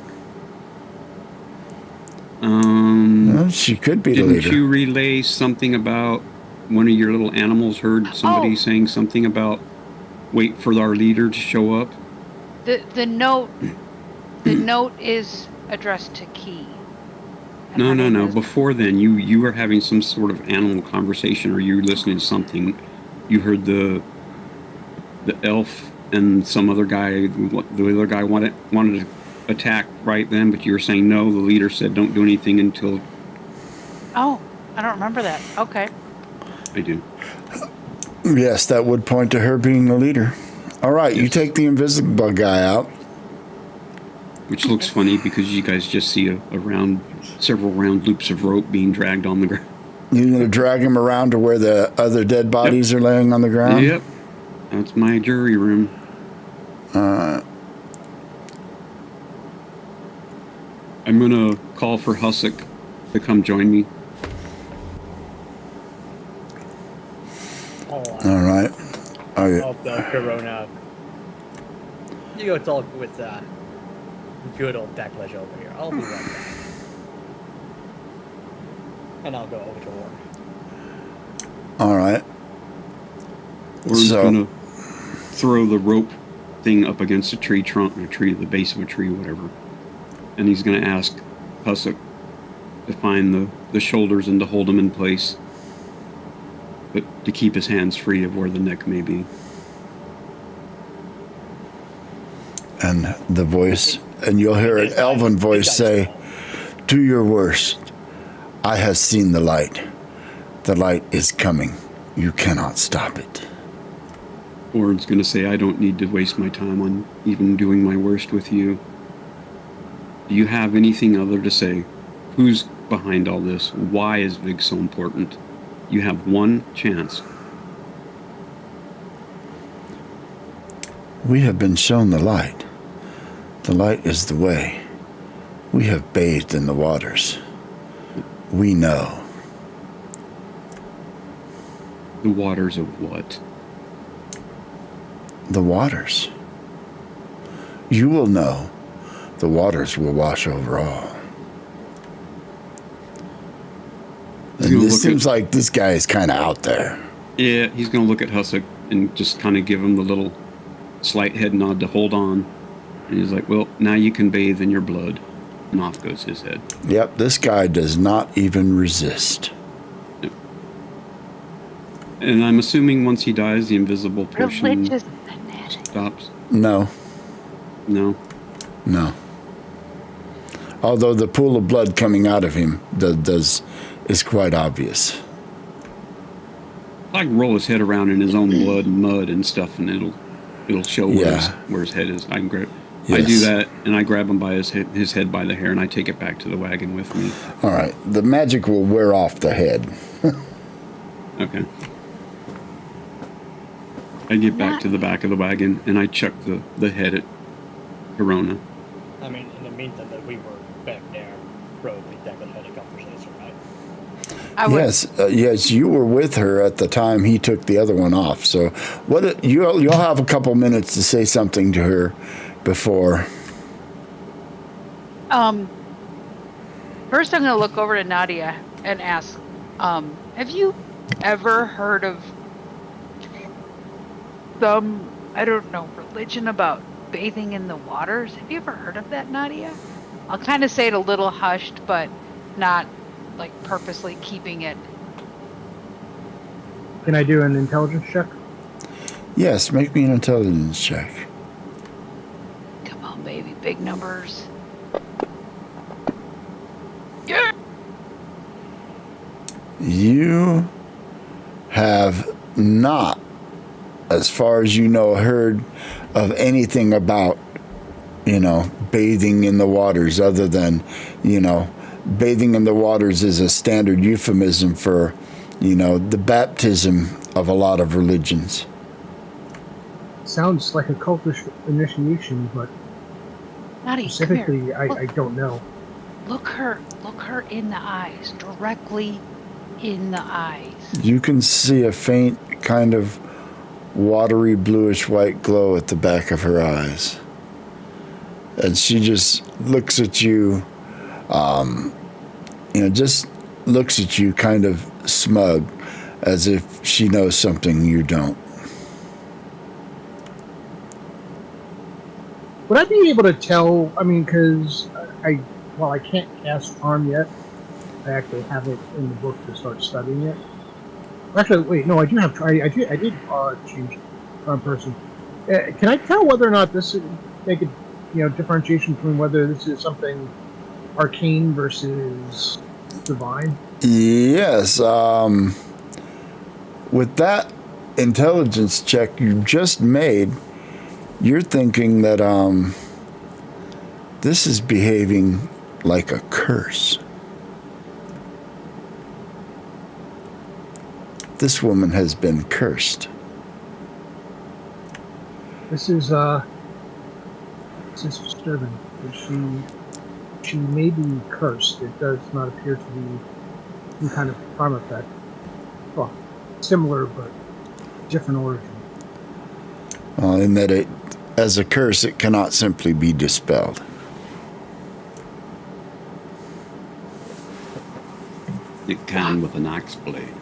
Well, she could be the Didn't leader. you relay something about one of your little animals heard somebody saying something about wait for our leader to show up? The note is addressed to Key. And No. her name is- Before then, you were having some sort of animal conversation, or you were listening to something. You heard the elf and some other guy. The other guy wanted to attack right then, but you were saying no. The leader said don't do anything until. Oh, I don't remember that. Okay. I do. Yes, that would point to her being the leader. All right, you take the invisible guy out. Which looks funny because you guys just see several round loops of rope being dragged on the ground. You're going to drag him around to where the other dead bodies are laying on the ground? Yep. That's my jury room. I'm going to call for Hussick to come join me. All right. I'll tell Corona. You go talk with good old Declan over here. I'll be right back. And I'll go over to Warren. All right. Warren's So- going to throw the rope thing up against a tree trunk, or the base of a tree, whatever. And he's going to ask Hussick to find the shoulders and to hold them in place. But to keep his hands free of where the neck may be. And the voice, and you'll hear an elven voice say, "Do your worst. I have seen the light. The light is coming. You cannot stop it." Warren's going to say, I don't need to waste my time on even doing my worst with you. Do you have anything other to say? Who's behind all this? Why is Vig so important? You have one chance. We have been shown the light. The light is the way. We have bathed in the waters. We know. The waters of what? The waters. You will know. The waters will wash over all. And You'll this look seems at- like this guy is kind of out there. Yeah, he's going to look at Hussick and just kind of give him the little slight head nod to hold on. And he's like, well, now you can bathe in your blood. And off goes his head. Yep, this guy does not even resist. And I'm assuming once he dies, the invisible potion Religious fanatic. stops. No, No. no. Although the pool of blood coming out of him is quite obvious. I can roll his head around in his own blood and mud and stuff, and it'll show where his head is. I can grab. Yes. I do that, and I grab him by his head by the hair, and I take it back to the wagon with me. All right. The magic will wear off the head. Okay. I get back to the back of the wagon, and I chuck the head at Corona. I mean, in the meantime that we were back there, probably Declan had a conversation, right? Yes, you were with her at the time he took the other one off. So, you'll have a couple minutes to say something to her before. First I'm going to look over to Nadia and ask, have you ever heard of some, I don't know, religion about bathing in the waters? Have you ever heard of that, Nadia? I'll kind of say it a little hushed, but not like purposely keeping it. Can I do an intelligence check? Yes, make me an intelligence check. Come on, baby, big numbers. Yeah. You have not, as far as you know, heard of anything about, bathing in the waters other than, bathing in the waters is a standard euphemism for, the baptism of a lot of religions. Sounds like a cultish initiation, but Nadia, specifically, I don't know. Look her in the eyes, directly in the eyes. You can see a faint kind of watery bluish white glow at the back of her eyes. And she just looks at you, just looks at you kind of smug, as if she knows something you don't. Would I be able to tell? I mean, because I can't cast Charm yet. I actually have it in the book to start studying it. Actually, wait, no, I do have. I did change Charm Person. Can I tell whether or not this is make a differentiation between whether this is something arcane versus divine? Yes. With that intelligence check you just made, you're thinking that this is behaving like a curse. This woman has been cursed. This is disturbing. She may be cursed. It does not appear to be some kind of harm effect. Well, similar but different origin. In that as a curse, it cannot simply be dispelled. It can with an axe blade.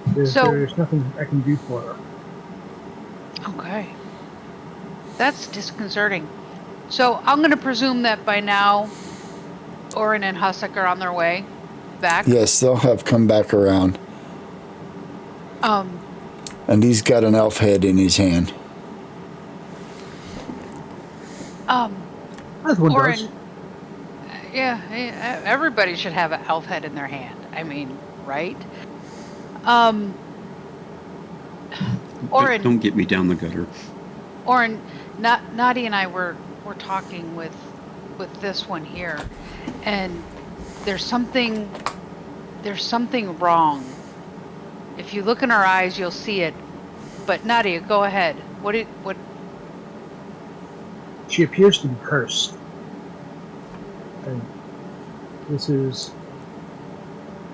There's nothing I can do for her. Okay. That's disconcerting. So I'm going to presume that by now, Orin and Hussack are on their way back. Yes, they'll have come back around. And he's got an elf head in his hand. As one Orin, does. yeah, everybody should have an elf head in their hand. I mean, right? Orin, Don't get me down the gutter. Orin, Nadia and I were talking with this one here, and there's something wrong. If you look in our eyes, you'll see it. But Nadia, go ahead. What? She appears to be cursed. And this is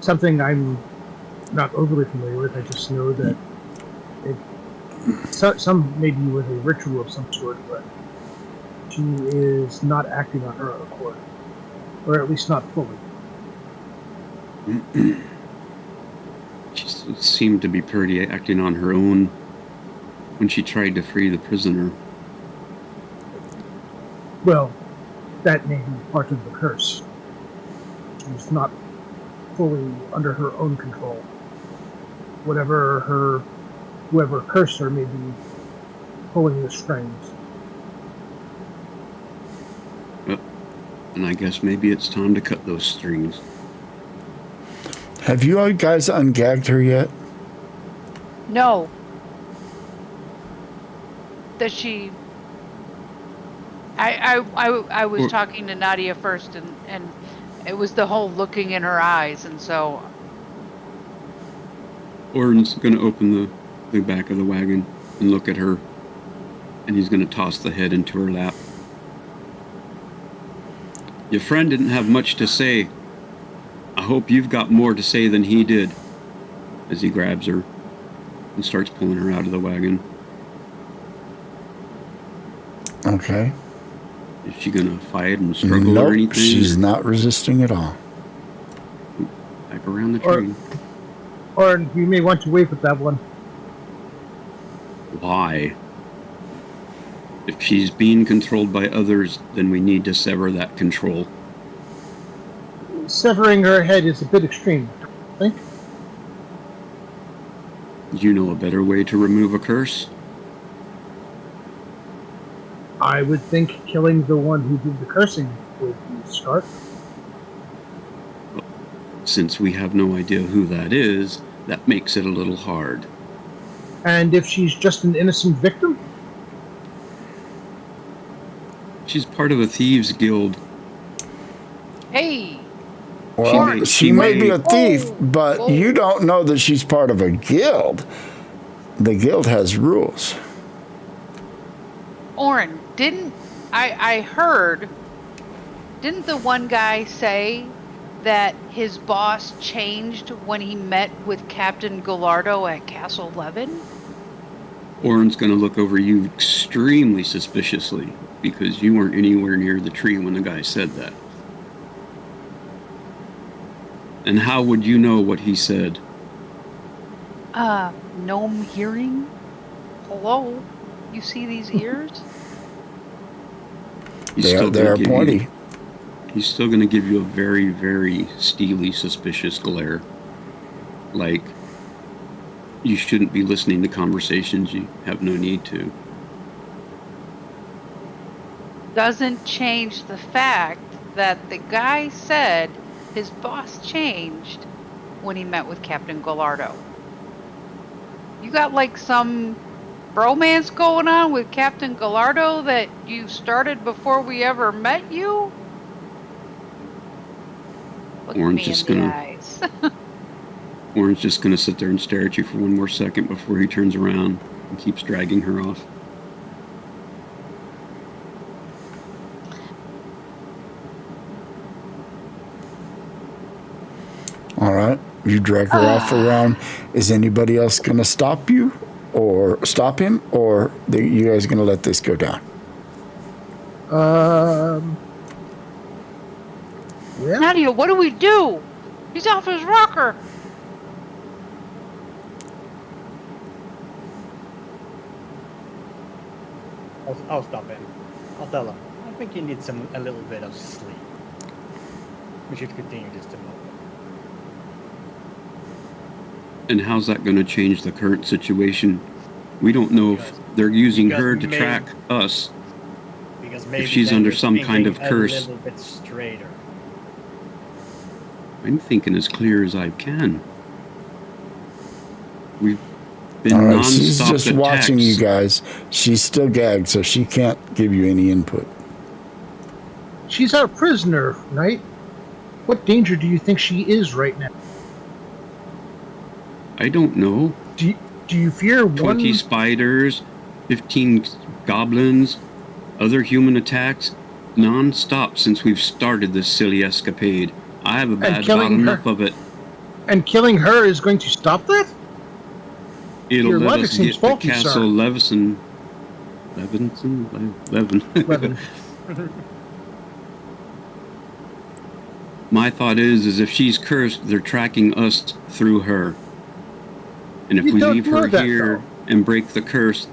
something I'm not overly familiar with. I just know that some maybe with a ritual of some sort, but she is not acting on her own accord, or at least not fully. She seemed to be pretty acting on her own when she tried to free the prisoner. Well, that may be part of the curse. She's not fully under her own control. whoever cursed her may be pulling the strings. And I guess maybe it's time to cut those strings. Have you all guys ungagged her yet? No. Does she? I was talking to Nadia first, and it was the whole looking in her eyes, and so. Orin's going to open the back of the wagon and look at her, and he's going to toss the head into her lap. Your friend didn't have much to say. I hope you've got more to say than he did. As he grabs her and starts pulling her out of the wagon. Okay. Is she going to fight and struggle or anything? She's not resisting at all. Back around the tree. Or you may want to wait with that one. Why? If she's being controlled by others, then we need to sever that control. Severing her head is a bit extreme, I think. Do you know a better way to remove a curse? I would think killing the one who did the cursing would be a start. Since we have no idea who that is, that makes it a little hard. And if she's just an innocent victim? She's part of a thieves' guild. Hey. Well, she may be a thief, but you don't know that she's part of a guild. The guild has rules. Orin, I heard, didn't the one guy say that his boss changed when he met with Captain Gallardo at Castle Levin? Orin's going to look over you extremely suspiciously because you weren't anywhere near the tree when the guy said that. And how would you know what he said? Gnome hearing? Hello? You see these ears? They are pointy. He's still going to give you a very, very steely, suspicious glare. Like, you shouldn't be listening to conversations you have no need to. Doesn't change the fact that the guy said his boss changed when he met with Captain Gallardo. You got like some bromance going on with Captain Gallardo that you started before we ever met you? Look Orin's me just in the gonna- eyes. Orin's just going to sit there and stare at you for one more second before he turns around and keeps dragging her off. All right. You drag her off around. Is anybody else going to stop you or stop him? Or you guys going to let this go down? Yeah. Nadia, what do we do? He's off his rocker. I'll stop him. I'll tell him. I think you need a little bit of sleep. We should continue this tomorrow. And how's that going to change the current situation? We don't know if they're using her to track us. Because maybe If she's then under you're some kind of thinking curse. A little bit straighter. I'm thinking as clear as I can. We've been All right. non-stop She's just attacks. watching you guys. She's still gagged, so she can't give you any input. She's our prisoner, Knight. What danger do you think she is right now? I don't know. Do you fear 20 one? spiders, 15 goblins, other human attacks, non-stop since we've started this silly escapade. I have about enough of it. And killing her is going to stop that? It'll Your let logic us seems get faulty, to Castle sir. Levin. Levin. My thought is if she's cursed, they're tracking us through her. And if You we don't leave know her that, here though. and break the curse,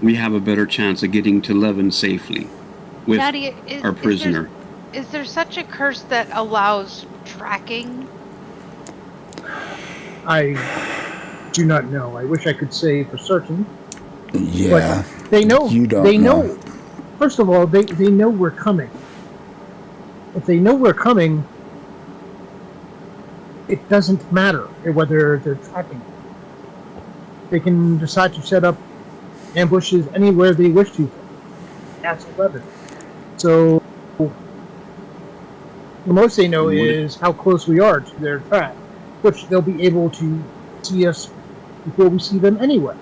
we have a better chance of getting to Levin safely with Nadia, our prisoner. Is there such a curse that allows tracking? do not know. I wish I could say for certain. Yeah. But they know. You don't they know. First of all, they know we're coming. If they know we're coming, it doesn't matter whether they're tracking. They can decide to set up ambushes anywhere they wish to. That's 11. So the most they know is how close we are to their track, which they'll be able to see us before we see them anyway.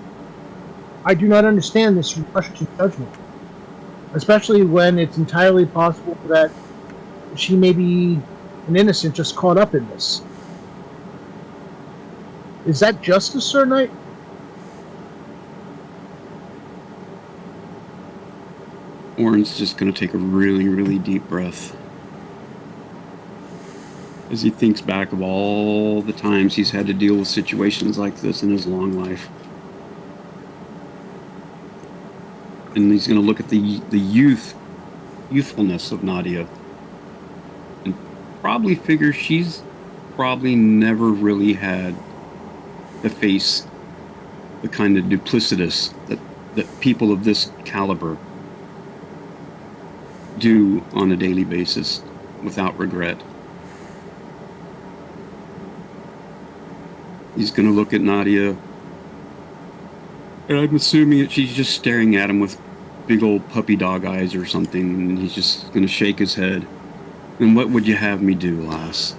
I do not understand this rush to judgment, especially when it's entirely possible that she may be an innocent just caught up in this. Is that justice, Sir Knight? Warren's just going to take a really, really deep breath as he thinks back of all the times he's had to deal with situations like this in his long life. And he's going to look at the youthfulness of Nadia and probably figure she's probably never really had to face the kind of duplicitous that people of this caliber do on a daily basis without regret. He's going to look at Nadia, and I'm assuming that she's just staring at him with big old puppy dog eyes or something, and he's just going to shake his head. And what would you have me do, lass?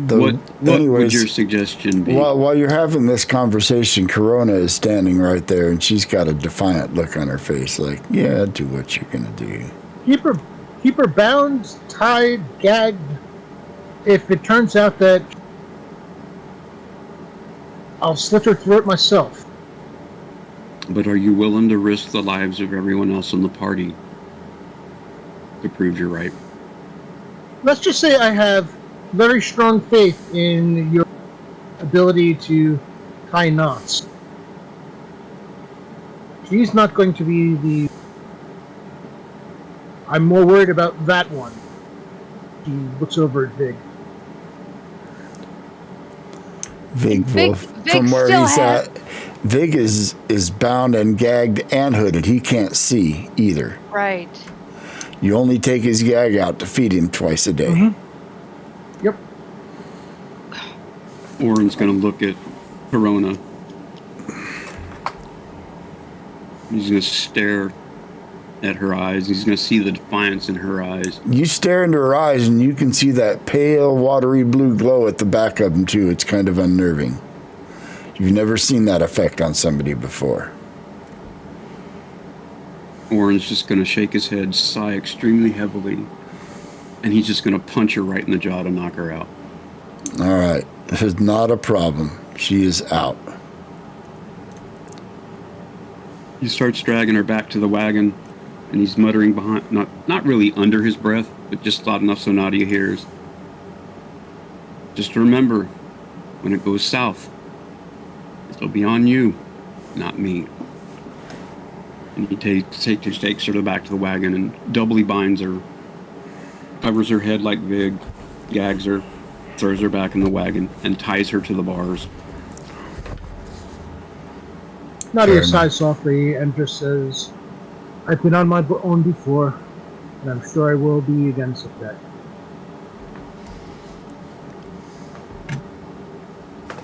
What would your suggestion be? While you're having this conversation, Corona is standing right there, and she's got a defiant look on her face, like, yeah, do what you're going to do. Keep her bound, tied, gagged. If it turns out that I'll slit her throat myself. But are you willing to risk the lives of everyone else in the party to prove you're right? Let's just say I have very strong faith in your ability to tie knots. She's not going to be the... I'm more worried about that one. He looks over at Vig. Vig from where he's at, Vig is bound and gagged and hooded. He can't see either. Right. You only take his gag out to feed him twice a day. Mm-hmm. Yep. Oren's going to look at Corona. He's going to stare at her eyes. He's going to see the defiance in her eyes. You stare into her eyes, and you can see that pale, watery blue glow at the back of them, too. It's kind of unnerving. You've never seen that effect on somebody before. Oren's just going to shake his head, sigh extremely heavily, and he's just going to punch her right in the jaw to knock her out. All right. This is not a problem. She is out. He starts dragging her back to the wagon, and he's muttering behind, not really under his breath, but just loud enough so Nadia hears. Just remember, when it goes south, it'll be on you, not me. And he takes her back to the wagon and doubly binds her, covers her head like Vig, gags her, throws her back in the wagon, and ties her to the bars. Nadia sighs softly and just says, I've been on my own before, and I'm sure I will be again someday.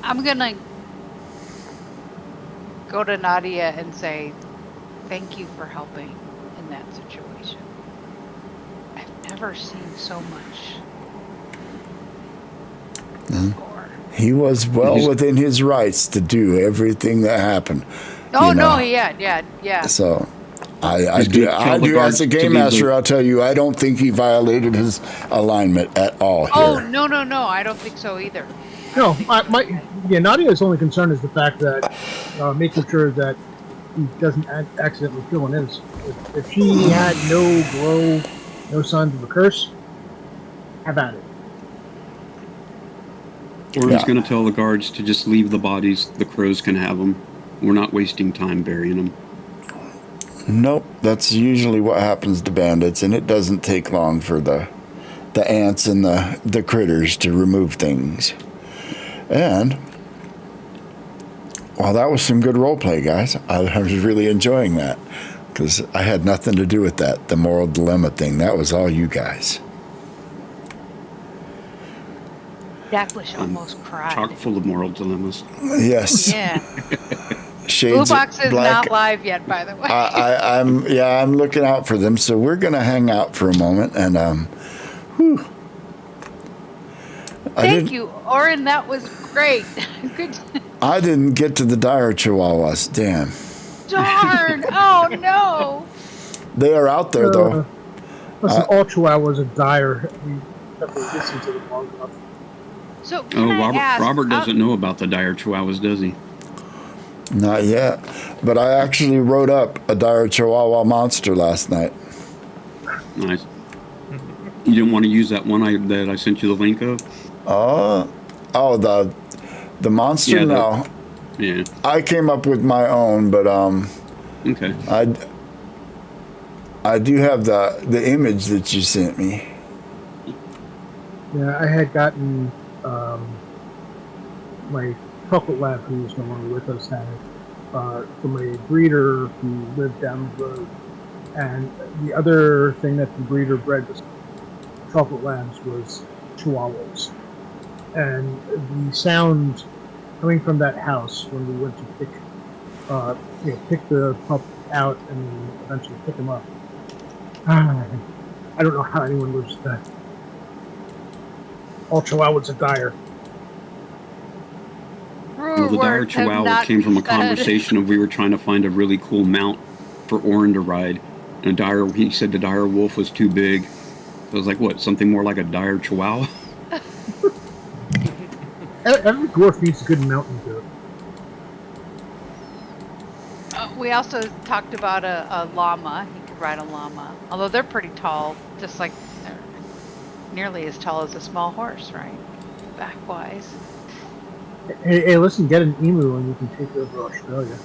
I'm gonna go to Nadia and say, thank you for helping in that situation. I've never seen so much before. He was well within his rights to do everything that happened. Oh, no, yeah. So, I do as a game master, I'll tell you, I don't think he violated his alignment at all here. Oh, no, I don't think so either. No, Nadia's only concern is the fact that making sure that he doesn't accidentally kill an innocent. If she had no glow, no signs of a curse, have at it. Or he's going to tell the guards to just leave the bodies. The crows can have them. We're not wasting time burying them. Nope, that's usually what happens to bandits, and it doesn't take long for the ants and the critters to remove things. And Well, that was some good role play, guys. I was really enjoying that because I had nothing to do with that. The moral dilemma thing. That was all you guys. Jacklish almost cried. Chock full of moral dilemmas. Yes. Yeah. Shades Blue of Box is black. not live yet, by the way. I'm looking out for them. So we're gonna hang out for a moment and whew. Thank you, Oren. That was great. Good. I didn't get to the dire chihuahuas. Damn. Darn. Oh no. They are out there though. Listen, all Chihuahuas are dire. We have to listen to them long enough. So can Oh, I ask, Robert doesn't know about the dire chihuahuas, does he? Not yet. But I actually wrote up a dire chihuahua monster last night. Nice. You didn't want to use that one that I sent you the link of? The monster? Yeah, No. Yeah. I came up with my own, but Okay. I do have the image that you sent me. Yeah, I had gotten my chocolate lab, who is no longer with us, had it from a breeder who lived down the road. And the other thing that the breeder bred was chocolate labs was chihuahuas. And the sound coming from that house when we went to pick the pup out and then eventually pick him up. I don't know how anyone lives with that. All chihuahuas are dire. Well, the dire Words have chihuahua not came from a been said. conversation of we were trying to find a really cool mount for Oren to ride. And he said the dire wolf was too big. So I was like, what, something more like a dire chihuahua? Every dwarf needs a good mountain goat. We also talked about a llama. He could ride a llama. Although they're pretty tall, just like they're nearly as tall as a small horse, right? Back-wise. Hey, listen, get an emu and you can take it over Australia.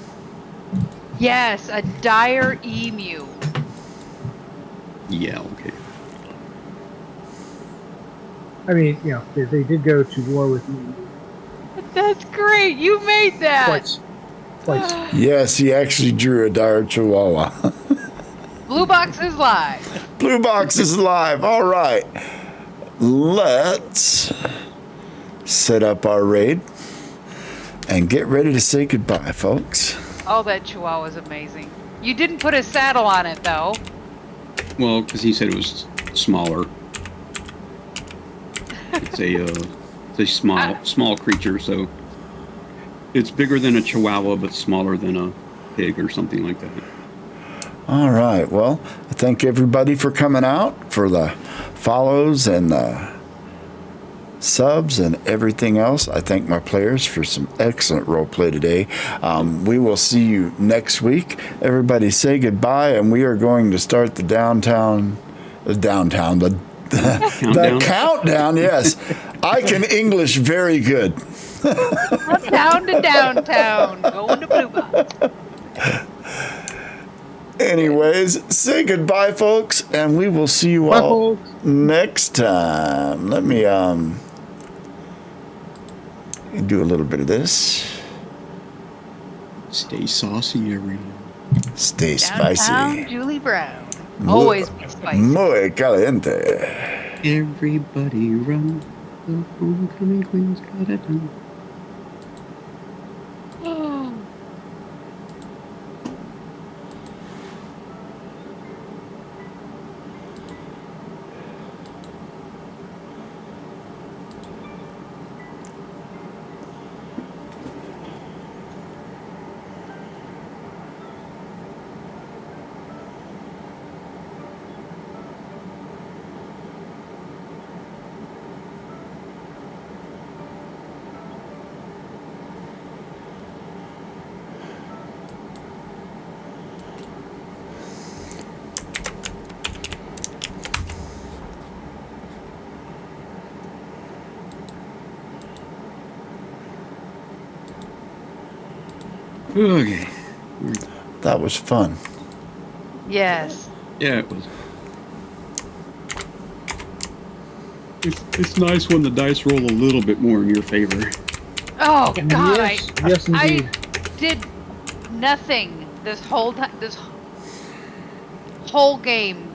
Yes, a dire emu. Yeah, okay. I mean, they did go to war with emu That's great. You made that. twice. Yes, he actually drew a dire chihuahua. Blue Box is live. Blue Box is live. All right. Let's set up our raid and get ready to say goodbye, folks. Oh, that chihuahua is amazing. You didn't put a saddle on it, though. Well, because he said it was smaller. It's a small creature, so it's bigger than a chihuahua, but smaller than a pig or something like that. All right. Well, I thank everybody for coming out, for the follows and the subs and everything else. I thank my players for some excellent role play today. We will see you next week. Everybody say goodbye, and we are going to start the countdown. Yes, I can English very good. Down to downtown. Going to Blue Box. Anyways, say goodbye, folks, and we will see you all next time. Let me do a little bit of this. Stay saucy, everyone. Stay Downtown spicy. Julie Brown. Always be spicy. Muy caliente. Everybody run. The homecoming queen's got it done. Okay. That was fun. Yes. Yeah, it was. It's nice when the dice roll a little bit more in your favor. Oh, God. Yes, indeed. did nothing this whole time. This whole game.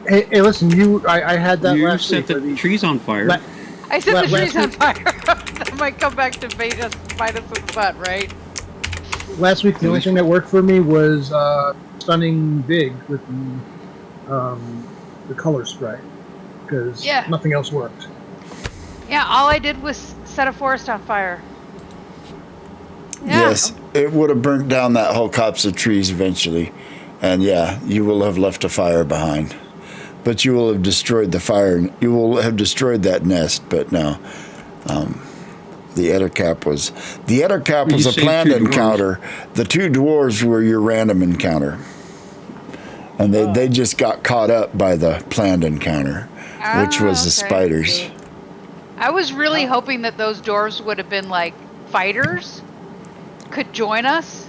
Hey, listen, I had that You last set week. the trees on fire. I set the Last trees on week- fire. That might come back to bite us in the butt, right? Last week, the only thing that worked for me was stunning big with the color spray, because Yeah. nothing else worked. Yeah, all I did was set a forest on fire. Yeah. Yes, it would have burnt down that whole copse of trees eventually. And yeah, you will have left a fire behind. But you will have destroyed the fire. You will have destroyed that nest, but no. The Ettercap was You a saved planned 2 dwarves. encounter. The 2 dwarves were your random encounter. And they just got caught up by the planned encounter, which was the okay. spiders. I was really hoping that those dwarves would have been like fighters, could join us.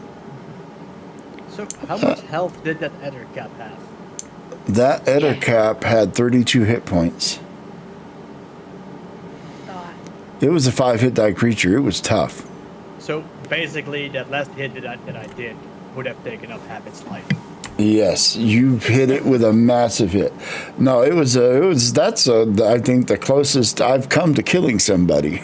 So, how much health did that Ether Cap have? That Ettercap had 32 hit points. It was a 5-hit die creature. It was tough. So, basically, that last hit that I did would have taken up half its life. Yes, you hit it with a massive hit. No, I think the closest I've come to killing somebody.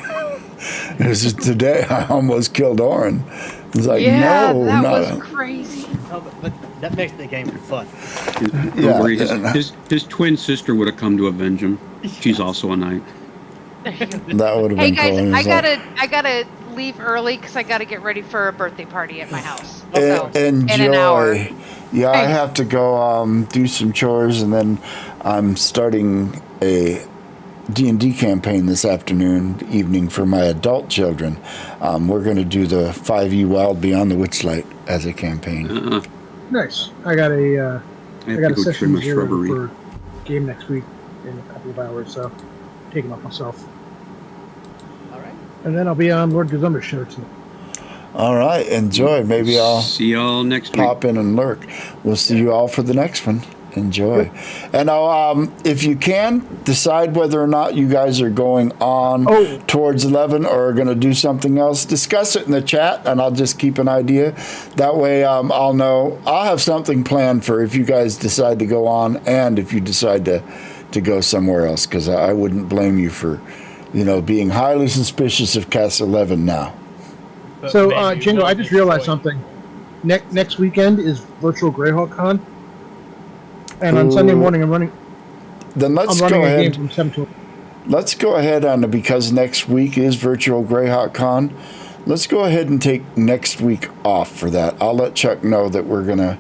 It was just today I almost killed Orin. It was like, Yeah, no, that no. was crazy. Oh, but that makes the game fun. Don't worry, his twin sister would have come to avenge him. She's also a knight. That would have Hey been guys, cool. I gotta leave early because I gotta get ready for a birthday party at my house. Enjoy. In an hour. Yeah, I Thanks. have to go do some chores, and then I'm starting a D&D campaign this evening for my adult children. We're going to do the 5e Wild Beyond the Witchlight as a campaign. Nice. I got a I have got to a go session trim my zero shrubbery. for game next week in a couple of hours, so I'm taking off myself. All right. And then I'll be on Lord Gazumba's show too. All right, enjoy. Maybe I'll See y'all next week. pop in and lurk. We'll see you all for the next one. Enjoy. And I'll, if you can, decide whether or not you guys are going on towards 11 or are going to do something else. Discuss it in the chat, and I'll just keep an idea. That way I'll know. I'll have something planned for if you guys decide to go on and if you decide to go somewhere else, because I wouldn't blame you for, being highly suspicious of Cast 11 now. But So, maybe Jingo, we'll I just realized destroy- something. Next weekend is virtual Greyhawk Con, and on Sunday morning I'm running Then let's a go game ahead. from 7 to. Let's go ahead on, because next week is virtual Greyhawk Con. Let's go ahead and take next week off for that. I'll let Chuck know that we're gonna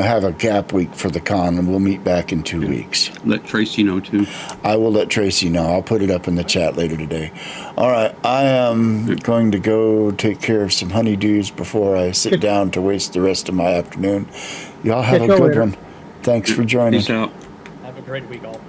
have a gap week for the con, and we'll meet back in 2 weeks. Let Tracy know too. I will let Tracy know. I'll put it up in the chat later today. All right, I am going to go take care of some honeydews before I sit down to waste the rest of my afternoon. Y'all have a Catch y'all good later. one. Thanks for joining. Peace out. Have a great week, all.